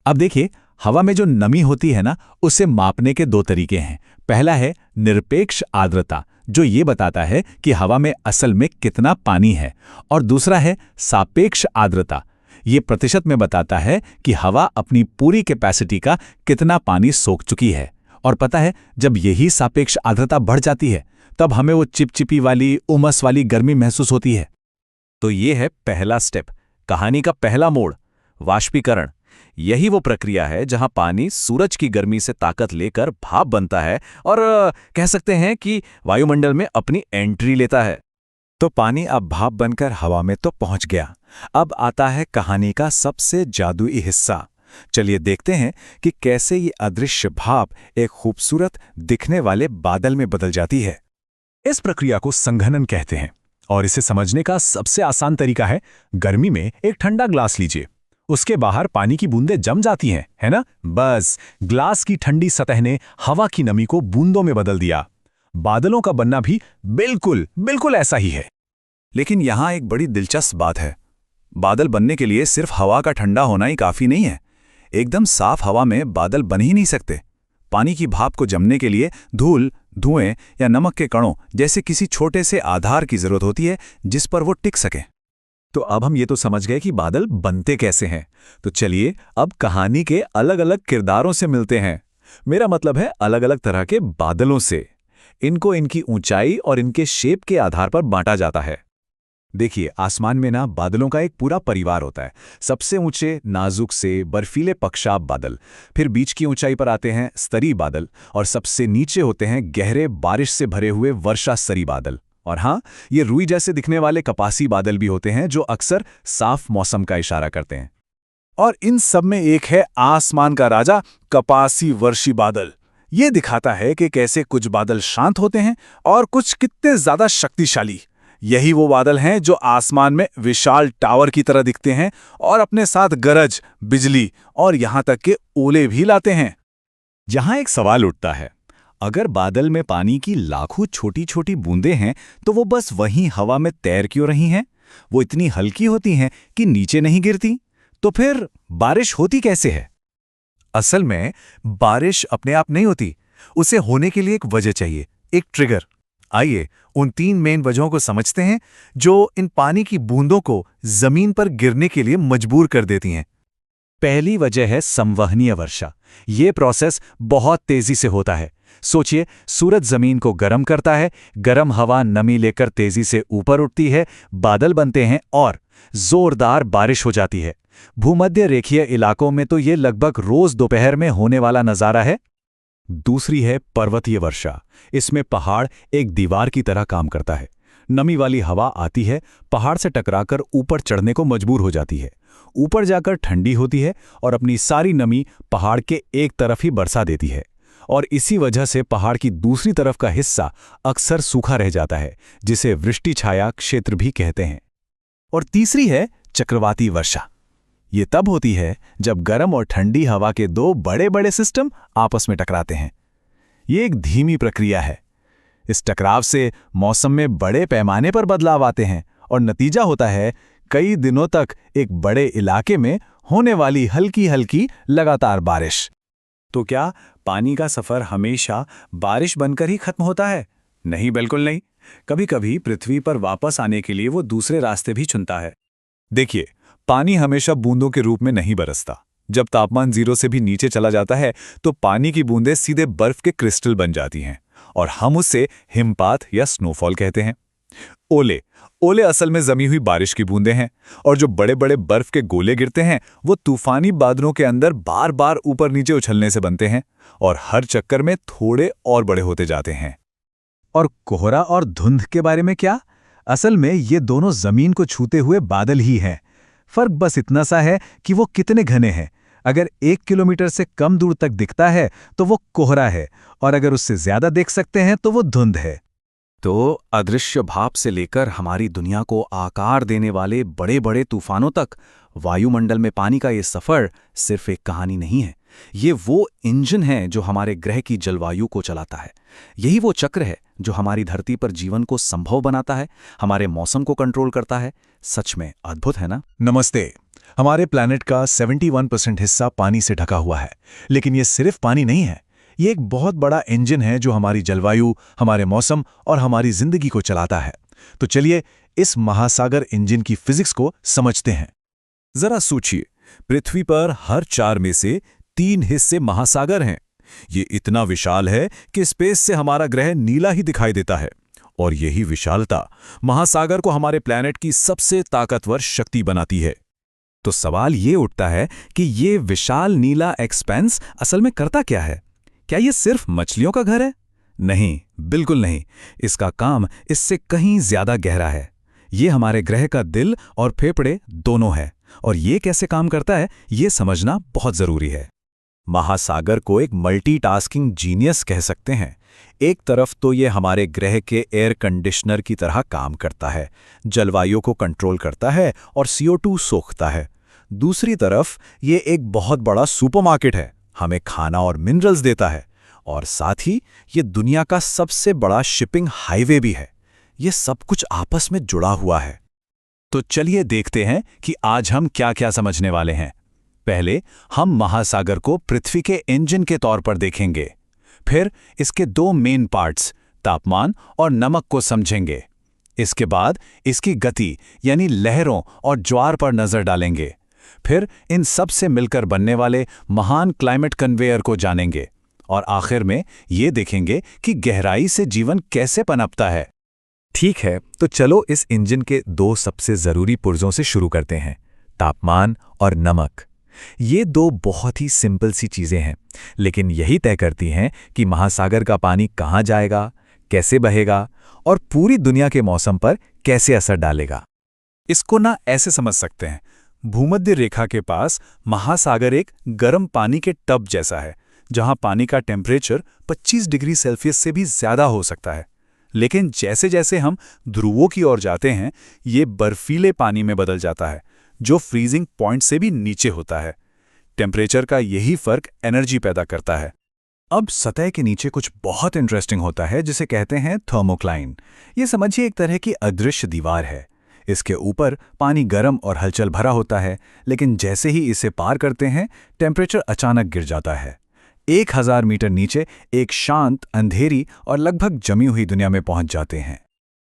अब देखिए, हवा में जो नमी होती है ना, उसे मापने के 2 तरीके हैं। पहला है निरपेक्ष आर्द्रता, जो ये बताता है कि हवा में असल में कितना पानी है, और दूसरा है सापेक्ष आर्द्रता। ये प्रतिशत में बताता है कि हवा अपनी पूरी कैपेसिटी का कितना पानी सोख चुकी है। और पता है, जब यही सापेक्ष आर्द्रता बढ़ जाती है तब हमें वो चिपचिपी वाली, उमस वाली गर्मी महसूस होती है। तो ये है पहला स्टेप, कहानी का पहला मोड़, वाष्पीकरण। यही वो प्रक्रिया है जहां पानी सूरज की गर्मी से ताकत लेकर भाप बनता है और कह सकते हैं कि वायुमंडल में अपनी एंट्री लेता है। तो पानी अब भाप बनकर हवा में तो पहुंच गया। अब आता है कहानी का सबसे जादुई हिस्सा। चलिए देखते हैं कि कैसे ये अदृश्य भाप एक खूबसूरत दिखने वाले बादल में बदल जाती है। इस प्रक्रिया को संघनन कहते हैं, और इसे समझने का सबसे आसान तरीका है, गर्मी में एक ठंडा ग्लास लीजिए, उसके बाहर पानी की बूंदें जम जाती हैं, है ना? बस ग्लास की ठंडी सतह ने हवा की नमी को बूंदों में बदल दिया। बादलों का बनना भी बिल्कुल ऐसा ही है। लेकिन यहां एक बड़ी दिलचस्प बात है, बादल बनने के लिए सिर्फ हवा का ठंडा होना ही काफी नहीं है। एकदम साफ हवा में बादल बन ही नहीं सकते। पानी की भाप को जमने के लिए धूल, धुएं या नमक के कणों जैसे किसी छोटे से आधार की जरूरत होती है जिस पर वो टिक सके। तो अब हम ये तो समझ गए कि बादल बनते कैसे हैं। तो चलिए अब कहानी के अलग अलग किरदारों से मिलते हैं। मेरा मतलब है अलग अलग तरह के बादलों से। इनको इनकी ऊंचाई और इनके शेप के आधार पर बांटा जाता है। देखिए, आसमान में ना बादलों का एक पूरा परिवार होता है। सबसे ऊंचे नाजुक से बर्फीले पक्षाब बादल, फिर बीच की ऊंचाई पर आते हैं स्तरी बादल, और सबसे नीचे होते हैं गहरे बारिश से भरे हुए वर्षा स्तरी बादल। और हाँ, ये रुई जैसे दिखने वाले कपासी बादल भी होते हैं जो अक्सर साफ मौसम का इशारा करते हैं। और इन सब में एक है आसमान का राजा, कपासी वर्षी बादल। ये दिखाता है कि कैसे कुछ बादल शांत होते हैं और कुछ कितने ज्यादा शक्तिशाली। यही वो बादल हैं जो आसमान में विशाल टावर की तरह दिखते हैं और अपने साथ गरज, बिजली और यहां तक के ओले भी लाते हैं। यहां एक सवाल उठता है, अगर बादल में पानी की लाखों छोटी छोटी बूंदें हैं तो वो बस वहीं हवा में तैर क्यों रही हैं? वो इतनी हल्की होती हैं कि नीचे नहीं गिरती। तो फिर बारिश होती कैसे है? असल में बारिश अपने आप नहीं होती, उसे होने के लिए एक वजह चाहिए, एक ट्रिगर। आइए उन 3 मेन वजहों को समझते हैं जो इन पानी की बूंदों को जमीन पर गिरने के लिए मजबूर कर देती हैं। पहली वजह है संवहनीय वर्षा। ये प्रोसेस बहुत तेजी से होता है। सोचिए, सूरज जमीन को गर्म करता है, गर्म हवा नमी लेकर तेजी से ऊपर उठती है, बादल बनते हैं और जोरदार बारिश हो जाती है। भूमध्य रेखीय इलाकों में तो ये लगभग रोज दोपहर में होने वाला नजारा है। दूसरी है पर्वतीय वर्षा। इसमें पहाड़ एक दीवार की तरह काम करता है। नमी वाली हवा आती है, पहाड़ से टकराकर ऊपर चढ़ने को मजबूर हो जाती है। ऊपर जाकर ठंडी होती है और अपनी सारी नमी पहाड़ के एक तरफ ही बरसा देती है, और इसी वजह से पहाड़ की दूसरी तरफ का हिस्सा अक्सर सूखा रह जाता है, जिसे वृष्टि छाया क्षेत्र भी कहते हैं। और तीसरी है चक्रवाती वर्षा। ये तब होती है जब गर्म और ठंडी हवा के 2 बड़े बड़े सिस्टम आपस में टकराते हैं। ये एक धीमी प्रक्रिया है। इस टकराव से मौसम में बड़े पैमाने पर बदलाव आते हैं और नतीजा होता है कई दिनों तक एक बड़े इलाके में होने वाली हल्की हल्की लगातार बारिश। तो क्या पानी का सफर हमेशा बारिश बनकर ही खत्म होता है? नहीं, बिल्कुल नहीं। कभी-कभी पृथ्वी पर वापस आने के लिए वो दूसरे रास्ते भी चुनता है। देखिए, पानी हमेशा बूंदों के रूप में नहीं बरसता। जब तापमान 0 से भी नीचे चला जाता है तो पानी की बूंदें सीधे बर्फ के क्रिस्टल बन जाती हैं और हम उसे हिमपात या स्नोफॉल कहते हैं। ओले असल में जमी हुई बारिश की बूंदें हैं, और जो बड़े बड़े बर्फ के गोले गिरते हैं वो तूफानी बादलों के अंदर बार बार ऊपर नीचे उछलने से बनते हैं और हर चक्कर में थोड़े और बड़े होते जाते हैं। और कोहरा और धुंध के बारे में क्या? असल में ये दोनों जमीन को छूते हुए बादल ही हैं। फर्क बस इतना सा है कि वो कितने घने हैं। अगर 1 किलोमीटर से कम दूर तक दिखता है तो वो कोहरा है, और अगर उससे ज्यादा देख सकते हैं तो वो धुंध है। तो अदृश्य भाप से लेकर हमारी दुनिया को आकार देने वाले बड़े बड़े तूफानों तक वायुमंडल में पानी का ये सफर सिर्फ एक कहानी नहीं है। ये वो इंजन है जो हमारे ग्रह की जलवायु को चलाता है। यही वो चक्र है जो हमारी धरती पर जीवन को संभव बनाता है, हमारे मौसम को कंट्रोल करता है। सच में अद्भुत है ना? नमस्ते। हमारे प्लैनेट का 71% हिस्सा पानी से ढका हुआ है, लेकिन ये सिर्फ पानी नहीं है। ये एक बहुत बड़ा इंजन है जो हमारी जलवायु, हमारे मौसम और हमारी जिंदगी को चलाता है। तो चलिए इस महासागर इंजन की फिजिक्स को समझते हैं। जरा सोचिए, पृथ्वी पर हर 4 में से 3 हिस्से महासागर हैं। ये इतना विशाल है कि स्पेस से हमारा ग्रह नीला ही दिखाई देता है, और यही विशालता महासागर को हमारे प्लैनेट की सबसे ताकतवर शक्ति बनाती है। तो सवाल ये उठता है कि ये विशाल नीला एक्सपेंस असल में करता क्या है? क्या ये सिर्फ मछलियों का घर है? नहीं, बिल्कुल नहीं। इसका काम इससे कहीं ज्यादा गहरा है। ये हमारे ग्रह का दिल और फेफड़े दोनों है, और ये कैसे काम करता है ये समझना बहुत जरूरी है। महासागर को एक मल्टीटास्किंग जीनियस कह सकते हैं। एक तरफ तो ये हमारे ग्रह के एयर कंडीशनर की तरह काम करता है, जलवायु को कंट्रोल करता है और CO2 सोखता है। दूसरी तरफ ये एक बहुत बड़ा सुपरमार्केट है, हमें खाना और मिनरल्स देता है, और साथ ही ये दुनिया का सबसे बड़ा शिपिंग हाईवे भी है। ये सब कुछ आपस में जुड़ा हुआ है। तो चलिए देखते हैं कि आज हम क्या-क्या समझने वाले हैं। पहले हम महासागर को पृथ्वी के इंजन के तौर पर देखेंगे। फिर इसके 2 मेन पार्ट्स, तापमान और नमक को समझेंगे। इसके बाद इसकी गति यानी लहरों और ज्वार पर नजर डालेंगे। फिर इन सब से मिलकर बनने वाले महान क्लाइमेट कन्वेयर को जानेंगे, और आखिर में ये देखेंगे कि गहराई से जीवन कैसे पनपता है। ठीक है, तो चलो इस इंजन के 2 सबसे जरूरी पुर्जों से शुरू करते हैं, तापमान और नमक। ये 2 बहुत ही सिंपल सी चीजें हैं, लेकिन यही तय करती हैं कि महासागर का पानी कहाँ जाएगा, कैसे बहेगा और पूरी दुनिया के मौसम पर कैसे असर डालेगा। इसको ना ऐसे समझ सकते हैं, भूमध्य रेखा के पास महासागर एक गर्म पानी के टब जैसा है, जहां पानी का टेम्परेचर 25 डिग्री सेल्सियस से भी ज्यादा हो सकता है। लेकिन जैसे जैसे हम ध्रुवों की ओर जाते हैं, ये बर्फीले पानी में बदल जाता है, जो फ्रीजिंग पॉइंट से भी नीचे होता है। टेम्परेचर का यही फर्क एनर्जी पैदा करता है। अब सतह के नीचे कुछ बहुत इंटरेस्टिंग होता है, जिसे कहते हैं थर्मोक्लाइन। ये समझिए एक तरह की अदृश्य दीवार है। इसके ऊपर पानी गर्म और हलचल भरा होता है, लेकिन जैसे ही इसे पार करते हैं, टेम्परेचर अचानक गिर जाता है। 1000 मीटर नीचे एक शांत, अंधेरी और लगभग जमी हुई दुनिया में पहुंच जाते हैं।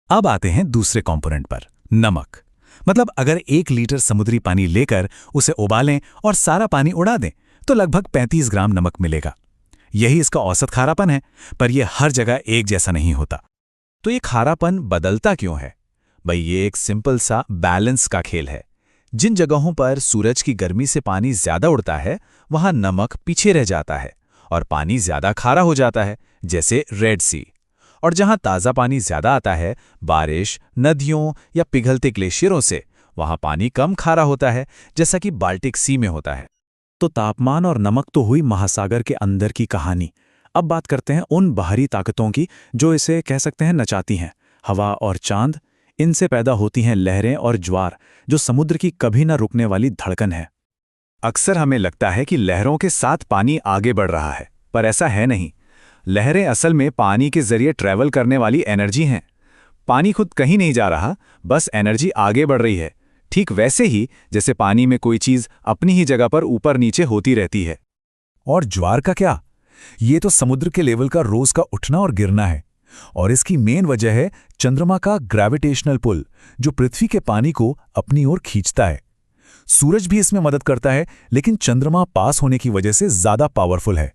अब आते हैं दूसरे कंपोनेंट पर, नमक। मतलब अगर 1 लीटर समुद्री पानी लेकर उसे उबालें और सारा पानी उड़ा दें, तो लगभग 35 ग्राम नमक मिलेगा। यही इसका औसत खारापन है, पर यह हर जगह एक जैसा नहीं होता। तो ये खारापन बदलता क्यों है? भाई, ये एक सिंपल सा बैलेंस का खेल है। जिन जगहों पर सूरज की गर्मी से पानी ज्यादा उड़ता है, वहां नमक पीछे रह जाता है और पानी ज्यादा खारा हो जाता है, जैसे रेड सी। और जहां ताज़ा पानी ज्यादा आता है, बारिश, नदियों या पिघलते ग्लेशियरों से, वहां पानी कम खारा होता है, जैसा कि बाल्टिक सी में होता है। तो तापमान और नमक तो हुई महासागर के अंदर की कहानी। अब बात करते हैं उन बाहरी ताकतों की जो इसे कह सकते हैं नचाती हैं। हवा और चांद, इनसे पैदा होती हैं लहरें और ज्वार, जो समुद्र की कभी न रुकने वाली धड़कन है। अक्सर हमें लगता है कि लहरों के साथ पानी आगे बढ़ रहा है, पर ऐसा है नहीं। लहरें असल में पानी के जरिए ट्रैवल करने वाली एनर्जी हैं। पानी खुद कहीं नहीं जा रहा, बस एनर्जी आगे बढ़ रही है, ठीक वैसे ही जैसे पानी में कोई चीज अपनी ही जगह पर ऊपर नीचे होती रहती है। और ज्वार का क्या? ये तो समुद्र के लेवल का रोज का उठना और गिरना है, और इसकी मेन वजह है चंद्रमा का ग्रेविटेशनल पुल, जो पृथ्वी के पानी को अपनी ओर खींचता है। सूरज भी इसमें मदद करता है, लेकिन चंद्रमा पास होने की वजह से ज्यादा पावरफुल है।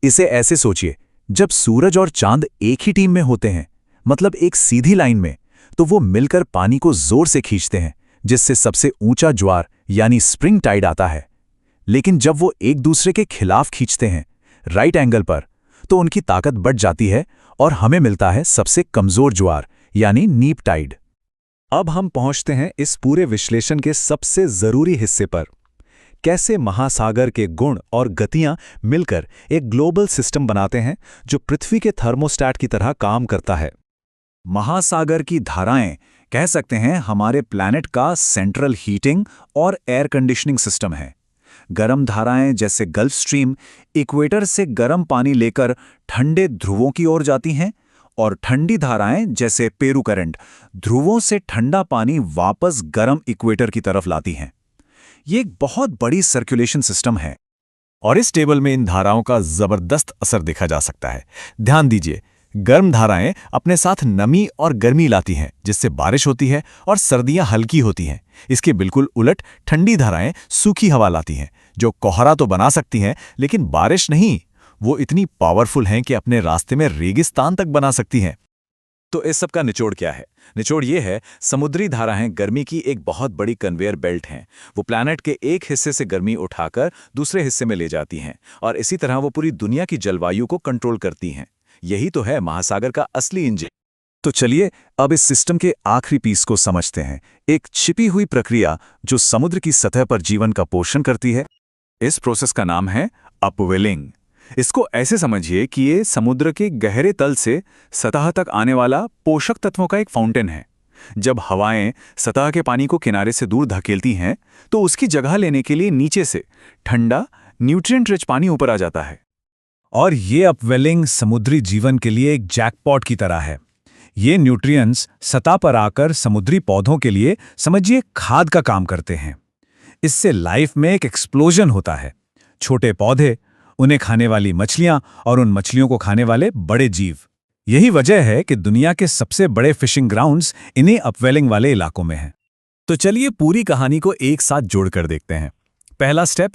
इसे ऐसे सोचिए, जब सूरज और चांद एक ही टीम में होते हैं, मतलब एक सीधी लाइन में, तो वो मिलकर पानी को जोर से खींचते हैं, जिससे सबसे ऊंचा ज्वार यानी स्प्रिंग टाइड आता है। लेकिन जब वो एक दूसरे के खिलाफ खींचते हैं, राइट एंगल पर, तो उनकी ताकत बढ़ जाती है और हमें मिलता है सबसे कमजोर ज्वार यानी नीप टाइड। अब हम पहुंचते हैं इस पूरे विश्लेषण के सबसे जरूरी हिस्से पर, कैसे महासागर के गुण और गतियां मिलकर एक ग्लोबल सिस्टम बनाते हैं जो पृथ्वी के थर्मोस्टैट की तरह काम करता है। महासागर की धाराएं कह सकते हैं हमारे प्लैनेट का सेंट्रल हीटिंग और एयर कंडीशनिंग सिस्टम है। गर्म धाराएं जैसे गल्फ स्ट्रीम इक्वेटर से गर्म पानी लेकर ठंडे ध्रुवों की ओर जाती हैं, और ठंडी धाराएं जैसे पेरू करंट ध्रुवों से ठंडा पानी वापस गर्म इक्वेटर की तरफ लाती हैं। ये एक बहुत बड़ी सर्कुलेशन सिस्टम है। और इस टेबल में इन धाराओं का जबरदस्त असर देखा जा सकता है। ध्यान दीजिए, गर्म धाराएं अपने साथ नमी और गर्मी लाती हैं, जिससे बारिश होती है और सर्दियां हल्की होती हैं। इसके बिल्कुल उलट ठंडी धाराएं सूखी हवा लाती हैं, जो कोहरा तो बना सकती हैं लेकिन बारिश नहीं। वो इतनी पावरफुल हैं कि अपने रास्ते में रेगिस्तान तक बना सकती हैं। तो इस सब का निचोड़ क्या है? निचोड़ ये है, समुद्री धाराएं गर्मी की एक बहुत बड़ी कन्वेयर बेल्ट हैं। वो प्लैनेट के एक हिस्से से गर्मी उठाकर दूसरे हिस्से में ले जाती हैं और इसी तरह वो पूरी दुनिया की जलवायु को कंट्रोल करती हैं। यही तो है महासागर का असली इंजन। तो चलिए अब इस सिस्टम के आखिरी पीस को समझते हैं, एक छिपी हुई प्रक्रिया जो समुद्र की सतह पर जीवन का पोषण करती है। इस प्रोसेस का नाम है अपवेलिंग। इसको ऐसे समझिए कि ये समुद्र के गहरे तल से सतह तक आने वाला पोषक तत्वों का एक फाउंटेन है। जब हवाएं सतह के पानी को किनारे से दूर धकेलती हैं तो उसकी जगह लेने के लिए नीचे से ठंडा न्यूट्रिएंट रिच पानी ऊपर आ जाता है। और ये अपवेलिंग समुद्री जीवन के लिए एक जैकपॉट की तरह है। ये न्यूट्रिएंट्स सतह पर आकर समुद्री पौधों के लिए समझिए खाद का काम करते हैं। इससे लाइफ में एक एक्सप्लोजन होता है। छोटे पौधे, उन्हें खाने वाली मछलियां और उन मछलियों को खाने वाले बड़े जीव। यही वजह है कि दुनिया के सबसे बड़े फिशिंग ग्राउंड्स इन्हीं अपवेलिंग वाले इलाकों में हैं। तो चलिए पूरी कहानी को एक साथ जोड़कर देखते हैं। पहला स्टेप,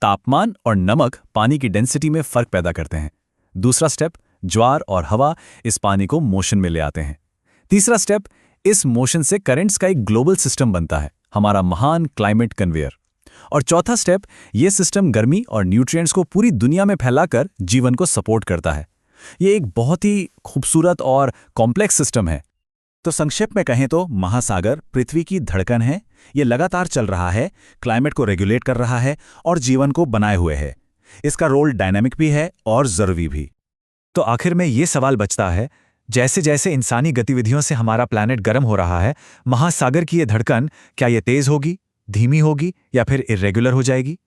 तापमान और नमक पानी की डेंसिटी में फर्क पैदा करते हैं। दूसरा स्टेप, ज्वार और हवा इस पानी को मोशन में ले आते हैं। तीसरा स्टेप, इस मोशन से करंट्स का एक ग्लोबल सिस्टम बनता है, हमारा महान क्लाइमेट कन्वेयर। और चौथा स्टेप, ये सिस्टम गर्मी और न्यूट्रिएंट्स को पूरी दुनिया में फैलाकर जीवन को सपोर्ट करता है। ये एक बहुत ही खूबसूरत और कॉम्प्लेक्स सिस्टम है। तो संक्षेप में कहें तो महासागर पृथ्वी की धड़कन है। ये लगातार चल रहा है, क्लाइमेट को रेगुलेट कर रहा है और जीवन को बनाए हुए है। इसका रोल डायनामिक भी है और जरूरी भी। तो आखिर में ये सवाल बचता है, जैसे जैसे इंसानी गतिविधियों से हमारा प्लैनेट गर्म हो रहा है, महासागर की ये धड़कन क्या ये तेज होगी, धीमी होगी या फिर इर्रेगुलर हो जाएगी?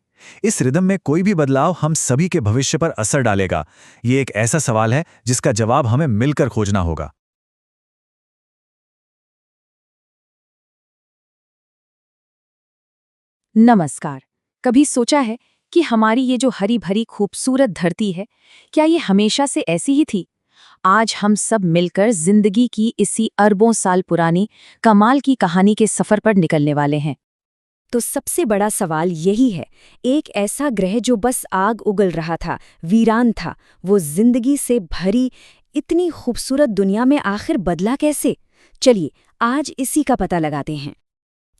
इस रिदम में कोई भी बदलाव हम सभी के भविष्य पर असर डालेगा। ये एक ऐसा सवाल है जिसका जवाब हमें मिलकर खोजना होगा। नमस्कार। कभी सोचा है कि हमारी ये जो हरी भरी खूबसूरत धरती है, क्या ये हमेशा से ऐसी ही थी? आज हम सब मिलकर जिंदगी की इसी अरबों साल पुरानी कमाल की कहानी के सफर पर निकलने वाले हैं। तो सबसे बड़ा सवाल यही है, एक ऐसा ग्रह जो बस आग उगल रहा था, वीरान था, वो जिंदगी से भरी इतनी खूबसूरत दुनिया में आखिर बदला कैसे? चलिए आज इसी का पता लगाते हैं।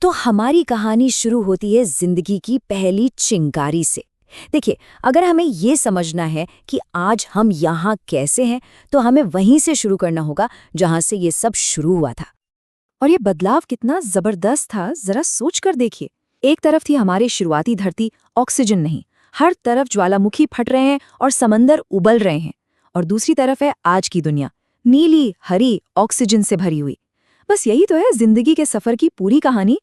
तो हमारी कहानी शुरू होती है जिंदगी की पहली चिंगारी से। देखिए, अगर हमें ये समझना है कि आज हम यहाँ कैसे हैं, तो हमें वहीं से शुरू करना होगा जहाँ से ये सब शुरू हुआ था। और ये बदलाव कितना जबरदस्त था, जरा सोच कर देखिए। एक तरफ थी हमारी शुरुआती धरती, ऑक्सीजन नहीं, हर तरफ ज्वालामुखी फट रहे हैं और समंदर उबल रहे हैं। और दूसरी तरफ है आज की दुनिया, नीली हरी ऑक्सीजन से भरी हुई। बस यही तो है जिंदगी के सफर की पूरी कहानी।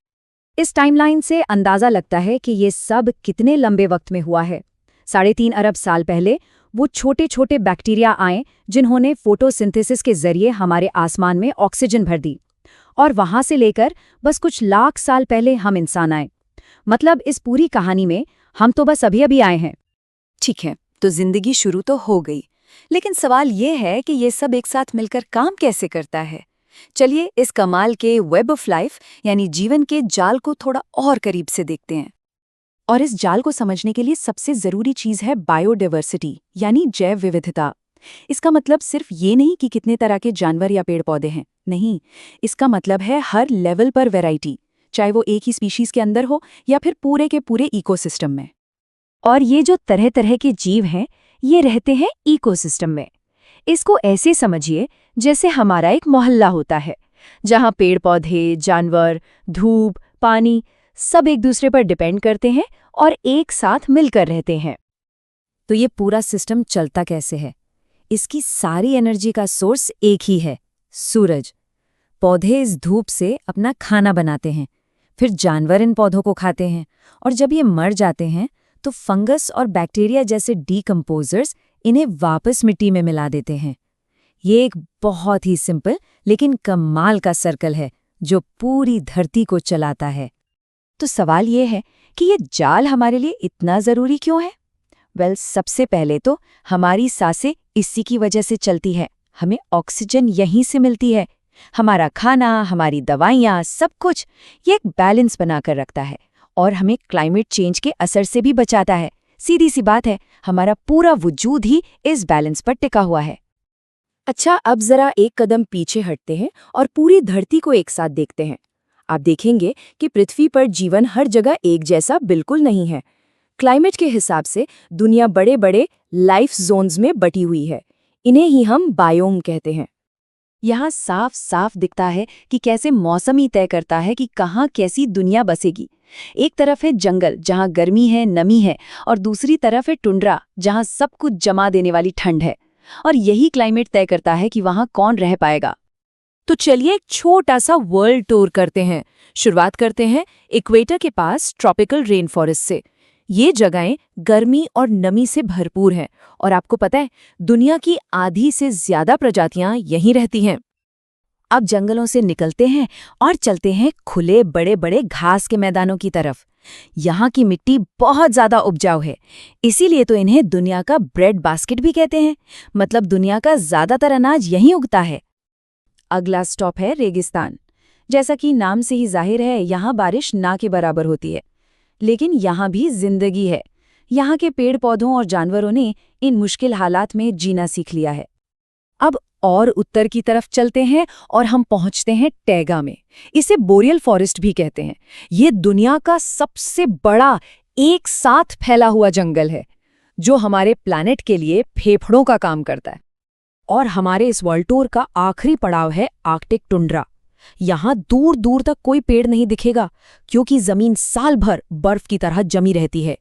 इस टाइमलाइन से अंदाजा लगता है कि ये सब कितने लंबे वक्त में हुआ है। 3.5 अरब साल पहले वो छोटे छोटे बैक्टीरिया आए जिन्होंने फोटोसिंथेसिस के जरिए हमारे आसमान में ऑक्सीजन भर दी। और वहां से लेकर बस कुछ लाख साल पहले हम इंसान आए। मतलब इस पूरी कहानी में हम तो बस अभी अभी आए हैं। ठीक है, तो जिंदगी शुरू तो हो गई, लेकिन सवाल ये है कि ये सब एक साथ मिलकर काम कैसे करता है। चलिए इस कमाल के वेब ऑफ लाइफ यानी जीवन के जाल को थोड़ा और करीब से देखते हैं। और इस जाल को समझने के लिए सबसे जरूरी चीज है बायोडाइवर्सिटी यानी जैव विविधता। इसका मतलब सिर्फ ये नहीं कि कितने तरह के जानवर या पेड़ पौधे हैं, नहीं, इसका मतलब है हर लेवल पर वैरायटी, चाहे वो एक ही स्पीशीज के अंदर हो या फिर पूरे के पूरे इकोसिस्टम में। और ये जो तरह तरह के जीव हैं, ये रहते हैं इकोसिस्टम में। इसको ऐसे समझिए जैसे हमारा एक मोहल्ला होता है, जहाँ पेड़ पौधे, जानवर, धूप, पानी सब एक दूसरे पर डिपेंड करते हैं और एक साथ मिलकर रहते हैं। तो ये पूरा सिस्टम चलता कैसे है? इसकी सारी एनर्जी का सोर्स एक ही है, सूरज। पौधे इस धूप से अपना खाना बनाते हैं, फिर जानवर इन पौधों को खाते हैं, और जब ये मर जाते हैं तो फंगस और बैक्टीरिया जैसे डीकंपोजर्स इन्हें वापस मिट्टी में मिला देते हैं। ये एक बहुत ही सिंपल लेकिन कमाल का सर्कल है जो पूरी धरती को चलाता है। तो सवाल ये है कि ये जाल हमारे लिए इतना जरूरी क्यों है? सबसे पहले तो हमारी सांसें इसी की वजह से चलती है। हमें ऑक्सीजन यहीं से मिलती है। हमारा खाना, हमारी दवाइयाँ, सब कुछ ये एक बैलेंस बनाकर रखता है और हमें क्लाइमेट चेंज के असर से भी बचाता है। सीधी सी बात है, हमारा पूरा वजूद ही इस बैलेंस पर टिका हुआ है। अच्छा, अब जरा एक कदम पीछे हटते हैं और पूरी धरती को एक साथ देखते हैं। आप देखेंगे कि पृथ्वी पर जीवन हर जगह एक जैसा बिल्कुल नहीं है। क्लाइमेट के हिसाब से दुनिया बड़े बड़े लाइफ जोन्स में बटी हुई है। इन्हें ही हम बायोम कहते हैं। यहाँ साफ साफ दिखता है कि कैसे मौसम ही तय करता है कि कहाँ कैसी दुनिया बसेगी। एक तरफ है जंगल जहाँ गर्मी है, नमी है, और दूसरी तरफ है टुंड्रा जहाँ सब कुछ जमा देने वाली ठंड है। और यही क्लाइमेट तय करता है कि वहाँ कौन रह पाएगा। तो चलिए एक छोटा सा वर्ल्ड टूर करते हैं। शुरुआत करते हैं इक्वेटर के पास ट्रॉपिकल रेन फॉरेस्ट से। ये जगहें गर्मी और नमी से भरपूर हैं और आपको पता है, दुनिया की आधी से ज्यादा प्रजातियां यहीं रहती हैं। अब जंगलों से निकलते हैं और चलते हैं खुले बड़े बड़े घास के मैदानों की तरफ। यहाँ की मिट्टी बहुत ज्यादा उपजाऊ है, इसीलिए तो इन्हें दुनिया का ब्रेड बास्केट भी कहते हैं। मतलब दुनिया का ज्यादातर अनाज यहीं उगता है। अगला स्टॉप है रेगिस्तान। जैसा कि नाम से ही जाहिर है, यहाँ बारिश ना के बराबर होती है, लेकिन यहाँ भी जिंदगी है। यहाँ के पेड़ पौधों और जानवरों ने इन मुश्किल हालात में जीना सीख लिया है। अब और उत्तर की तरफ चलते हैं और हम पहुंचते हैं टैगा में। इसे बोरियल फॉरेस्ट भी कहते हैं। ये दुनिया का सबसे बड़ा एक साथ फैला हुआ जंगल है, जो हमारे प्लैनेट के लिए फेफड़ों का काम करता है। और हमारे इस वर्ल्ड टूर का आखिरी पड़ाव है आर्कटिक टुंड्रा। यहाँ दूर दूर तक कोई पेड़ नहीं दिखेगा, क्योंकि जमीन साल भर बर्फ की तरह जमी रहती है।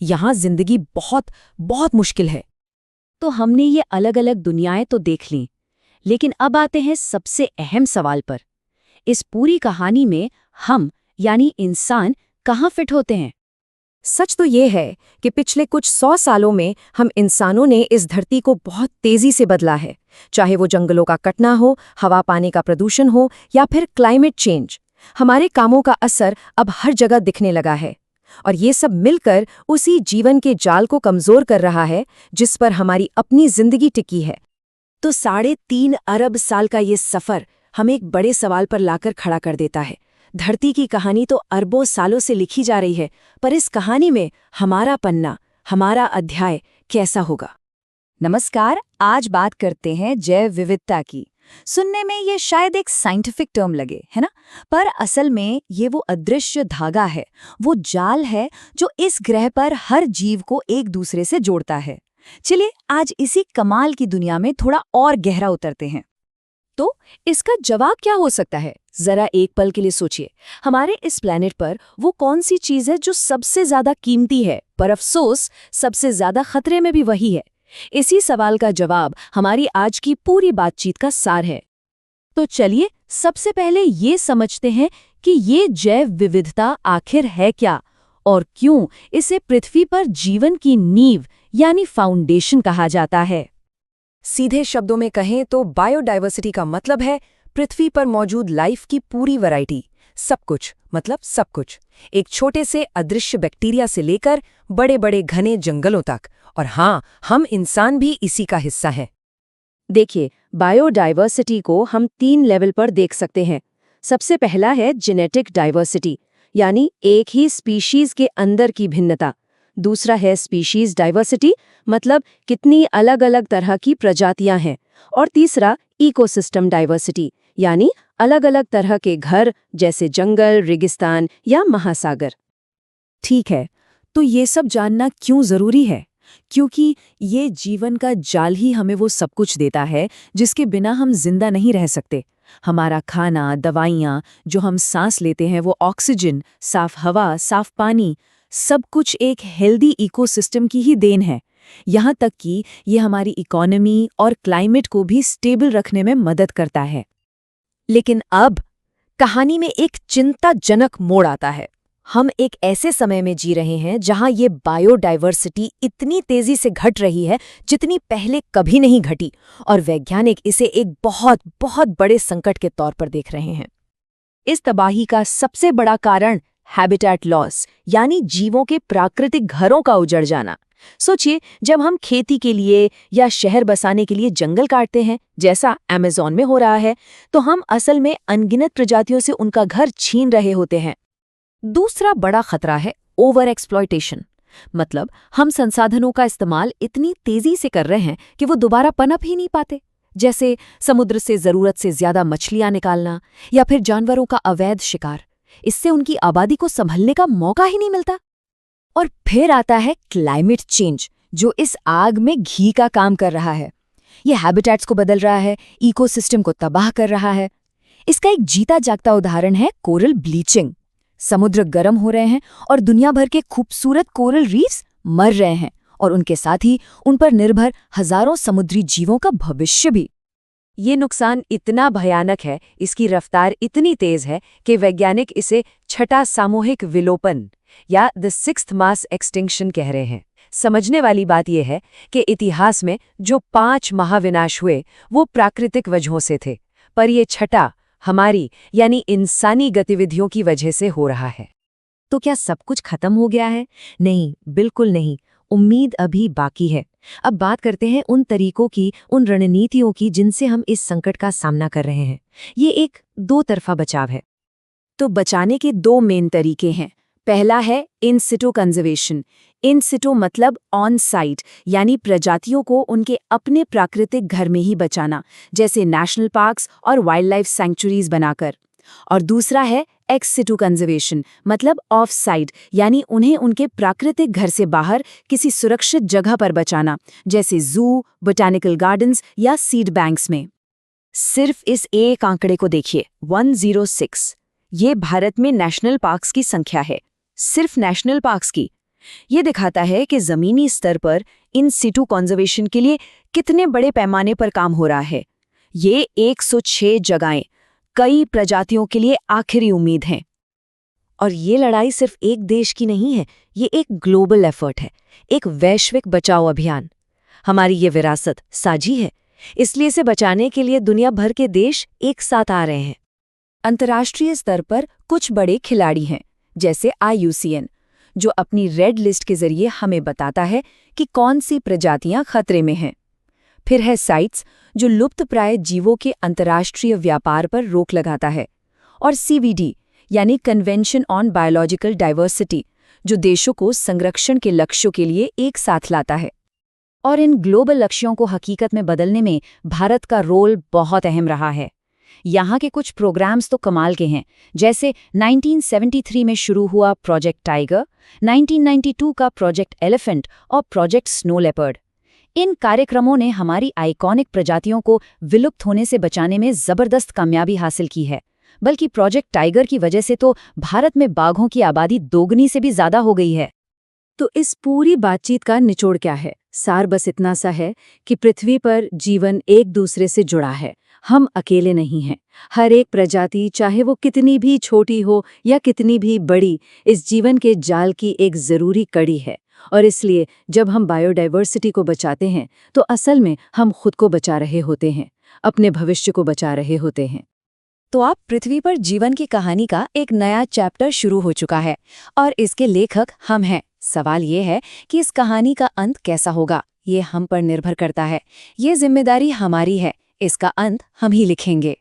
यहाँ जिंदगी बहुत बहुत मुश्किल है। तो हमने ये अलग अलग दुनियाएं तो देख लीं, लेकिन अब आते हैं सबसे अहम सवाल पर। इस पूरी कहानी में हम यानी इंसान कहाँ फिट होते हैं? सच तो ये है कि पिछले कुछ 100 सालों में हम इंसानों ने इस धरती को बहुत तेजी से बदला है। चाहे वो जंगलों का कटना हो, हवा पानी का प्रदूषण हो, या फिर क्लाइमेट चेंज, हमारे कामों का असर अब हर जगह दिखने लगा है। और ये सब मिलकर उसी जीवन के जाल को कमजोर कर रहा है जिस पर हमारी अपनी जिंदगी टिकी है। तो 3.5 अरब साल का ये सफर हमें एक बड़े सवाल पर लाकर खड़ा कर देता है। धरती की कहानी तो अरबों सालों से लिखी जा रही है, पर इस कहानी में हमारा पन्ना, हमारा अध्याय कैसा होगा? नमस्कार, आज बात करते हैं जैव विविधता की। सुनने में ये शायद एक साइंटिफिक टर्म लगे, है ना? पर असल में ये वो अदृश्य धागा है, वो जाल है जो इस ग्रह पर हर जीव को एक दूसरे से जोड़ता है। चलिए आज इसी कमाल की दुनिया में थोड़ा और गहरा उतरते हैं। तो इसका जवाब क्या हो सकता है? जरा एक पल के लिए सोचिए। हमारे इस प्लैनेट पर वो कौन सी चीज है जो सबसे ज्यादा कीमती है, पर अफसोस सबसे ज्यादा खतरे में भी वही है? इसी सवाल का जवाब हमारी आज की पूरी बातचीत का सार है। तो चलिए सबसे पहले ये समझते हैं कि ये जैव विविधता आखिर है क्या, और क्यों इसे पृथ्वी पर जीवन की नींव यानी फाउंडेशन कहा जाता है। सीधे शब्दों में कहें तो बायोडायवर्सिटी का मतलब है पृथ्वी पर मौजूद लाइफ की पूरी वैरायटी। सब कुछ मतलब सब कुछ, एक छोटे से अदृश्य बैक्टीरिया से लेकर बड़े बड़े घने जंगलों तक। और हाँ, हम इंसान भी इसी का हिस्सा हैं। देखिए, बायोडायवर्सिटी को हम 3 लेवल पर देख सकते हैं। सबसे पहला है जेनेटिक डाइवर्सिटी, यानी एक ही स्पीशीज के अंदर की भिन्नता। दूसरा है स्पीशीज डाइवर्सिटी, मतलब कितनी अलग अलग तरह की प्रजातियां हैं। और तीसरा इकोसिस्टम डाइवर्सिटी, यानी अलग अलग तरह के घर, जैसे जंगल, रेगिस्तान या महासागर। ठीक है, तो ये सब जानना क्यों जरूरी है? क्योंकि ये जीवन का जाल ही हमें वो सब कुछ देता है जिसके बिना हम जिंदा नहीं रह सकते। हमारा खाना, दवाइयाँ, जो हम सांस लेते हैं, वो ऑक्सीजन, साफ हवा, साफ पानी, सब कुछ एक हेल्दी इकोसिस्टम की ही देन है। यहाँ तक कि ये हमारी इकोनॉमी और क्लाइमेट को भी स्टेबल रखने में मदद करता है। लेकिन अब कहानी में एक चिंताजनक मोड़ आता है। हम एक ऐसे समय में जी रहे हैं जहां ये बायोडायवर्सिटी इतनी तेजी से घट रही है जितनी पहले कभी नहीं घटी, और वैज्ञानिक इसे एक बहुत बहुत बड़े संकट के तौर पर देख रहे हैं। इस तबाही का सबसे बड़ा कारण हैबिटेट लॉस, यानी जीवों के प्राकृतिक घरों का उजड़ जाना। सोचिए, जब हम खेती के लिए या शहर बसाने के लिए जंगल काटते हैं, जैसा अमेज़न में हो रहा है, तो हम असल में अनगिनत प्रजातियों से उनका घर छीन रहे होते हैं। दूसरा बड़ा खतरा है ओवर एक्सप्लॉयटेशन। मतलब हम संसाधनों का इस्तेमाल इतनी तेजी से कर रहे हैं कि वो दोबारा पनप ही नहीं पाते। जैसे समुद्र से जरूरत से ज्यादा मछलियां निकालना या फिर जानवरों का अवैध शिकार। इससे उनकी आबादी को संभलने का मौका ही नहीं मिलता। और फिर आता है क्लाइमेट चेंज, जो इस आग में घी का काम कर रहा है। ये हैबिटेट्स को बदल रहा है, इकोसिस्टम को तबाह कर रहा है। इसका एक जीता जागता उदाहरण है कोरल ब्लीचिंग। समुद्र गर्म हो रहे हैं और दुनिया भर के खूबसूरत कोरल रीफ्स मर रहे हैं, और उनके साथ ही उन पर निर्भर हजारों समुद्री जीवों का भविष्य भी। ये नुकसान इतना भयानक है, इसकी रफ्तार इतनी तेज है कि वैज्ञानिक इसे छठा सामूहिक विलोपन या द सिक्स्थ मास एक्सटिंक्शन कह रहे हैं। समझने वाली बात यह है कि इतिहास में जो 5 महाविनाश हुए वो प्राकृतिक वजहों से थे, पर ये छठा हमारी यानी इंसानी गतिविधियों की वजह से हो रहा है। तो क्या सब कुछ खत्म हो गया है? नहीं, बिल्कुल नहीं। उम्मीद अभी बाकी है। अब बात करते हैं उन तरीकों की, उन रणनीतियों की जिनसे हम इस संकट का सामना कर रहे हैं। ये एक दो तरफा बचाव है। तो बचाने के 2 मेन तरीके हैं। पहला है इन सिटू कंजर्वेशन। इन सिटू मतलब ऑन साइट, यानी प्रजातियों को उनके अपने प्राकृतिक घर में ही बचाना, जैसे नेशनल पार्क्स और वाइल्ड लाइफ सैंक्चुरीज बनाकर। और दूसरा है एक्स सिटू कंजर्वेशन, मतलब ऑफ साइट, यानी उन्हें उनके प्राकृतिक घर से बाहर किसी सुरक्षित जगह पर बचाना, जैसे जू, बोटैनिकल गार्डन्स या सीड बैंक्स में। सिर्फ इस एक आंकड़े को देखिए, 106। ये भारत में नेशनल पार्क्स की संख्या है, सिर्फ नेशनल पार्क्स की। ये दिखाता है कि जमीनी स्तर पर इन सिटू कंजर्वेशन के लिए कितने बड़े पैमाने पर काम हो रहा है। ये 106 जगहें कई प्रजातियों के लिए आखिरी उम्मीद हैं। और ये लड़ाई सिर्फ एक देश की नहीं है, ये एक ग्लोबल एफर्ट है, एक वैश्विक बचाओ अभियान। हमारी ये विरासत साझी है, इसलिए इसे बचाने के लिए दुनिया भर के देश एक साथ आ रहे हैं। अंतर्राष्ट्रीय स्तर पर कुछ बड़े खिलाड़ी हैं, जैसे IUCN, जो अपनी रेड लिस्ट के जरिए हमें बताता है कि कौन सी प्रजातियां खतरे में हैं। फिर है साइट्स, जो लुप्तप्राय जीवों के अंतर्राष्ट्रीय व्यापार पर रोक लगाता है। और CVD, यानी कन्वेंशन ऑन बायोलॉजिकल डाइवर्सिटी, जो देशों को संरक्षण के लक्ष्यों के लिए एक साथ लाता है। और इन ग्लोबल लक्ष्यों को हकीकत में बदलने में भारत का रोल बहुत अहम रहा है। यहाँ के कुछ प्रोग्राम्स तो कमाल के हैं, जैसे 1973 में शुरू हुआ प्रोजेक्ट टाइगर, 1992 का प्रोजेक्ट एलिफेंट और प्रोजेक्ट स्नो लेपर्ड। इन कार्यक्रमों ने हमारी आइकॉनिक प्रजातियों को विलुप्त होने से बचाने में जबरदस्त कामयाबी हासिल की है। बल्कि प्रोजेक्ट टाइगर की वजह से तो भारत में बाघों की आबादी दोगुनी से भी ज्यादा हो गई है। तो इस पूरी बातचीत का निचोड़ क्या है? सार बस इतना सा है कि पृथ्वी पर जीवन एक दूसरे से जुड़ा है। हम अकेले नहीं हैं। हर एक प्रजाति, चाहे वो कितनी भी छोटी हो या कितनी भी बड़ी, इस जीवन के जाल की एक जरूरी कड़ी है। और इसलिए जब हम बायोडाइवर्सिटी को बचाते हैं तो असल में हम खुद को बचा रहे होते हैं, अपने भविष्य को बचा रहे होते हैं। तो आप पृथ्वी पर जीवन की कहानी का एक नया चैप्टर शुरू हो चुका है, और इसके लेखक हम हैं। सवाल ये है कि इस कहानी का अंत कैसा होगा? ये हम पर निर्भर करता है। ये जिम्मेदारी हमारी है। इसका अंत हम ही लिखेंगे।